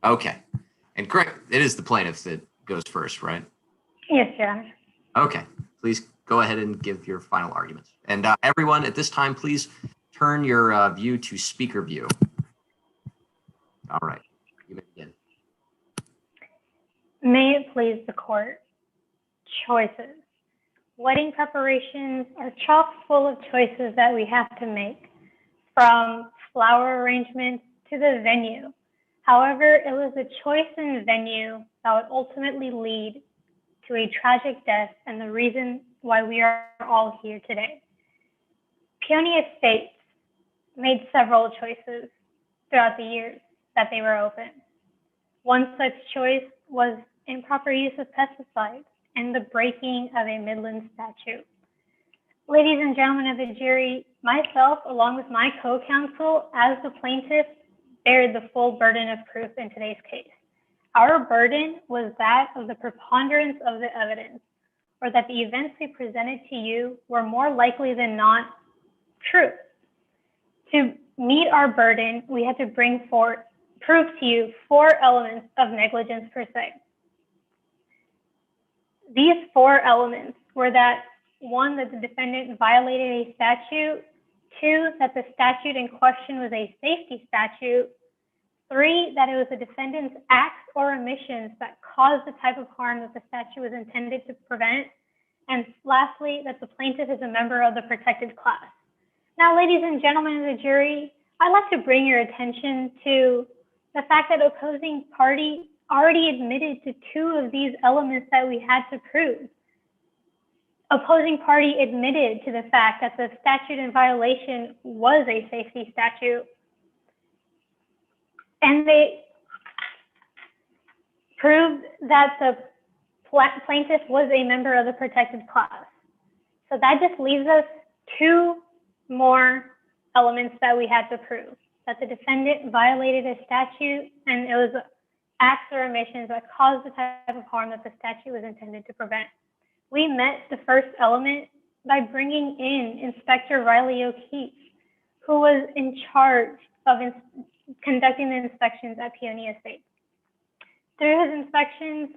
Okay, and correct, it is the plaintiff that goes first, right? Yes, Your Honor. Okay, please go ahead and give your final arguments. And everyone at this time, please turn your view to speaker view. All right, you may begin. May it please the court. Choices. Wedding preparations are chock full of choices that we have to make, from flower arrangements to the venue. However, it was the choice in venue that would ultimately lead to a tragic death and the reason why we are all here today. Peony Estates made several choices throughout the years that they were open. One such choice was improper use of pesticides and the breaking of a Midland statute. Ladies and gentlemen of the jury, myself, along with my co-counsel as the plaintiff, bared the full burden of proof in today's case. Our burden was that of the preponderance of the evidence, or that the events we presented to you were more likely than not true. To meet our burden, we had to bring forth, prove to you 4 elements of negligence per se. These 4 elements were that 1, that the defendant violated a statute, 2, that the statute in question was a safety statute, 3, that it was the defendant's acts or omissions that caused the type of harm that the statute was intended to prevent, and lastly, that the plaintiff is a member of the protected class. Now, ladies and gentlemen of the jury, I'd like to bring your attention to the fact that opposing party already admitted to 2 of these elements that we had to prove. Opposing party admitted to the fact that the statute in violation was a safety statute, and they proved that the plaintiff was a member of the protected class. So that just leaves us 2 more elements that we had to prove: that the defendant violated a statute and it was acts or omissions that caused the type of harm that the statute was intended to prevent. We met the first element by bringing in Inspector Riley O'Keefe, who was in charge of conducting the inspections at Peony Estates. Through his inspections,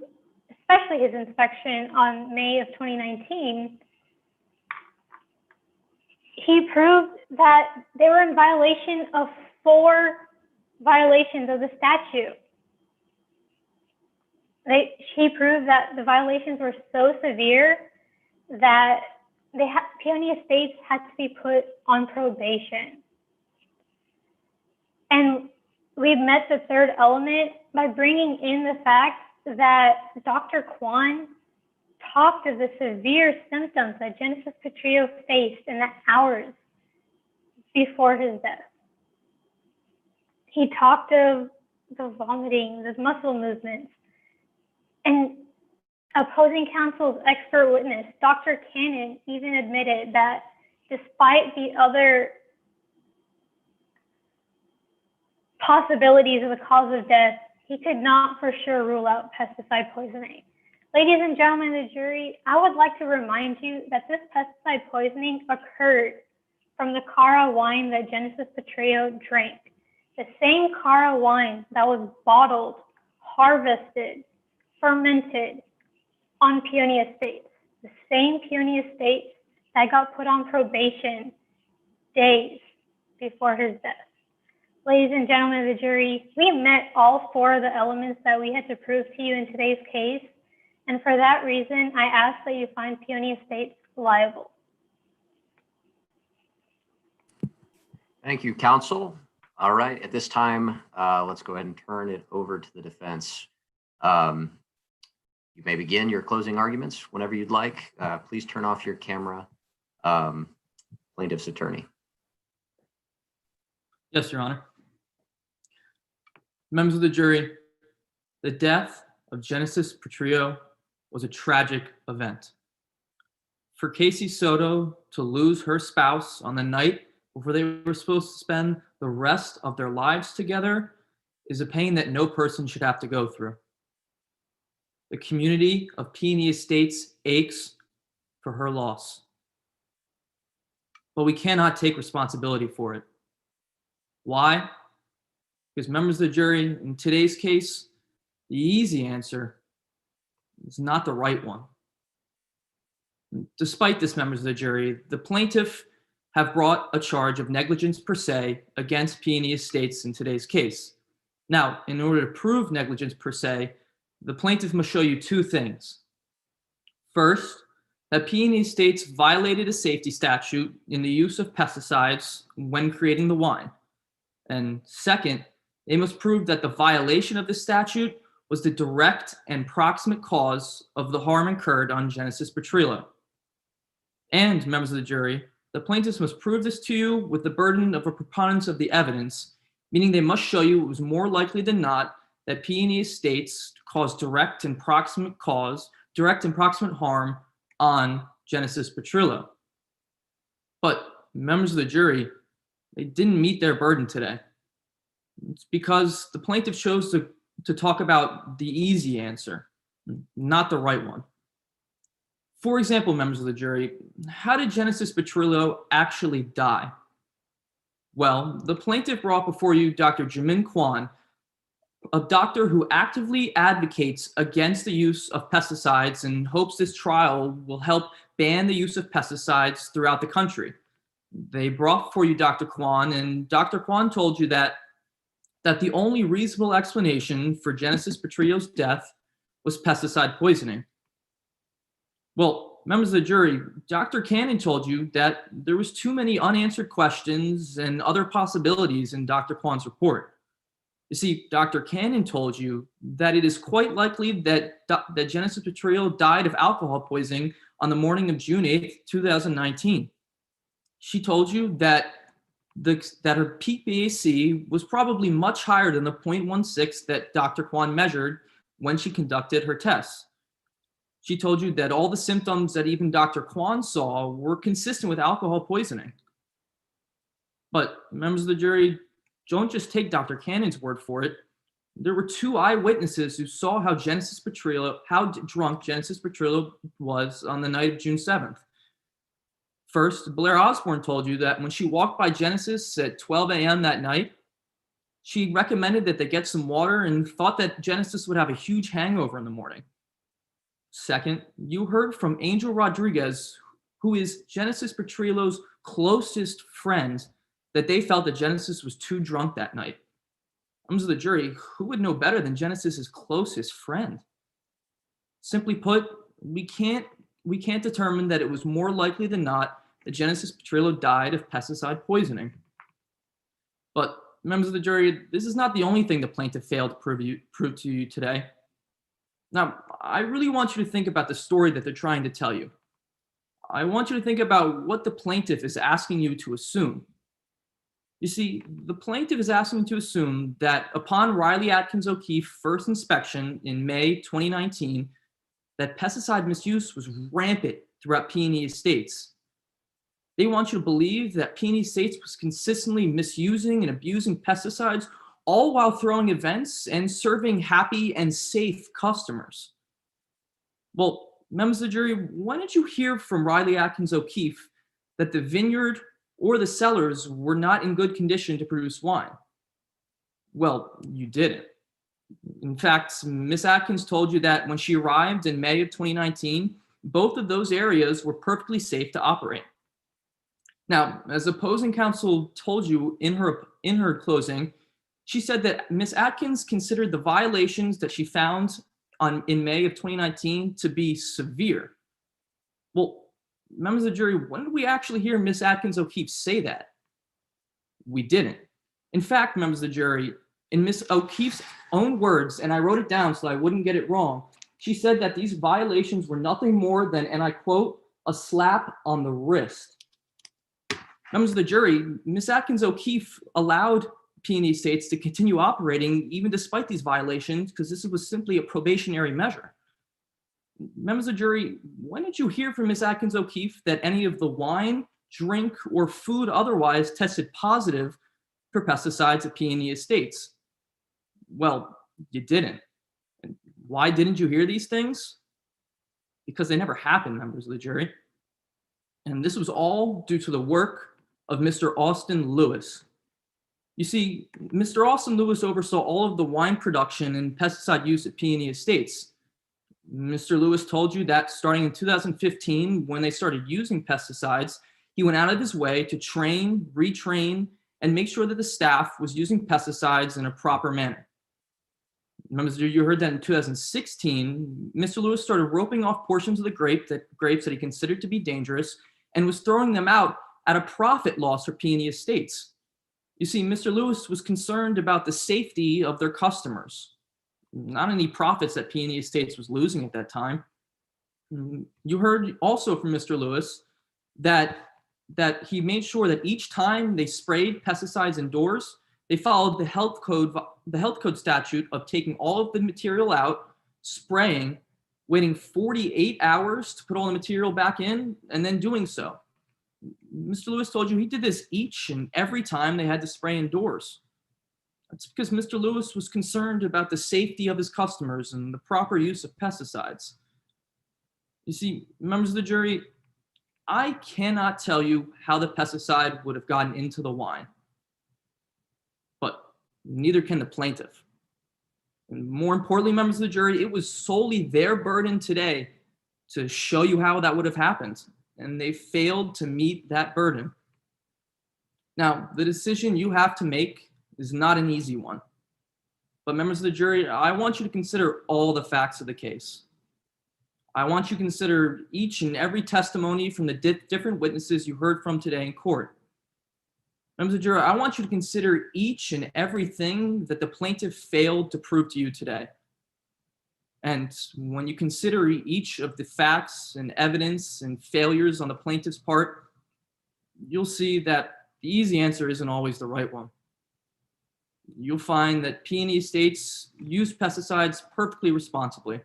especially his inspection on May of 2019, he proved that they were in violation of 4 violations of the statute. He proved that the violations were so severe that Peony Estates had to be put on probation. And we met the third element by bringing in the fact that Dr. Kwan talked of the severe symptoms that Genesis Petrillo faced in the hours before his death. He talked of the vomiting, the muscle movements, and opposing counsel's expert witness, Dr. Cannon, even admitted that despite the other possibilities of the cause of death, he could not for sure rule out pesticide poisoning. Ladies and gentlemen of the jury, I would like to remind you that this pesticide poisoning occurred from the Cara wine that Genesis Petrillo drank. The same Cara wine that was bottled, harvested, fermented on Peony Estates. The same Peony Estates that got put on probation days before his death. Ladies and gentlemen of the jury, we met all 4 of the elements that we had to prove to you in today's case. And for that reason, I ask that you find Peony Estates liable. Thank you, counsel. All right, at this time, let's go ahead and turn it over to the defense. You may begin your closing arguments whenever you'd like. Please turn off your camera. Plaintiff's attorney. Yes, Your Honor. Members of the jury, the death of Genesis Petrillo was a tragic event. For Casey Soto to lose her spouse on the night before they were supposed to spend the rest of their lives together is a pain that no person should have to go through. The community of Peony Estates aches for her loss. But we cannot take responsibility for it. Why? Because members of the jury, in today's case, the easy answer is not the right one. Despite this, members of the jury, the plaintiff have brought a charge of negligence per se against Peony Estates in today's case. Now, in order to prove negligence per se, the plaintiff must show you two things. First, that Peony Estates violated a safety statute in the use of pesticides when creating the wine. And second, they must prove that the violation of the statute was the direct and proximate cause of the harm incurred on Genesis Petrillo. And, members of the jury, the plaintiffs must prove this to you with the burden of a preponderance of the evidence, meaning they must show you it was more likely than not that Peony Estates caused direct and proximate harm on Genesis Petrillo. But members of the jury, they didn't meet their burden today. It's because the plaintiff chose to talk about the easy answer, not the right one. For example, members of the jury, how did Genesis Petrillo actually die? Well, the plaintiff brought before you Dr. Jamin Kwan, a doctor who actively advocates against the use of pesticides and hopes this trial will help ban the use of pesticides throughout the country. They brought before you Dr. Kwan, and Dr. Kwan told you that the only reasonable explanation for Genesis Petrillo's death was pesticide poisoning. Well, members of the jury, Dr. Cannon told you that there was too many unanswered questions and other possibilities in Dr. Kwan's report. You see, Dr. Cannon told you that it is quite likely that Genesis Petrillo died of alcohol poisoning on the morning of June 8th, 2019. She told you that her peak BAC was probably much higher than the 0.16 that Dr. Kwan measured when she conducted her tests. She told you that all the symptoms that even Dr. Kwan saw were consistent with alcohol poisoning. But members of the jury, don't just take Dr. Cannon's word for it. There were two eyewitnesses who saw how drunk Genesis Petrillo was on the night of June 7th. First, Blair Osborne told you that when she walked by Genesis at 12 a.m. that night, she recommended that they get some water and thought that Genesis would have a huge hangover in the morning. Second, you heard from Angel Rodriguez, who is Genesis Petrillo's closest friend, that they felt that Genesis was too drunk that night. Members of the jury, who would know better than Genesis's closest friend? Simply put, we can't determine that it was more likely than not that Genesis Petrillo died of pesticide poisoning. But members of the jury, this is not the only thing the plaintiff failed to prove to you today. Now, I really want you to think about the story that they're trying to tell you. I want you to think about what the plaintiff is asking you to assume. You see, the plaintiff is asking you to assume that upon Riley Atkins O'Keefe's first inspection in May 2019, that pesticide misuse was rampant throughout Peony Estates. They want you to believe that Peony Estates was consistently misusing and abusing pesticides, all while throwing events and serving happy and safe customers. Well, members of the jury, when did you hear from Riley Atkins O'Keefe that the vineyard or the cellars were not in good condition to produce wine? Well, you didn't. In fact, Ms. Atkins told you that when she arrived in May of 2019, both of those areas were perfectly safe to operate. Now, as opposing counsel told you in her closing, she said that Ms. Atkins considered the violations that she found in May of 2019 to be severe. Well, members of the jury, when did we actually hear Ms. Atkins O'Keefe say that? We didn't. In fact, members of the jury, in Ms. O'Keefe's own words, and I wrote it down so I wouldn't get it wrong, she said that these violations were nothing more than, and I quote, a slap on the wrist. Members of the jury, Ms. Atkins O'Keefe allowed Peony Estates to continue operating even despite these violations because this was simply a probationary measure. Members of the jury, when did you hear from Ms. Atkins O'Keefe that any of the wine, drink, or food otherwise tested positive for pesticides at Peony Estates? Well, you didn't. And why didn't you hear these things? Because they never happened, members of the jury. And this was all due to the work of Mr. Austin Lewis. You see, Mr. Austin Lewis oversaw all of the wine production and pesticide use at Peony Estates. Mr. Lewis told you that starting in 2015, when they started using pesticides, he went out of his way to train, retrain, and make sure that the staff was using pesticides in a proper manner. Remember, you heard that in 2016, Mr. Lewis started roping off portions of the grapes that he considered to be dangerous and was throwing them out at a profit loss for Peony Estates. You see, Mr. Lewis was concerned about the safety of their customers, not any profits that Peony Estates was losing at that time. You heard also from Mr. Lewis that he made sure that each time they sprayed pesticides indoors, they followed the health code statute of taking all of the material out, spraying, waiting 48 hours to put all the material back in, and then doing so. Mr. Lewis told you he did this each and every time they had to spray indoors. That's because Mr. Lewis was concerned about the safety of his customers and the proper use of pesticides. You see, members of the jury, I cannot tell you how the pesticide would have gotten into the wine, but neither can the plaintiff. And more importantly, members of the jury, it was solely their burden today to show you how that would have happened, and they failed to meet that burden. Now, the decision you have to make is not an easy one, but members of the jury, I want you to consider all the facts of the case. I want you to consider each and every testimony from the different witnesses you heard from today in court. Members of the jury, I want you to consider each and everything that the plaintiff failed to prove to you today. And when you consider each of the facts and evidence and failures on the plaintiff's part, you'll see that the easy answer isn't always the right one. You'll find that Peony Estates used pesticides perfectly responsibly.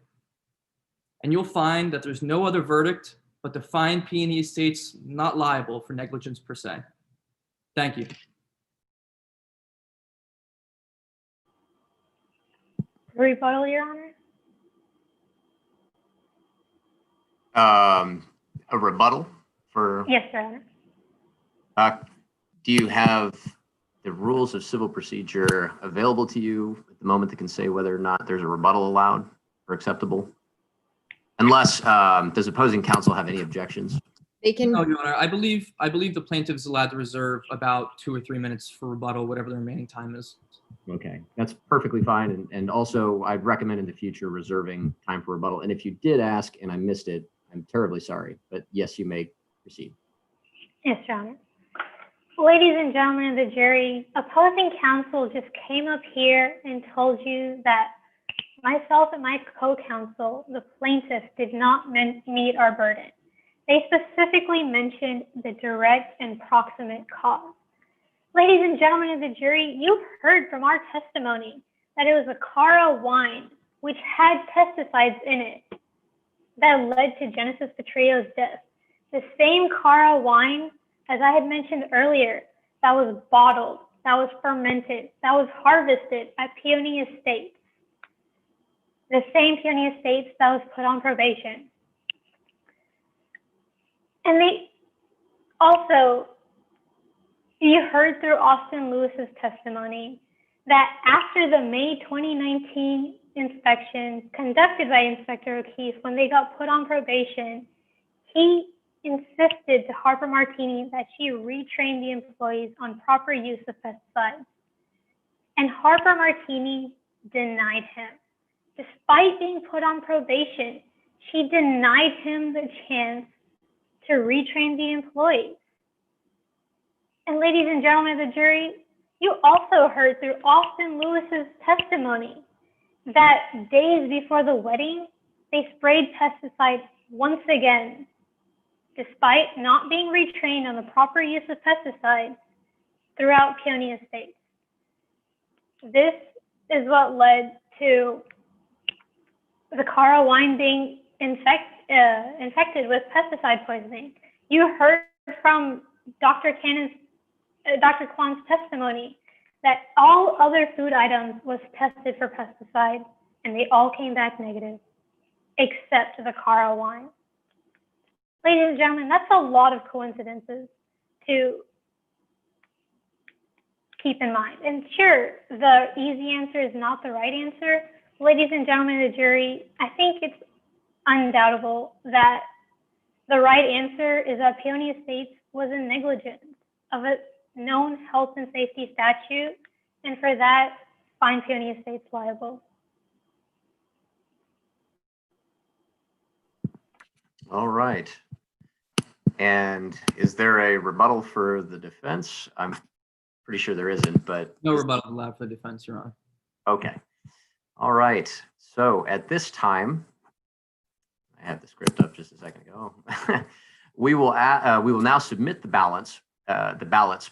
And you'll find that there's no other verdict but to find Peony Estates not liable for negligence per se. Thank you. Rebuttal, Your Honor? A rebuttal for? Yes, Your Honor. Do you have the rules of civil procedure available to you at the moment that can say whether or not there's a rebuttal allowed or acceptable? Unless, does opposing counsel have any objections? They can. No, Your Honor. I believe the plaintiff is allowed to reserve about 2 or 3 minutes for rebuttal, whatever the remaining time is. Okay, that's perfectly fine. And also, I'd recommend in the future reserving time for rebuttal. And if you did ask and I missed it, I'm terribly sorry. But yes, you may proceed. Yes, Your Honor. Ladies and gentlemen of the jury, opposing counsel just came up here and told you that myself and my co-counsel, the plaintiff, did not meet our burden. They specifically mentioned the direct and proximate cause. Ladies and gentlemen of the jury, you've heard from our testimony that it was a Cara wine which had pesticides in it that led to Genesis Petrio's death. The same Cara wine, as I had mentioned earlier, that was bottled, that was fermented, that was harvested at Peony Estates. The same Peony Estates that was put on probation. And they also, you heard through Austin Lewis's testimony that after the May 2019 inspection conducted by Inspector O'Keefe, when they got put on probation, he insisted to Harper Martini that she retrain the employees on proper use of pesticides. And Harper Martini denied him. Despite being put on probation, she denied him the chance to retrain the employees. And ladies and gentlemen of the jury, you also heard through Austin Lewis's testimony that days before the wedding, they sprayed pesticides once again, despite not being retrained on the proper use of pesticides throughout Peony Estates. This is what led to the Cara wine being infected with pesticide poisoning. You heard from Dr. Kwan's testimony that all other food items was tested for pesticides, and they all came back negative, except the Cara wine. Ladies and gentlemen, that's a lot of coincidences to keep in mind. And sure, the easy answer is not the right answer. Ladies and gentlemen of the jury, I think it's undoubtable that the right answer is that Peonia Estates was in negligence of a known health and safety statute, and for that, find Peonia Estates liable. All right. And is there a rebuttal for the defense? I'm pretty sure there isn't, but. No rebuttal allowed for the defense, Your Honor. Okay. All right. So at this time, I had the script up just a second ago. we will now submit the ballots,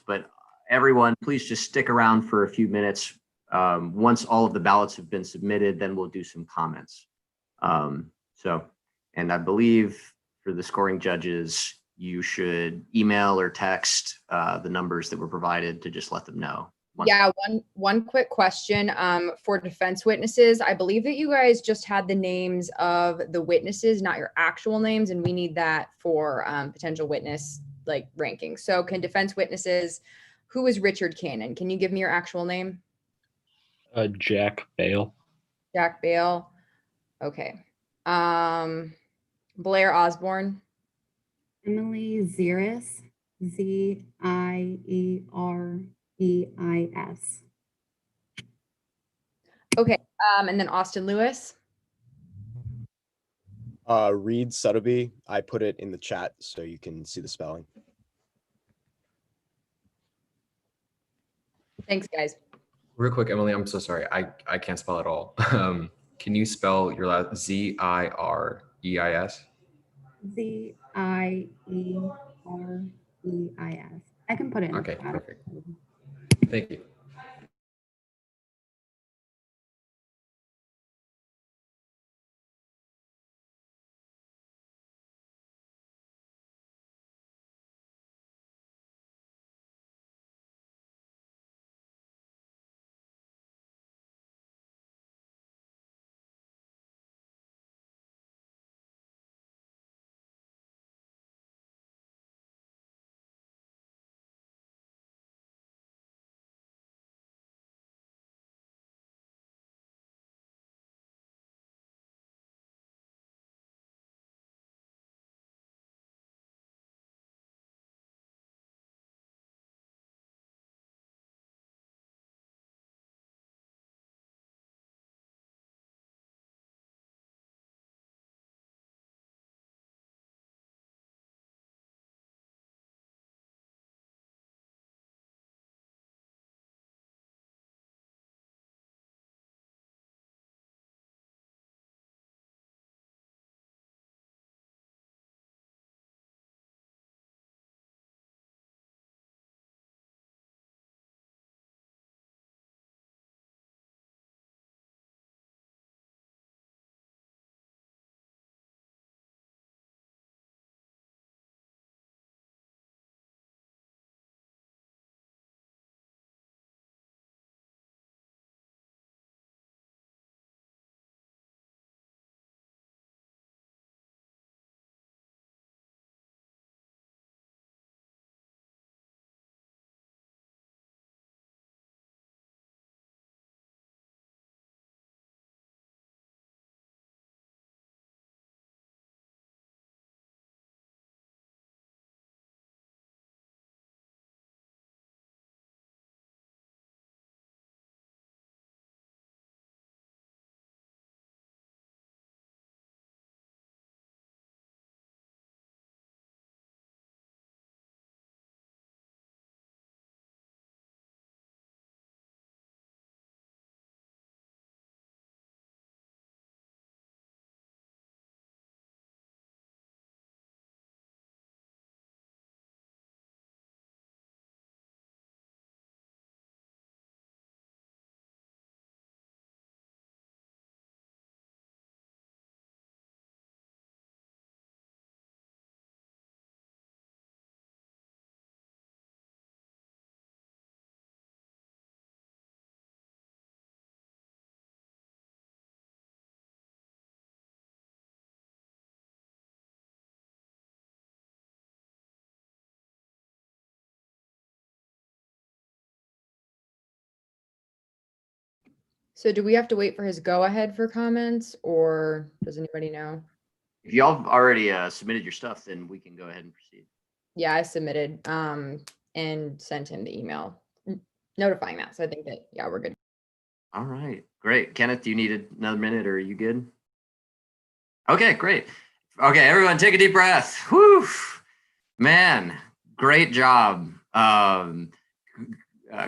but everyone, please just stick around for a few minutes. Once all of the ballots have been submitted, then we'll do some comments. And I believe for the scoring judges, you should email or text the numbers that were provided to just let them know. Yeah, one quick question for defense witnesses. I believe that you guys just had the names of the witnesses, not your actual names, and we need that for potential witness like ranking. So can defense witnesses, who is Richard Cannon? Can you give me your actual name? Jack Bale. Jack Bale. Okay. Blair Osborne. Emily Zieris, Ziereis. Okay. And then Austin Lewis. Reed Sutterby. I put it in the chat so you can see the spelling. Thanks, guys. Real quick, Emily, I'm so sorry. I can't spell at all. Can you spell your last Ziereis? Ziereis. I can put it in the Okay, chat. perfect. Thank you. So do we have to wait for his go ahead for comments, or does anybody know? If y'all have already submitted your stuff, then we can go ahead and proceed. Yeah, I submitted and sent him the email notifying that. So I think that, yeah, we're good. All right, great. Kenneth, do you need another minute or are you good? Okay, great. Okay, everyone take a deep breath. Whew, man, great job.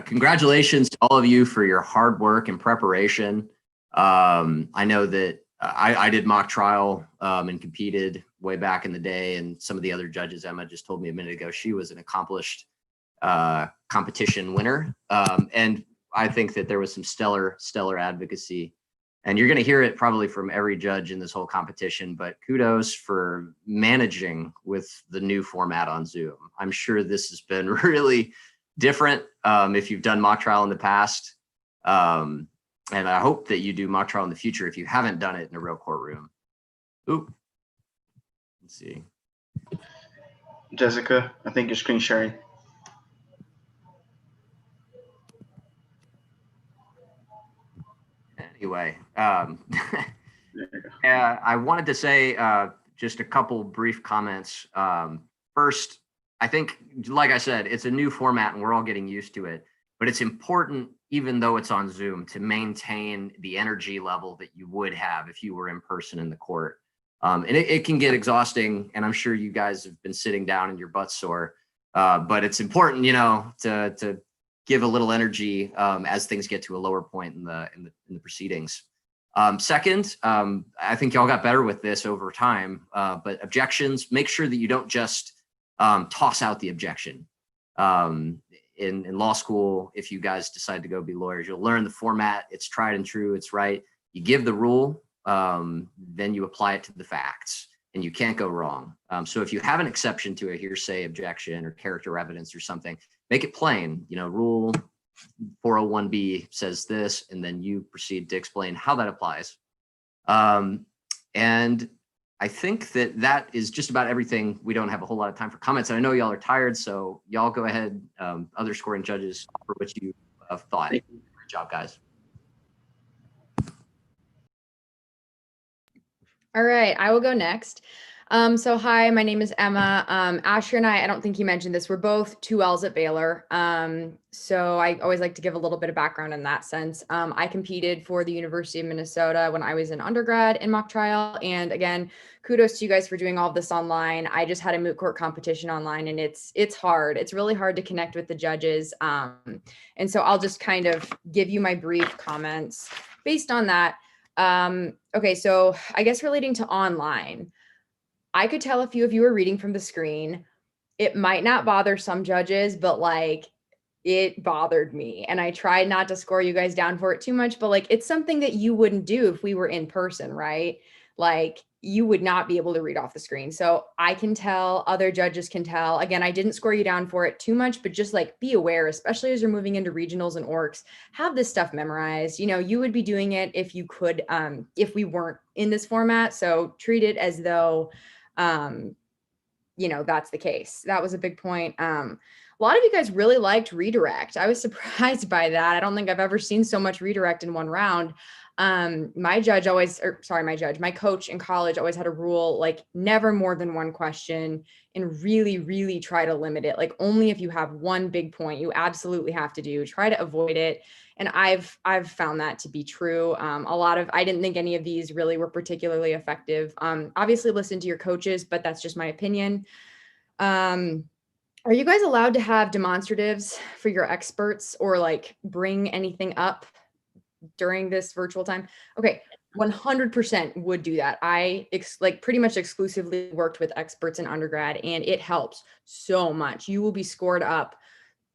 Congratulations to all of you for your hard work and preparation. I know that I did mock trial and competed way back in the day, and some of the other judges, Emma just told me a minute ago, she was an accomplished competition winner. And I think that there was some stellar advocacy. And you're going to hear it probably from every judge in this whole competition, but kudos for managing with the new format on Zoom. I'm sure this has been really different if you've done mock trial in the past. And I hope that you do mock trial in the future if you haven't done it in a real courtroom. Oop. Let's see. Jessica, I think your screen sharing. Anyway, I wanted to say just a couple brief comments. First, I think, like I said, it's a new format and we're all getting used to it, but it's important, even though it's on Zoom, to maintain the energy level that you would have if you were in person in the court. And it can get exhausting, and I'm sure you guys have been sitting down and your butt's sore, but it's important, you know, to give a little energy as things get to a lower point in the proceedings. Second, I think y'all got better with this over time, but objections, make sure that you don't just toss out the objection. In law school, if you guys decide to go be lawyers, you'll learn the format. It's tried and true. It's right. You give the rule, then you apply it to the facts, and you can't go wrong. So if you have an exception to a hearsay objection or character evidence or something, make it plain. You know, rule 401B says this, and then you proceed to explain how that applies. And I think that is just about everything. We don't have a whole lot of time for comments. And I know y'all are tired, so y'all go ahead. Other scoring judges, offer what you have thought. Great job, guys. All right, I will go next. So hi, my name is Emma. Asher and I don't think he mentioned this, we're both 2Ls at Baylor. So I always like to give a little bit of background in that sense. I competed for the University of Minnesota when I was in undergrad in mock trial. And again, kudos to you guys for doing all of this online. I just had a moot court competition online, and it's hard. It's really hard to connect with the judges. And so I'll just kind of give you my brief comments based on that. Okay, so I guess relating to online, I could tell a few of you are reading from the screen. It might not bother some judges, but like it bothered me. And I tried not to score you guys down for it too much, but like it's something that you wouldn't do if we were in person, right? Like you would not be able to read off the screen. So I can tell, other judges can tell. Again, I didn't score you down for it too much, but just like be aware, especially as you're moving into regionals and orcs, have this stuff memorized. You know, you would be doing it if you could, if we weren't in this format. So treat it as though, you know, that's the case. That was a big point. A lot of you guys really liked redirect. I was surprised by that. I don't think I've ever seen so much redirect in one round. My coach in college always had a rule, like never more than one question, and really, really try to limit it. Like only if you have one big point, you absolutely have to do, try to avoid it. And I've found that to be true. I didn't think any of these really were particularly effective. Obviously listen to your coaches, but that's just my opinion. Are you guys allowed to have demonstratives for your experts or like bring anything up during this virtual time? Okay, 100% would do that. I pretty much exclusively worked with experts in undergrad, and it helps so much. You will be scored up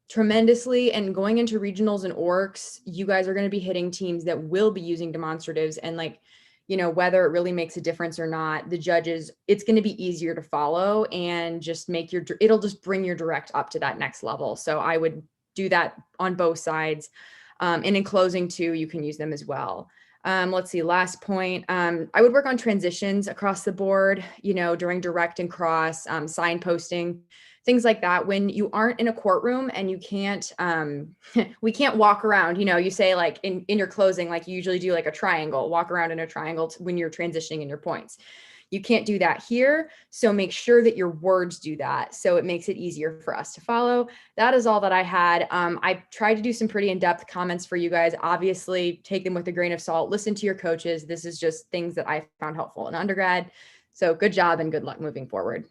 tremendously, and going into regionals and orcs, you guys are going to be hitting teams that will be using demonstratives, and like, you know, whether it really makes a difference or not, the judges, it's going to be easier to follow and just it'll just bring your direct up to that next level. So I would do that on both sides. And in closing too, you can use them as well. Let's see, last point. I would work on transitions across the board, during direct and cross, signposting, things like that. When you aren't in a courtroom and you can't, we can't walk around, you say like in your closing, like you usually do like a triangle, walk around in a triangle when you're transitioning in your points. You can't do that here. So make sure that your words do that. So it makes it easier for us to follow. That is all that I had. I tried to do some pretty in-depth comments for you guys. Obviously, take them with a grain of salt. Listen to your coaches. This is just things that I found helpful in undergrad. So good job and good luck moving forward.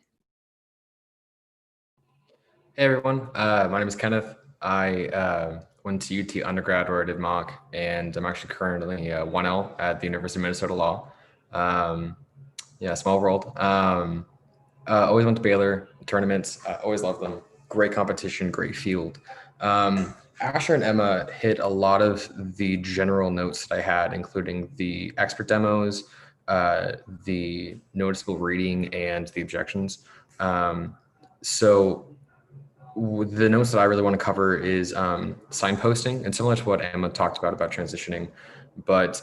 Hey everyone, my name is Kenneth. I went to UT undergrad where I did mock, and I'm actually currently 1L at the University of Minnesota Law. Yeah, small world. Always went to Baylor tournaments. Always loved them. Great competition, great field. Asher and Emma hit a lot of the general notes that I had, including the expert demos, the noticeable reading, and the objections. So the notes that I really want to cover is signposting, and similar to what Emma talked about transitioning. But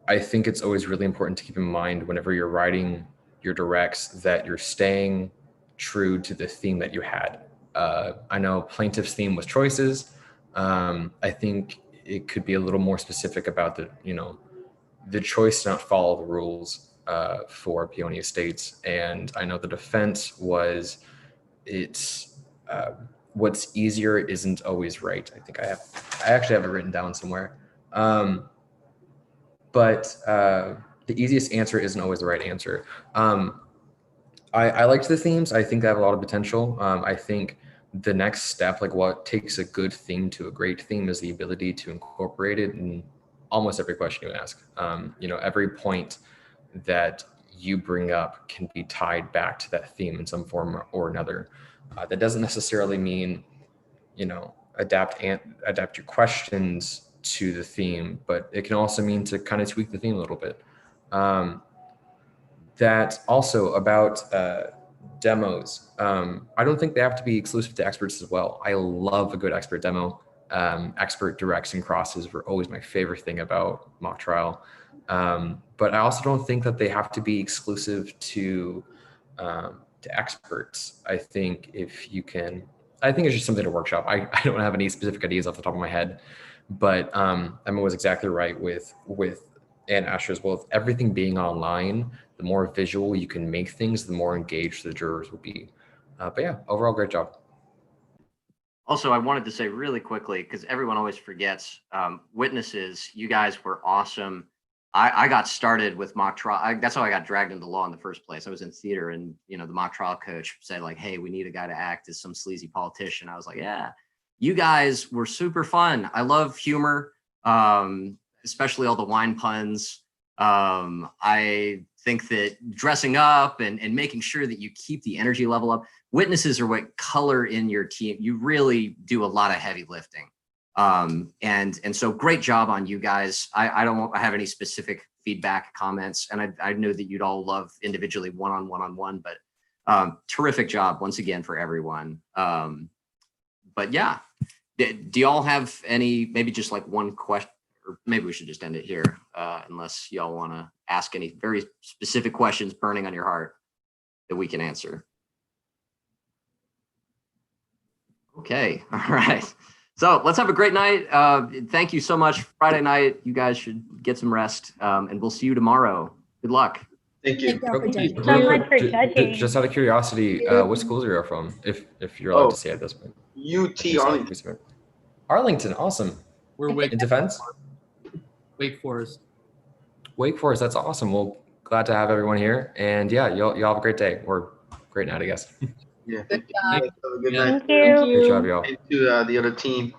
I think it's always really important to keep in mind whenever you're writing your directs that you're staying true to the theme that you had. I know plaintiff's theme was choices. I think it could be a little more specific about the choice to not follow the rules for Peonia Estates. And I know the defense was what's easier isn't always right. I think I actually have it written down somewhere. But the easiest answer isn't always the right answer. I liked the themes. I think they have a lot of potential. I think the next step, like what takes a good theme to a great theme, is the ability to incorporate it in almost every question you ask. Every point that you bring up can be tied back to that theme in some form or another. That doesn't necessarily mean, adapt your questions to the theme, but it can also mean to kind of tweak the theme a little bit. That also about demos. I don't think they have to be exclusive to experts as well. I love a good expert demo. Expert directs and crosses were always my favorite thing about mock trial. But I also don't think that they have to be exclusive to experts. I think I think it's just something to workshop. I don't have any specific ideas off the top of my head, but Emma was exactly right with and Asher as well. With everything being online, the more visual you can make things, the more engaged the jurors will be. But yeah, overall, great job. Also, I wanted to say really quickly, because everyone always forgets, witnesses, you guys were awesome. I got started with mock trial. That's how I got dragged into law in the first place. I was in theater, and the mock trial coach said like, "Hey, we need a guy to act as some sleazy politician." I was like, "Yeah." You guys were super fun. I love humor, especially all the wine puns. I think that dressing up and making sure that you keep the energy level up. Witnesses are what color in your team. You really do a lot of heavy lifting. And so great job on you guys. I don't have any specific feedback comments, and I know that you'd all love individually one-on-one, but terrific job once again for everyone. But yeah, do y'all have any, maybe just like one question, or maybe we should just end it here, unless y'all want to ask any very specific questions burning on your heart that we can answer. Okay, all right. So let's have a great night. Thank you so much. Friday night, you guys should get some rest, and we'll see you tomorrow. Good luck. Thank you. So much for judging. Just out of curiosity, what schools are you from? If you're allowed to say at this point. UT Arlington. Arlington, awesome. We're in defense. Wake Forest. Wake Forest, that's awesome. Well, glad to have everyone here, and yeah, y'all have a great day or great night, I guess. Yeah. Good job. Have a good night. Thank you. Good job, y'all. And to the other team,